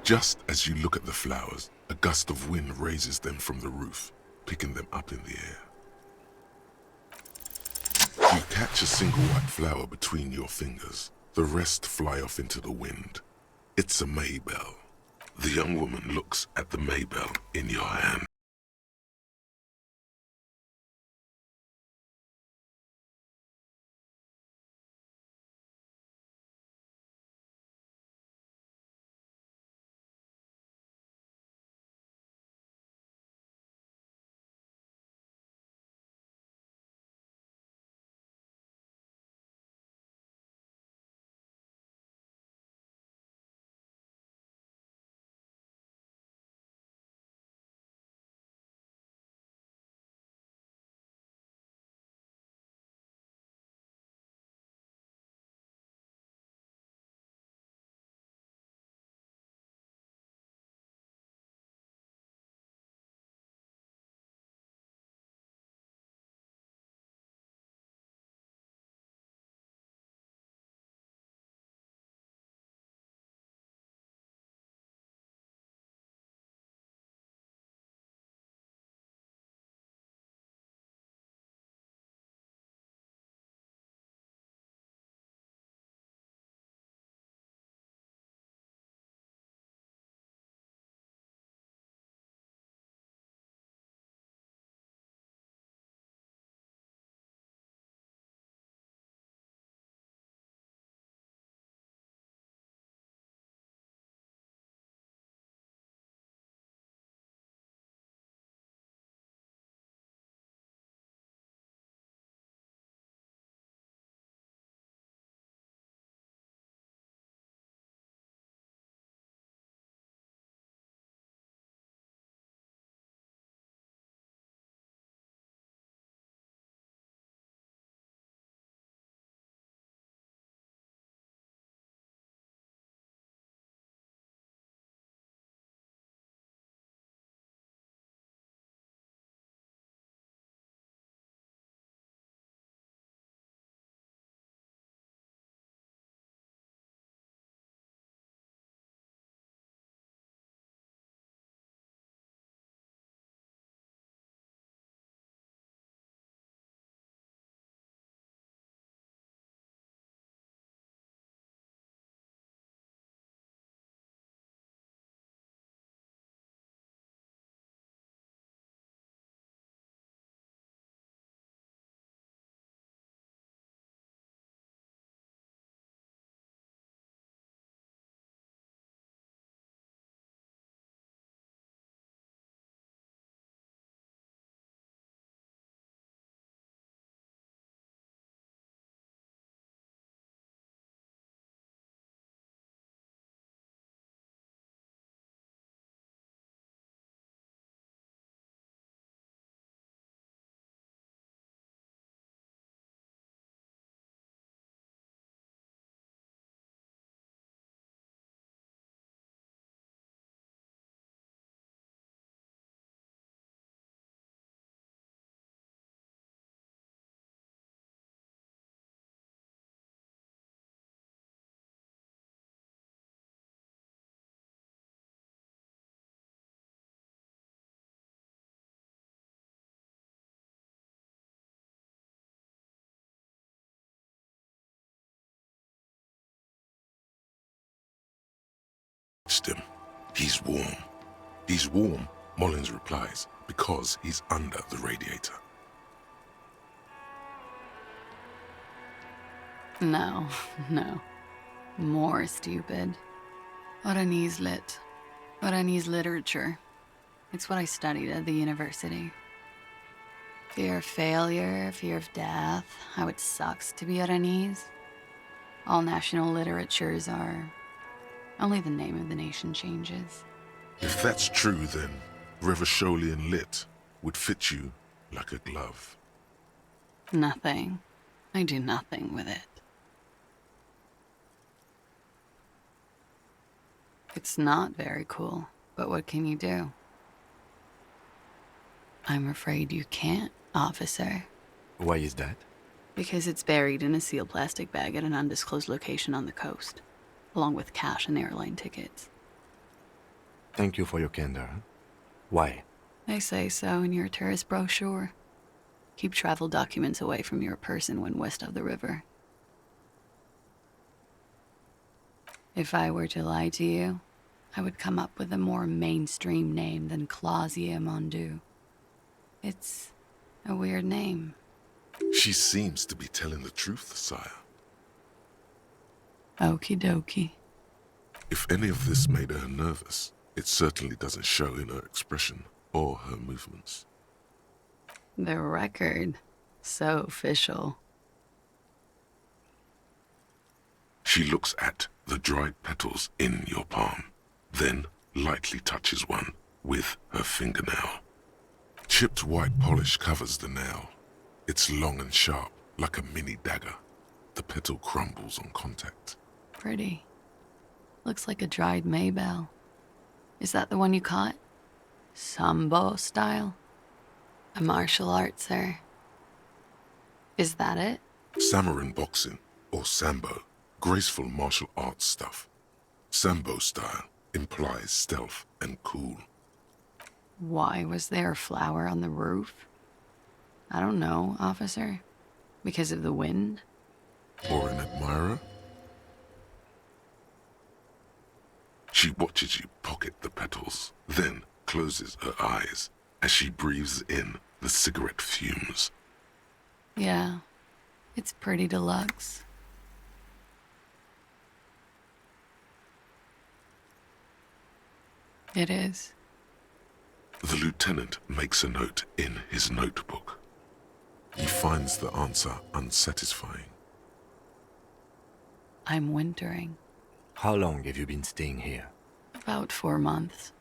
Just as you look at the flowers, a gust of wind raises them from the roof, picking them up in the air. You catch a single white flower between your fingers. The rest fly off into the wind. It's a maybell. The young woman looks at the maybell in your hand. touched him. He's warm. He's warm, Mullins replies, because he's under the radiator. No, no. More stupid. Oranese lit. Oranese literature. It's what I studied at the university. Fear of failure, fear of death, how it sucks to be Oranese. All national literatures are. Only the name of the nation changes. If that's true, then Revacholian lit would fit you like a glove. Nothing. I do nothing with it. It's not very cool, but what can you do? I'm afraid you can't, officer. Why is that? Because it's buried in a sealed plastic bag at an undisclosed location on the coast, along with cash and airline tickets. Thank you for your candor. Why? They say so in your tourist brochure. Keep travel documents away from your person when west of the river. If I were to lie to you, I would come up with a more mainstream name than Clausia Mondu. It's a weird name. She seems to be telling the truth, sire. Okie dokie. If any of this made her nervous, it certainly doesn't show in her expression or her movements. The record. So official. She looks at the dried petals in your palm, then lightly touches one with her fingernail. Chipped white polish covers the nail. It's long and sharp, like a mini dagger. The petal crumbles on contact. Pretty. Looks like a dried maybell. Is that the one you caught? Sambo style? A martial art, sir. Is that it? Samurai boxing, or sambo, graceful martial arts stuff. Sambo style implies stealth and cool. Why was there a flower on the roof? I don't know, officer. Because of the wind? Or an admirer? She watches you pocket the petals, then closes her eyes as she breathes in the cigarette fumes. Yeah, it's pretty deluxe. It is. The lieutenant makes a note in his notebook. He finds the answer unsatisfying. I'm wintering. How long have you been staying here? About 4 months.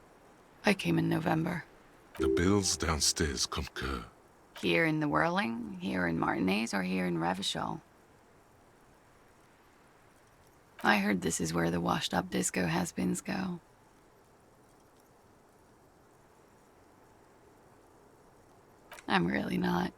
I came in November. The bills downstairs concur. Here in the Whirling, here in Martinez, or here in Revachol? I heard this is where the washed-up disco has-beens go. I'm really not.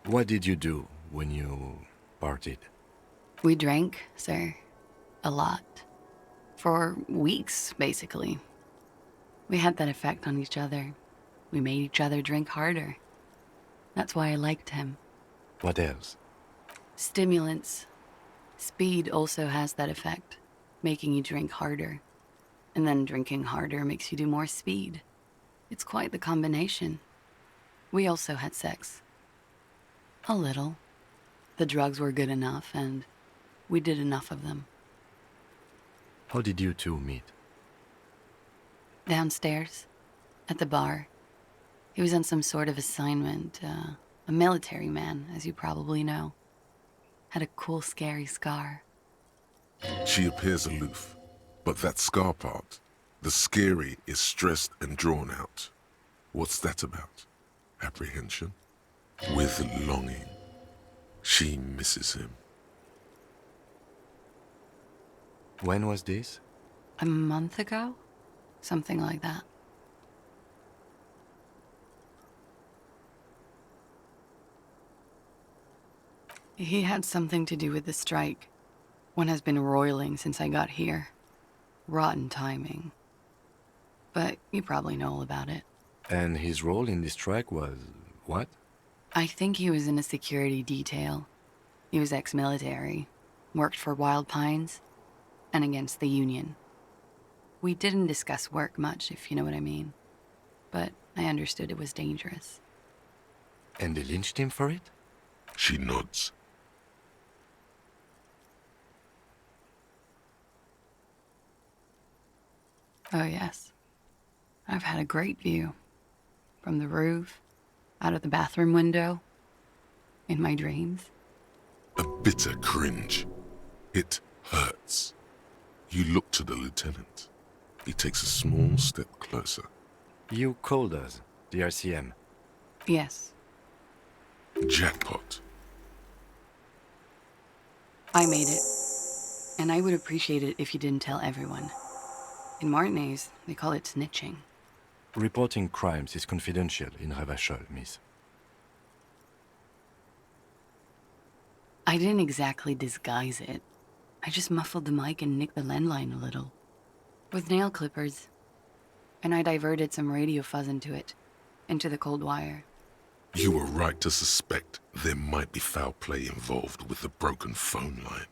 What did you do when you partied? We drank, sir. A lot. For weeks, basically. We had that effect on each other. We made each other drink harder. That's why I liked him. What else? Stimulants. Speed also has that effect, making you drink harder. And then drinking harder makes you do more speed. It's quite the combination. We also had sex. A little. The drugs were good enough, and we did enough of them. How did you two meet? Downstairs, at the bar. He was on some sort of assignment, a military man, as you probably know. Had a cool, scary scar. She appears aloof, but that scar part, the scary, is stressed and drawn out. What's that about? Apprehension? With longing. She misses him. When was this? A month ago? Something like that. He had something to do with the strike. One has been roiling since I got here. Rotten timing. But you probably know all about it. And his role in this strike was what? I think he was in a security detail. He was ex-military, worked for Wild Pines, and against the Union. We didn't discuss work much, if you know what I mean. But I understood it was dangerous. And they lynched him for it? She nods. Oh, yes. I've had a great view. From the roof, out of the bathroom window, in my dreams. A bitter cringe. It hurts. You look to the lieutenant. He takes a small step closer. You called us, the RCM. Yes. Jackpot. I made it. And I would appreciate it if you didn't tell everyone. In Martinez, they call it snitching. Reporting crimes is confidential in Revachol, miss. I didn't exactly disguise it. I just muffled the mic and nicked the landline a little. With nail clippers. And I diverted some radio fuzz into it. Into the cold wire. You were right to suspect there might be foul play involved with the broken phone line.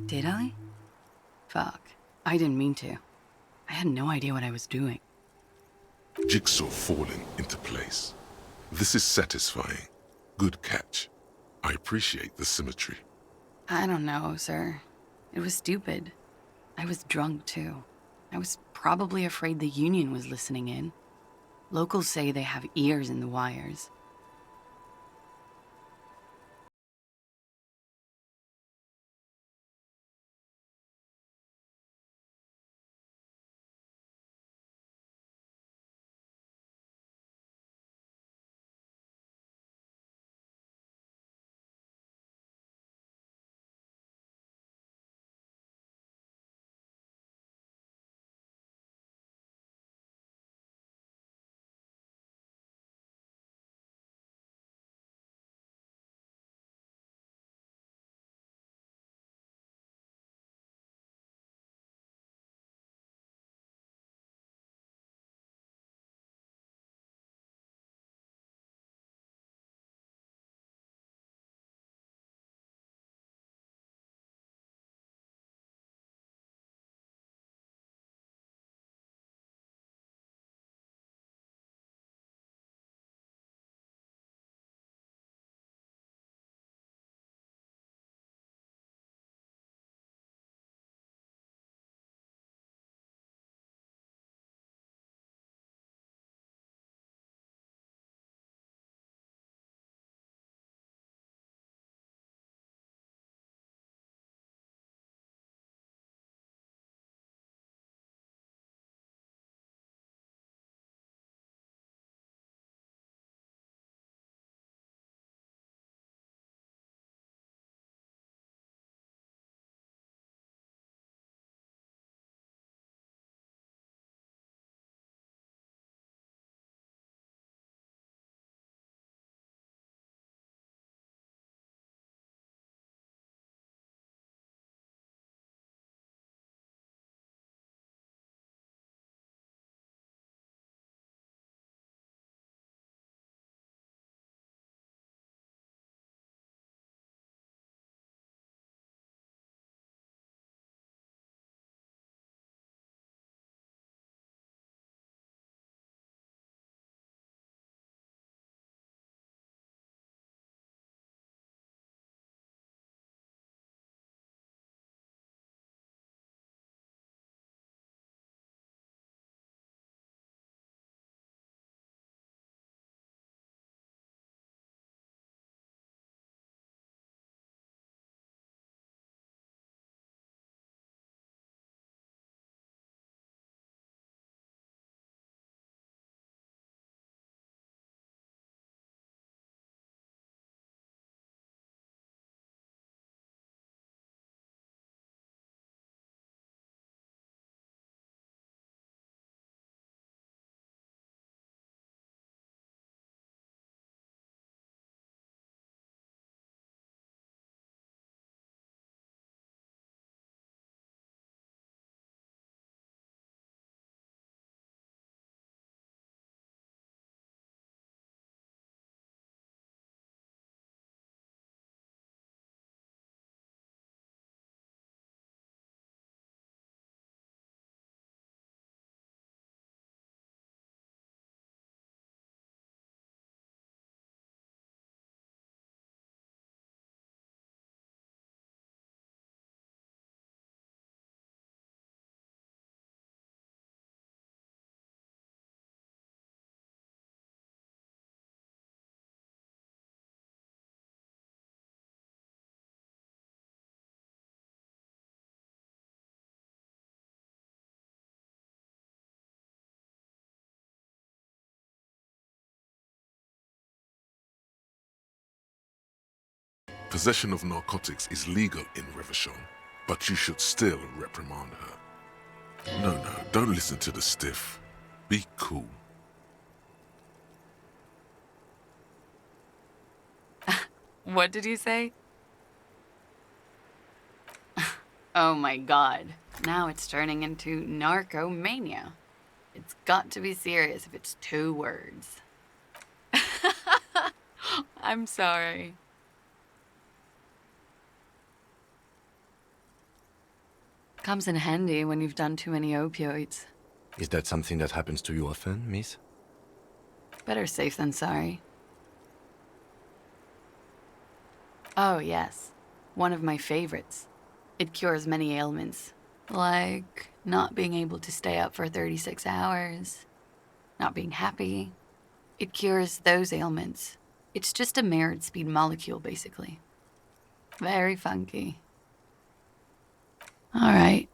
Did I? Fuck. I didn't mean to. I had no idea what I was doing. Jigsaw falling into place. This is satisfying. Good catch. I appreciate the symmetry. I don't know, sir. It was stupid. I was drunk, too. I was probably afraid the Union was listening in. Locals say they have ears in the wires. Possession of narcotics is legal in Revachon, but you should still reprimand her. No, don't listen to the stiff. Be cool. What did you say? Oh my god. Now it's turning into narcomania. It's got to be serious if it's 2 words. I'm sorry. Comes in handy when you've done too many opioids. Is that something that happens to you often, miss? Better safe than sorry. Oh, yes. One of my favorites. It cures many ailments, like not being able to stay up for 36 hours, not being happy. It cures those ailments. It's just a merit speed molecule, basically. Very funky. All right.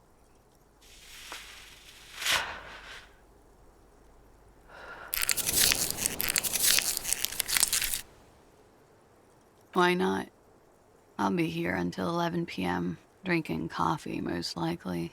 Why not? I'll be here until 11 p.m., drinking coffee, most likely.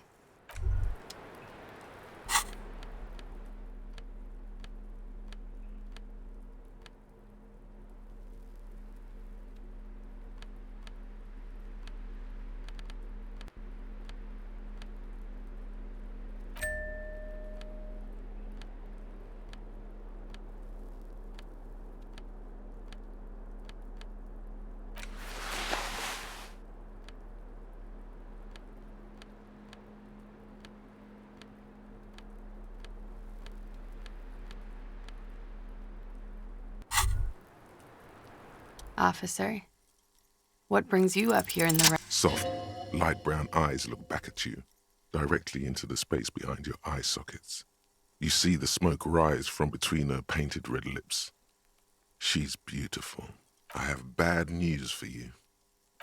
Officer, what brings you up here in the... Soft, light brown eyes look back at you, directly into the space behind your eye sockets. You see the smoke rise from between her painted red lips. She's beautiful. I have bad news for you.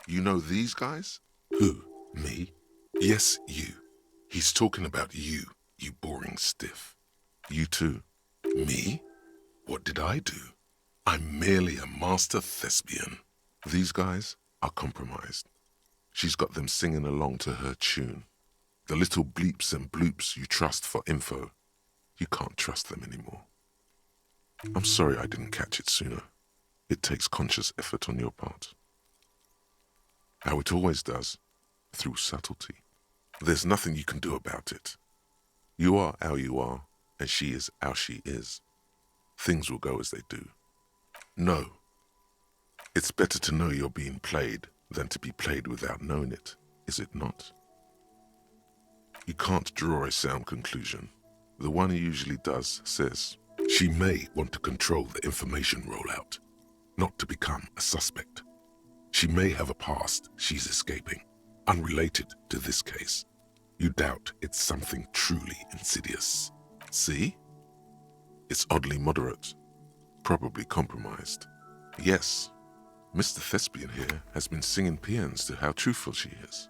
You know these guys? Who? Me? Yes, you. He's talking about you, you boring stiff. You too. Me? What did I do? I'm merely a master thespian. These guys are compromised. She's got them singing along to her tune. The little bleeps and bloops you trust for info, you can't trust them anymore. I'm sorry I didn't catch it sooner. It takes conscious effort on your part. How it always does, through subtlety. There's nothing you can do about it. You are how you are, and she is how she is. Things will go as they do. No. It's better to know you're being played than to be played without knowing it, is it not? You can't draw a sound conclusion. The one who usually does says, she may want to control the information rollout, not to become a suspect. She may have a past she's escaping, unrelated to this case. You doubt it's something truly insidious. See? It's oddly moderate. Probably compromised. Yes, Mr. Thespian here has been singing paeans to how truthful she is.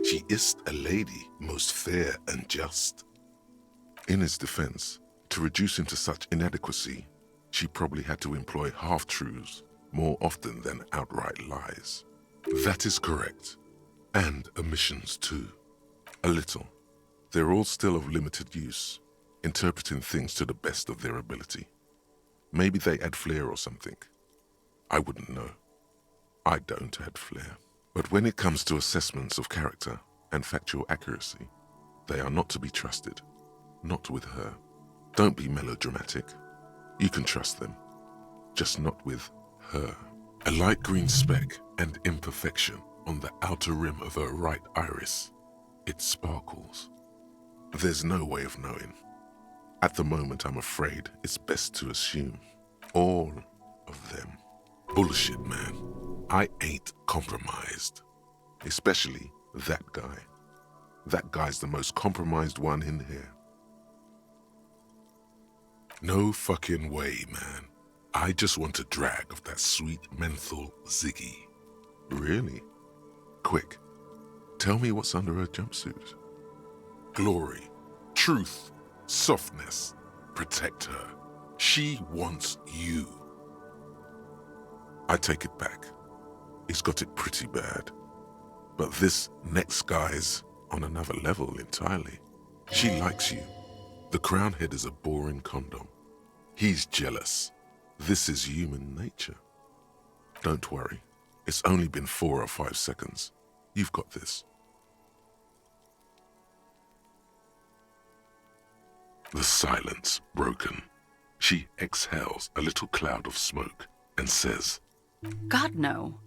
She is a lady, most fair and just. In his defense, to reduce him to such inadequacy, she probably had to employ half-truths more often than outright lies. That is correct. And omissions too. A little. They're all still of limited use, interpreting things to the best of their ability. Maybe they add flair or something. I wouldn't know. I don't add flair. But when it comes to assessments of character and factual accuracy, they are not to be trusted. Not with her. Don't be melodramatic. You can trust them. Just not with her. A light green speck and imperfection on the outer rim of her right iris. It sparkles. There's no way of knowing. At the moment, I'm afraid it's best to assume all of them. Bullshit, man. I ain't compromised. Especially that guy. That guy's the most compromised one in here. No fucking way, man. I just want a drag of that sweet menthol ziggy. Really? Quick, tell me what's under her jumpsuit. Glory, truth, softness. Protect her. She wants you. I take it back. he's got it pretty bad. But this next guy's on another level entirely. She likes you. The crown head is a boring condom. He's jealous. This is human nature. Don't worry. It's only been 4 or 5 seconds. You've got this. The silence broken. She exhales a little cloud of smoke and says, God, no.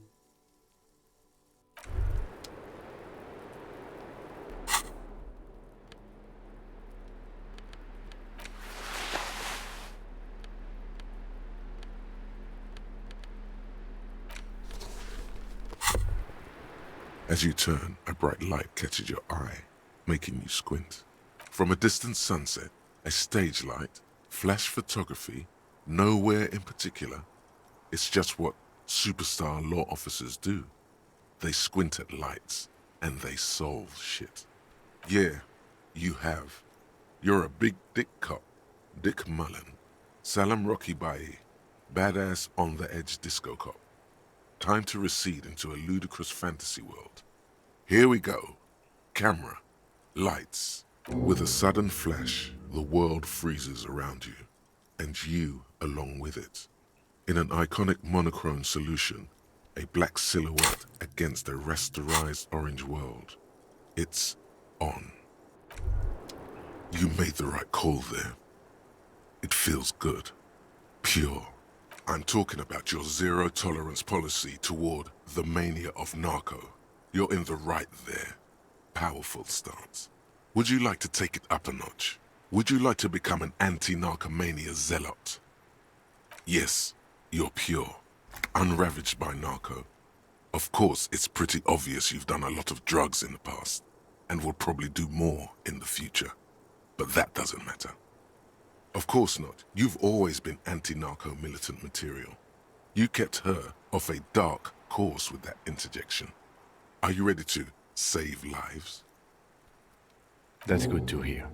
As you turn, a bright light catches your eye, making you squint. From a distant sunset, a stage light, flash photography, nowhere in particular. It's just what superstar law officers do. They squint at lights, and they solve shit. Yeah, you have. You're a big dick cop, Dick Mullen, Salam Rocky Bayi, badass on-the-edge disco cop. Time to recede into a ludicrous fantasy world. Here we go. Camera. Lights. With a sudden flash, the world freezes around you, and you along with it. In an iconic monochrome solution, a black silhouette against a rasterized orange world. It's on. You made the right call there. It feels good. Pure. I'm talking about your zero-tolerance policy toward the mania of narco. You're in the right there. Powerful stance. Would you like to take it up a notch? Would you like to become an anti-narcomania zealot? Yes, you're pure. Unravaged by narco. Of course, it's pretty obvious you've done a lot of drugs in the past, and will probably do more in the future. But that doesn't matter. Of course not. You've always been anti-narco militant material. You kept her off a dark course with that interjection. Are you ready to save lives? That's good to hear.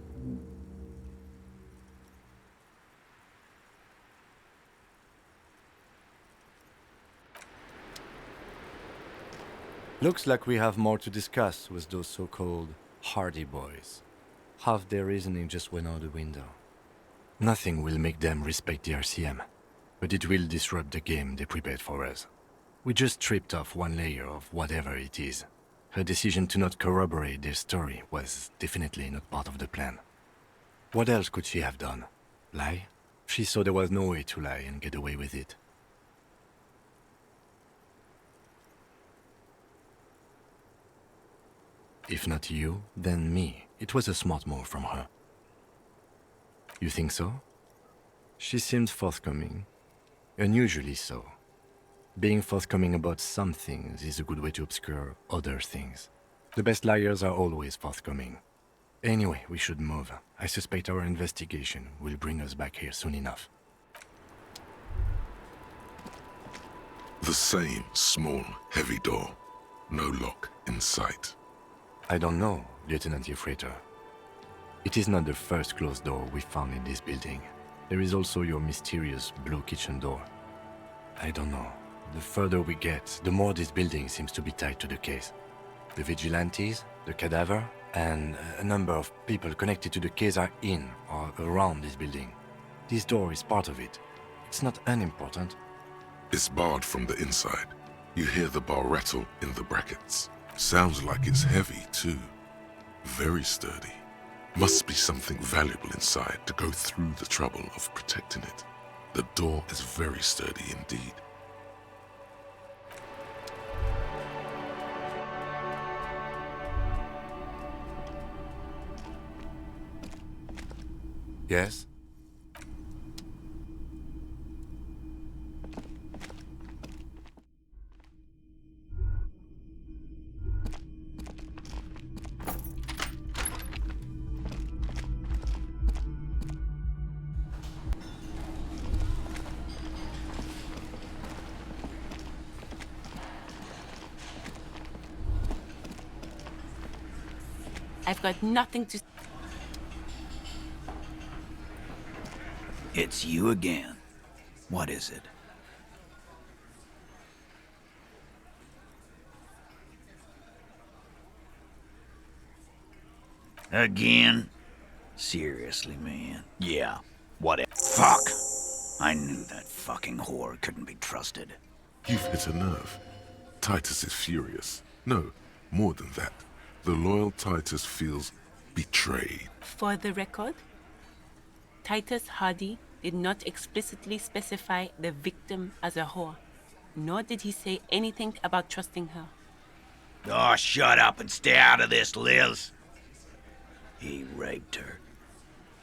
Looks like we have more to discuss with those so-called Hardy Boys. Half their reasoning just went out the window. Nothing will make them respect the RCM, but it will disrupt the game they prepared for us. We just stripped off one layer of whatever it is. Her decision to not corroborate their story was definitely not part of the plan. What else could she have done? Lie? She saw there was no way to lie and get away with it. If not you, then me. It was a smart move from her. You think so? She seemed forthcoming. Unusually so. Being forthcoming about some things is a good way to obscure other things. The best liars are always forthcoming. Anyway, we should move. I suspect our investigation will bring us back here soon enough. The same small, heavy door. No lock in sight. I don't know, Lieutenant Yefreiter. It is not the first closed door we found in this building. There is also your mysterious blue kitchen door. I don't know. The further we get, the more this building seems to be tied to the case. The vigilantes, the cadaver, and a number of people connected to the case are in or around this building. This door is part of it. It's not unimportant. It's barred from the inside. You hear the bar rattle in the brackets. Sounds like it's heavy, too. Very sturdy. Must be something valuable inside to go through the trouble of protecting it. The door is very sturdy indeed. Yes? I've got nothing to... It's you again. What is it? Again? Seriously, man. Yeah, whatever. Fuck! I knew that fucking whore couldn't be trusted. You've hit a nerve. Titus is furious. No, more than that. The loyal Titus feels betrayed. For the record, Titus Hardy did not explicitly specify the victim as a whore, nor did he say anything about trusting her. Oh, shut up and stay out of this, Liz. He raped her.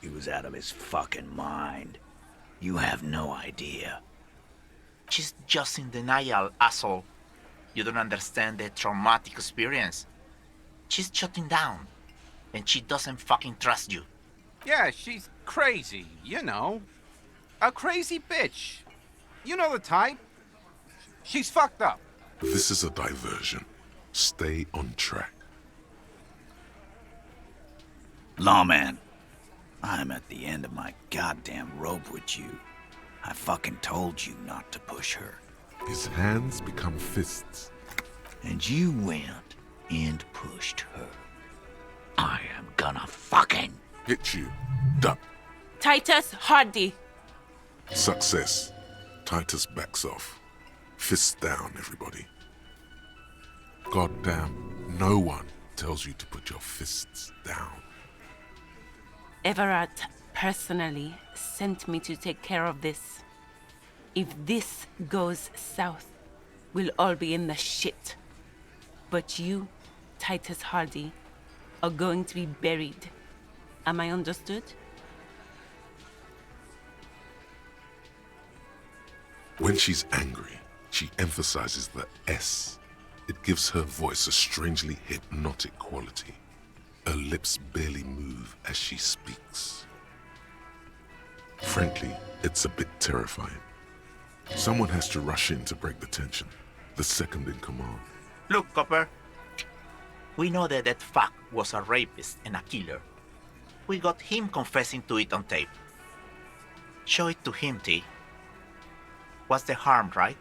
He was out of his fucking mind. You have no idea. She's just in denial, asshole. You don't understand the traumatic experience. She's shutting down, and she doesn't fucking trust you. Yeah, she's crazy, you know. A crazy bitch. You know the type. She's fucked up. This is a diversion. Stay on track. Lawman, I'm at the end of my goddamn rope with you. I fucking told you not to push her. His hands become fists. And you went and pushed her. I am gonna fucking hit you. Duck. Titus Hardy. Success. Titus backs off. Fists down, everybody. Goddamn, no one tells you to put your fists down. Everett personally sent me to take care of this. If this goes south, we'll all be in the shit. But you, Titus Hardy, are going to be buried. Am I understood? When she's angry, she emphasizes the S. It gives her voice a strangely hypnotic quality. Her lips barely move as she speaks. Frankly, it's a bit terrifying. Someone has to rush in to break the tension. The second in command. Look, Copper. We know that that fuck was a rapist and a killer. We got him confessing to it on tape. Show it to him, T. What's the harm, right?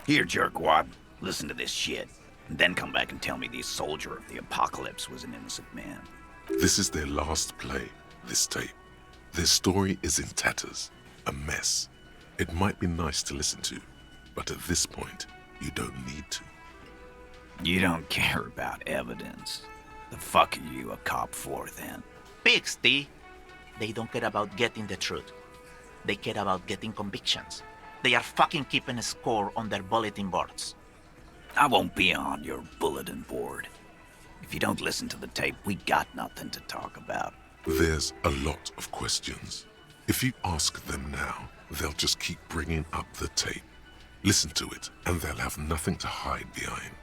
Here, jerkwad. Listen to this shit. And then come back and tell me the soldier of the apocalypse was an innocent man. This is their last play, this tape. Their story is in tatters, a mess. It might be nice to listen to, but at this point, you don't need to. You don't care about evidence. The fuck are you a cop for, then? Pigs, T. They don't care about getting the truth. They care about getting convictions. They are fucking keeping a score on their bulletin boards. I won't be on your bulletin board. If you don't listen to the tape, we got nothing to talk about. There's a lot of questions. If you ask them now, they'll just keep bringing up the tape. Listen to it, and they'll have nothing to hide behind.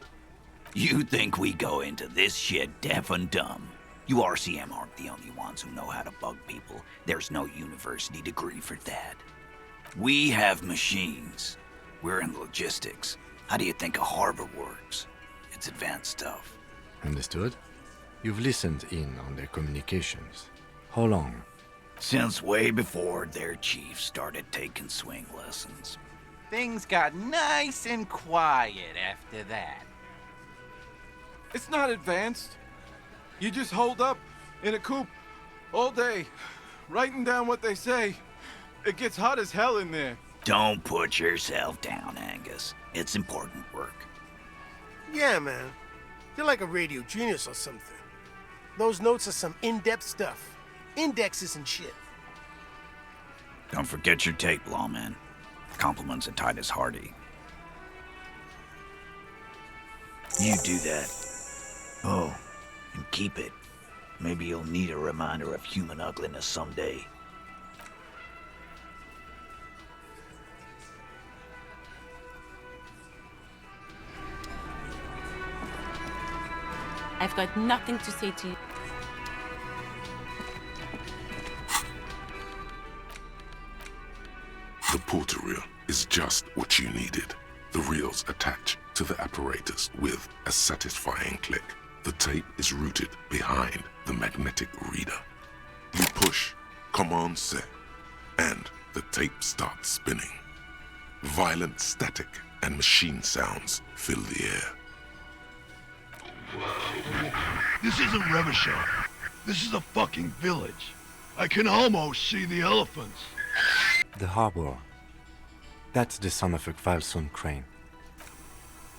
You think we go into this shit deaf and dumb? You RCM aren't the only ones who know how to bug people. There's no university degree for that. We have machines. We're in logistics. How do you think a harbor works? It's advanced stuff. Understood. You've listened in on their communications. How long? Since way before their chief started taking swing lessons. Things got nice and quiet after that. It's not advanced. You just hold up in a coop all day, writing down what they say. It gets hot as hell in there. Don't put yourself down, Angus. It's important work. Yeah, man. You're like a radio genius or something. Those notes are some in-depth stuff. Indexes and shit. Don't forget your tape, lawman. Compliments of Titus Hardy. You do that. Oh, and keep it. Maybe you'll need a reminder of human ugliness someday. I've got nothing to say to you. The porter reel is just what you needed. The reels attach to the apparatus with a satisfying click. The tape is routed behind the magnetic reader. You push Command Set, and the tape starts spinning. Violent static and machine sounds fill the air. This isn't Revachol. This is a fucking village. I can almost see the elephants. The harbor. That's the son of a Kvalson crane.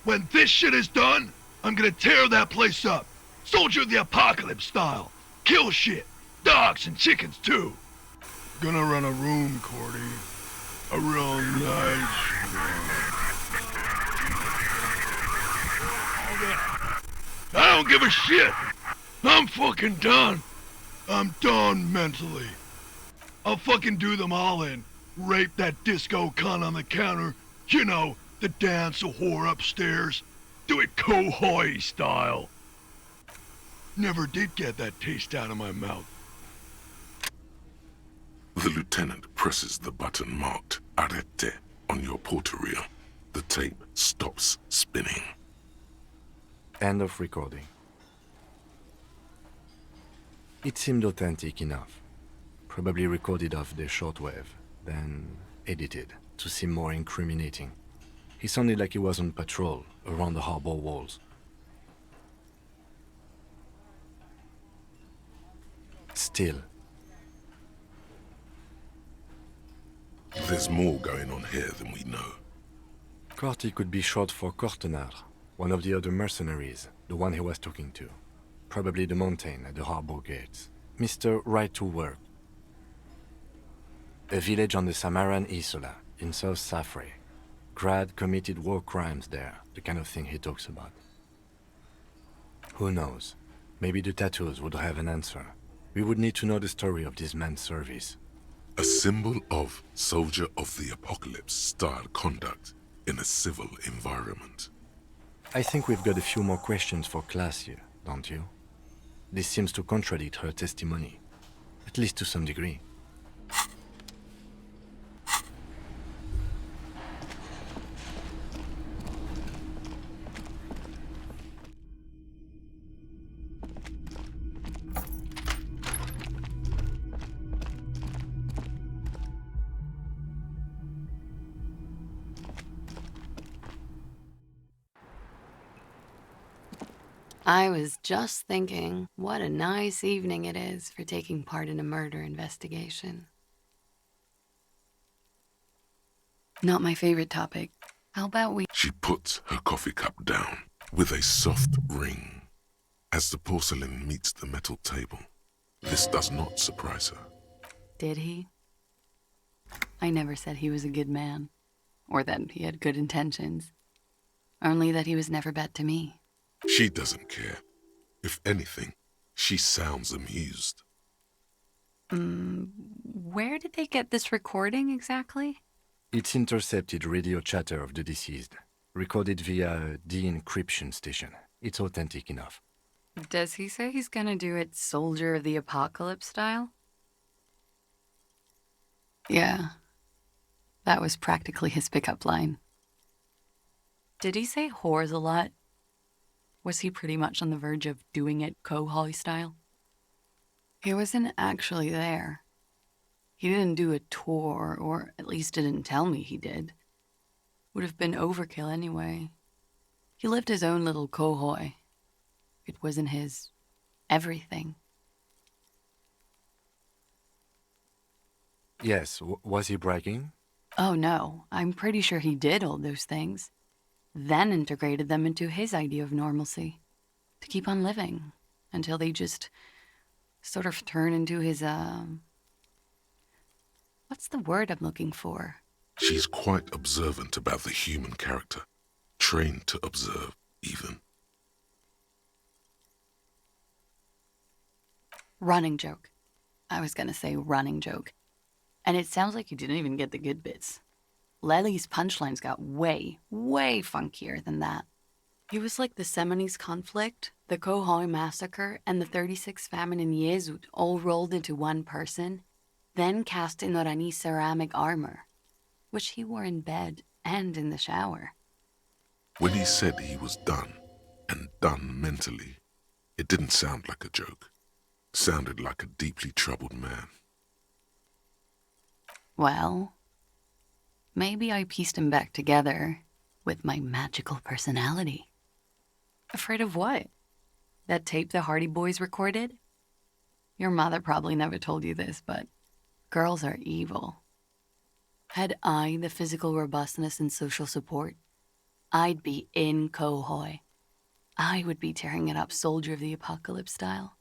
When this shit is done, I'm gonna tear that place up. Soldier of the Apocalypse style. Kill shit. Dogs and chickens too. Gonna run a room, Cordy. A real nice I don't give a shit. I'm fucking done. I'm done mentally. I'll fucking do them all in. Rape that disco cunt on the counter. You know, the dance a whore upstairs. Do it Kohoi style. Never did get that taste out of my mouth. The lieutenant presses the button marked Arrete on your portereel. The tape stops spinning. End of recording. It seemed authentic enough. Probably recorded off the shortwave, then edited to seem more incriminating. He sounded like he was on patrol around the harbor walls. Still, there's more going on here than we know. Corty could be short for Cortenard, one of the other mercenaries, the one he was talking to. Probably the mountain at the harbor gates. Mr. Right to Work. A village on the Samaran Isola, in South Safre. Grad committed war crimes there, the kind of thing he talks about. Who knows? Maybe the tattoos would have an answer. We would need to know the story of this man's service. A symbol of soldier of the apocalypse style conduct in a civil environment. I think we've got a few more questions for class here, don't you? This seems to contradict her testimony, at least to some degree. I was just thinking, what a nice evening it is for taking part in a murder investigation. Not my favorite topic. How about we... She puts her coffee cup down with a soft ring as the porcelain meets the metal table. This does not surprise her. Did he? I never said he was a good man, or that he had good intentions. Only that he was never bad to me. She doesn't care. If anything, she sounds amused. Where did they get this recording exactly? It's intercepted radio chatter of the deceased, recorded via a de-encryption station. It's authentic enough. Does he say he's gonna do it Soldier of the Apocalypse style? Yeah. That was practically his pickup line. Did he say whores a lot? Was he pretty much on the verge of doing it Kohoi style? He wasn't actually there. He didn't do a tour, or at least didn't tell me he did. Would have been overkill anyway. He lived his own little Kohoi. It wasn't his everything. Yes, was he bragging? Oh no, I'm pretty sure he did all those things. Then integrated them into his idea of normalcy. To keep on living. Until they just sort of turn into his, what's the word I'm looking for? She's quite observant about the human character. Trained to observe, even. Running joke. I was gonna say running joke. And it sounds like you didn't even get the good bits. Lely's punchlines got way, way funkier than that. He was like the Seminoles conflict, the Kohoi massacre, and the 36 famine in Yezut all rolled into one person, then cast in Orani ceramic armor, which he wore in bed and in the shower. When he said he was done, and done mentally, it didn't sound like a joke. It sounded like a deeply troubled man. Well, maybe I pieced him back together with my magical personality. Afraid of what? That tape the Hardy Boys recorded? Your mother probably never told you this, but girls are evil. Had I the physical robustness and social support, I'd be in Kohoi. I would be tearing it up Soldier of the Apocalypse style.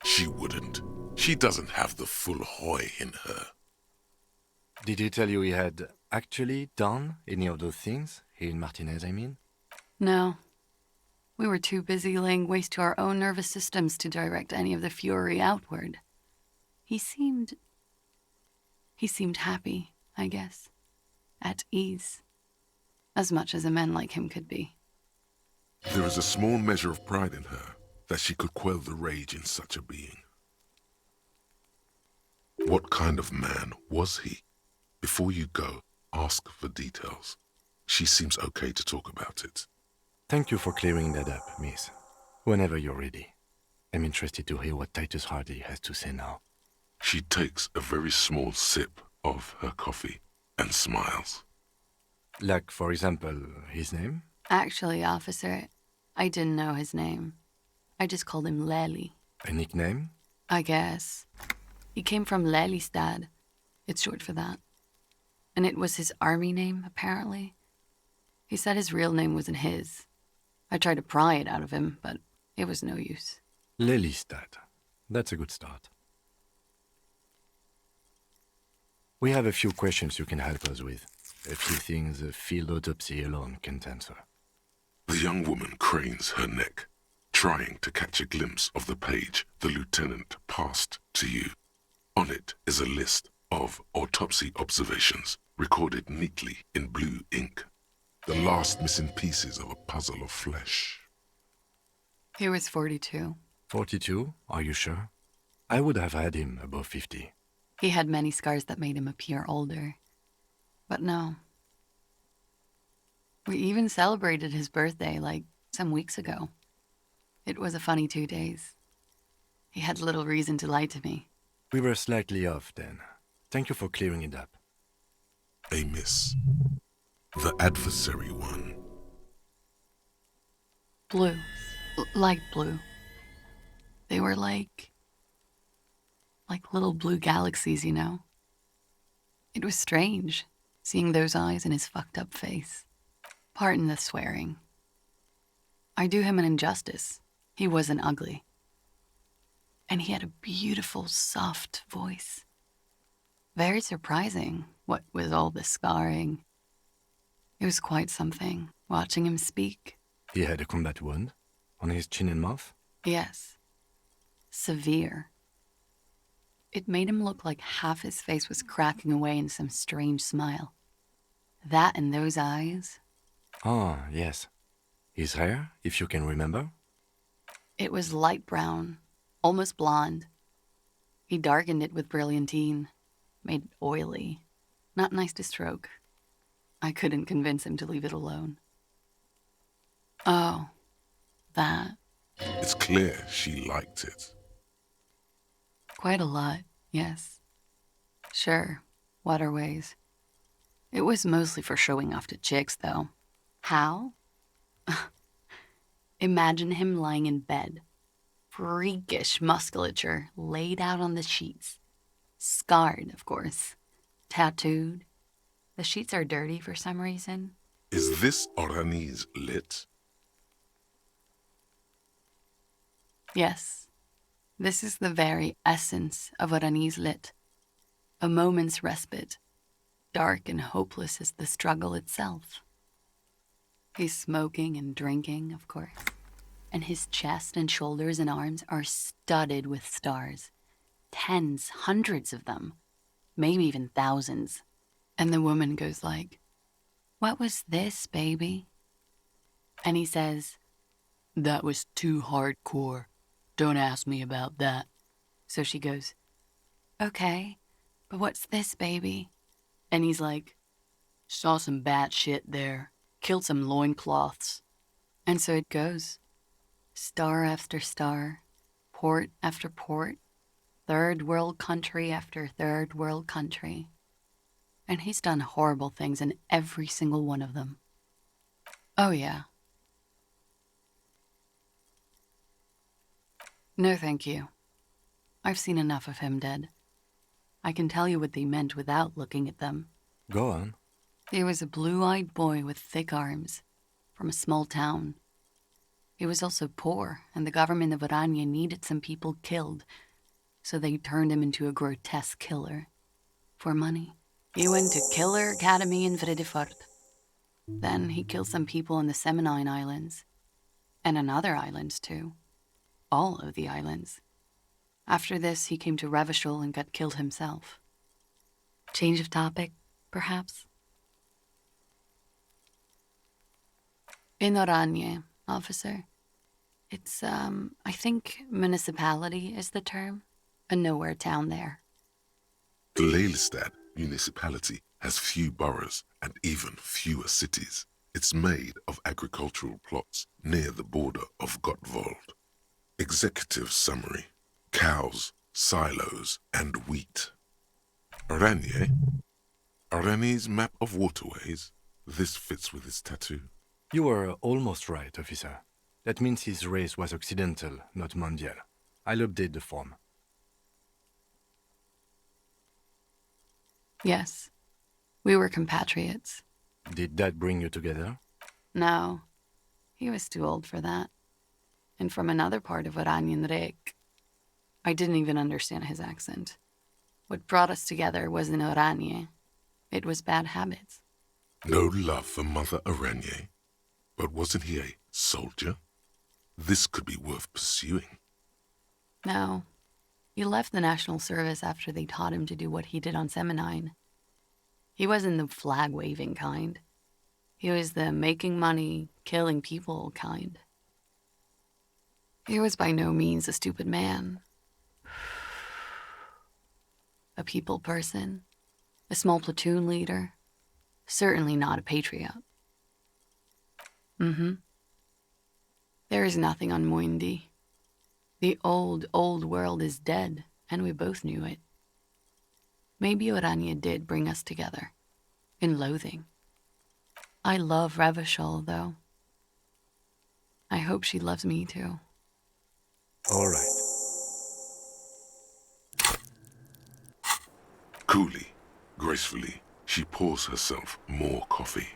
She wouldn't. She doesn't have the full Hoi in her. Did he tell you he had actually done any of those things? He and Martinez, I mean? No. We were too busy laying waste to our own nervous systems to direct any of the fury outward. He seemed happy, I guess. At ease. As much as a man like him could be. There is a small measure of pride in her that she could quell the rage in such a being. What kind of man was he? Before you go, ask for details. She seems okay to talk about it. Thank you for clearing that up, miss. Whenever you're ready. I'm interested to hear what Titus Hardy has to say now. She takes a very small sip of her coffee and smiles. Like, for example, his name? Actually, officer, I didn't know his name. I just called him Lely. A nickname? I guess. He came from Lelystad. It's short for that. And it was his army name, apparently. He said his real name wasn't his. I tried to pry it out of him, but it was no use. Lelystad. That's a good start. We have a few questions you can help us with. A few things a field autopsy alone can't answer. The young woman cranes her neck, trying to catch a glimpse of the page the lieutenant passed to you. On it is a list of autopsy observations recorded neatly in blue ink. The last missing pieces of a puzzle of flesh. He was 42. 42? Are you sure? I would have had him above 50. He had many scars that made him appear older. But no. We even celebrated his birthday, like, some weeks ago. It was a funny 2 days. He had little reason to lie to me. We were slightly off then. Thank you for clearing it up. A miss. The adversary one. Blue. Light blue. They were like little blue galaxies, you know? It was strange, seeing those eyes in his fucked up face. Pardon the swearing. I do him an injustice. He wasn't ugly. And he had a beautiful, soft voice. Very surprising, what with all the scarring. It was quite something, watching him speak. He had a combat wound on his chin and mouth? Yes. Severe. It made him look like half his face was cracking away in some strange smile. That and those eyes. Ah, yes. His hair, if you can remember? It was light brown, almost blonde. He darkened it with brilliantine, made it oily. Not nice to stroke. I couldn't convince him to leave it alone. Oh, that. It's clear she liked it. Quite a lot, yes. Sure, waterways. It was mostly for showing off to chicks, though. How? Imagine him lying in bed. Freakish musculature laid out on the sheets. Scarred, of course. Tattooed. The sheets are dirty for some reason. Is this Orani's lit? Yes. This is the very essence of Orani's lit. A moment's respite. Dark and hopeless as the struggle itself. He's smoking and drinking, of course. And his chest and shoulders and arms are studded with stars. Tens, hundreds of them. Maybe even thousands. And the woman goes like, "What was this, baby?" And he says, "That was too hardcore. Don't ask me about that." So she goes, "Okay, but what's this, baby?" And he's like, "Saw some bat shit there. Killed some loincloths." And so it goes. Star after star, port after port, third world country after third world country. And he's done horrible things in every single one of them. Oh, yeah. No, thank you. I've seen enough of him dead. I can tell you what they meant without looking at them. Go on. He was a blue-eyed boy with thick arms, from a small town. He was also poor, and the government of Oranje needed some people killed, so they turned him into a grotesque killer. For money. He went to Killer Academy in Vredefort. Then he killed some people in the Seminine Islands. And on other islands, too. All of the islands. After this, he came to Revachol and got killed himself. Change of topic, perhaps? In Oranje, officer. It's, I think municipality is the term. A nowhere town there. The Lelystad municipality has few boroughs and even fewer cities. It's made of agricultural plots near the border of Gottwald. Executive summary: cows, silos, and wheat. Oranje? Oranje's map of waterways? This fits with his tattoo. You were almost right, officer. That means his race was occidental, not mondial. I'll update the form. Yes. We were compatriots. Did that bring you together? No. He was too old for that. And from another part of Oranjenrijk. I didn't even understand his accent. What brought us together wasn't Oranje. It was bad habits. No love for Mother Oranje. But wasn't he a soldier? This could be worth pursuing. No. He left the National Service after they taught him to do what he did on Seminine. He wasn't the flag-waving kind. He was the making money, killing people kind. He was by no means a stupid man. A people person. A small platoon leader. Certainly not a patriot. There is nothing on Muindi. The old, old world is dead, and we both knew it. Maybe Oranje did bring us together. In loathing. I love Revachol, though. I hope she loves me, too. All right. Coolly, gracefully, she pours herself more coffee.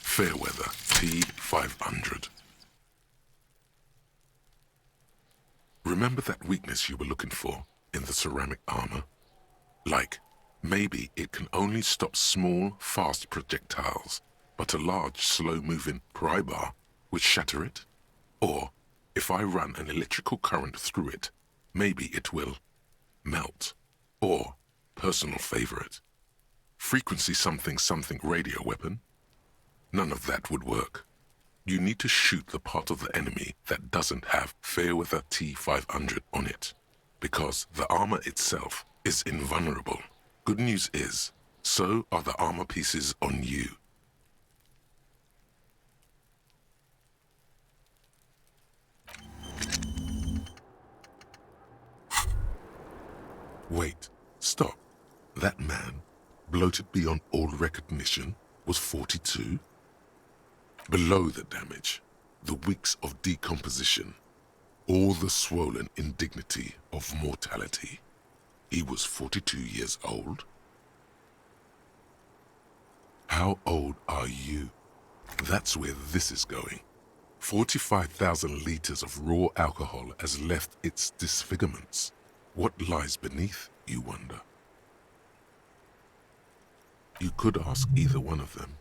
Fairweather T500. Remember that weakness you were looking for in the ceramic armor? Like, maybe it can only stop small, fast projectiles, but a large, slow-moving pry bar would shatter it? Or, if I run an electrical current through it, maybe it will melt. Or, personal favorite, frequency something something radio weapon? None of that would work. You need to shoot the part of the enemy that doesn't have Fairweather T500 on it, because the armor itself is invulnerable. Good news is, so are the armor pieces on you. Wait, stop. That man, bloated beyond all recognition, was 42? Below the damage, the weeks of decomposition, all the swollen indignity of mortality, he was 42 years old? How old are you? That's where this is going. 45,000 liters of raw alcohol has left its disfigurements. What lies beneath, you wonder? You could ask either one of them.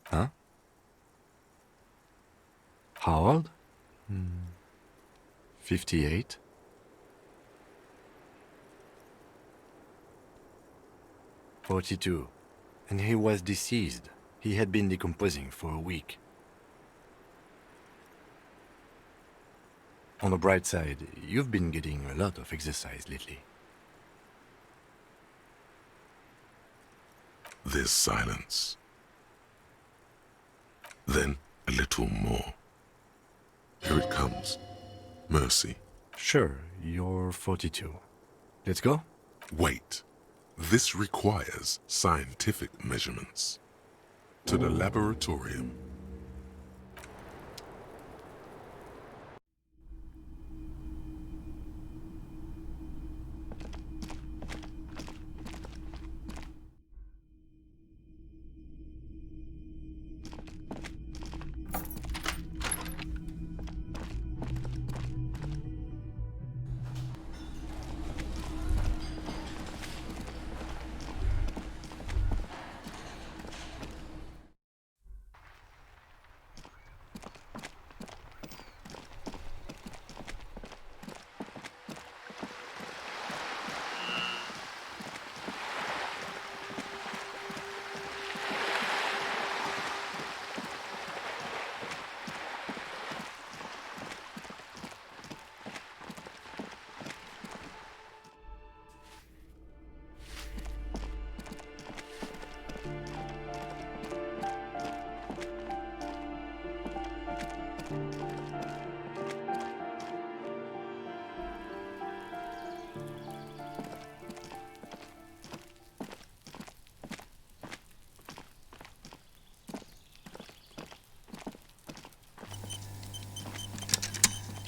Huh? How old? 58? "42. And he was deceased. He had been decomposing for a week. On the bright side, you've been getting a lot of exercise lately. There's silence. Then a little more. Here it comes. Mercy. Sure, you're 42. Let's go? Wait. This requires scientific measurements. to the laboratorium.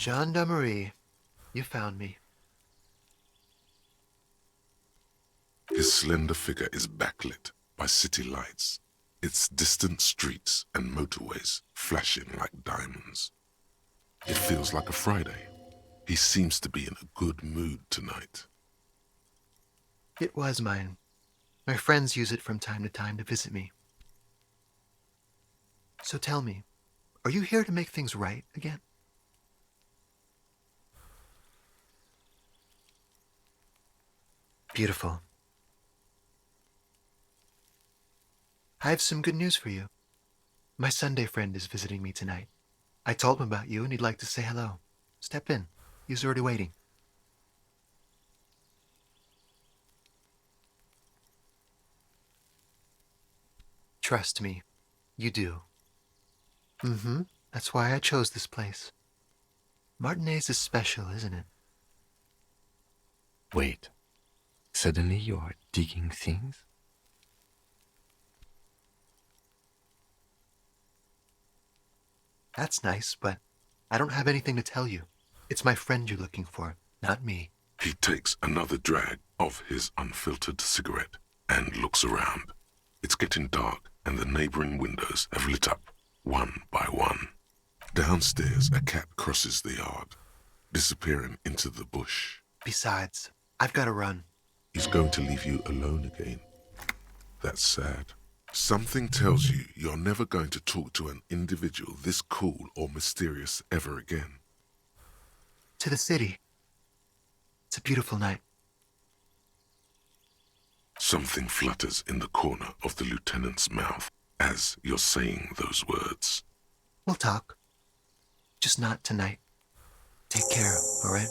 Gendarmerie, you found me. His slender figure is backlit by city lights, its distant streets and motorways flashing like diamonds. It feels like a Friday. He seems to be in a good mood tonight. It was mine. My friends use it from time to time to visit me. So tell me, are you here to make things right again? Beautiful. I have some good news for you. My Sunday friend is visiting me tonight. I told him about you and he'd like to say hello. Step in. He's already waiting. Trust me, you do. That's why I chose this place. Martinez is special, isn't it? Wait. Suddenly you are digging things? That's nice, but I don't have anything to tell you. It's my friend you're looking for, not me. He takes another drag of his unfiltered cigarette and looks around. It's getting dark and the neighboring windows have lit up, one by one. Downstairs, a cat crosses the yard, disappearing into the bush. Besides, I've got to run. He's going to leave you alone again. That's sad. Something tells you you're never going to talk to an individual this cool or mysterious ever again. To the city. It's a beautiful night. Something flutters in the corner of the lieutenant's mouth as you're saying those words. We'll talk. Just not tonight. Take care, all right?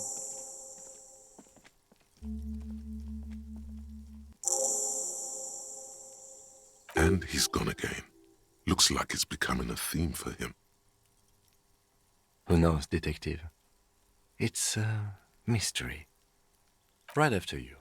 And he's gone again. Looks like it's becoming a theme for him. Who knows, detective? It's a mystery. Right after you.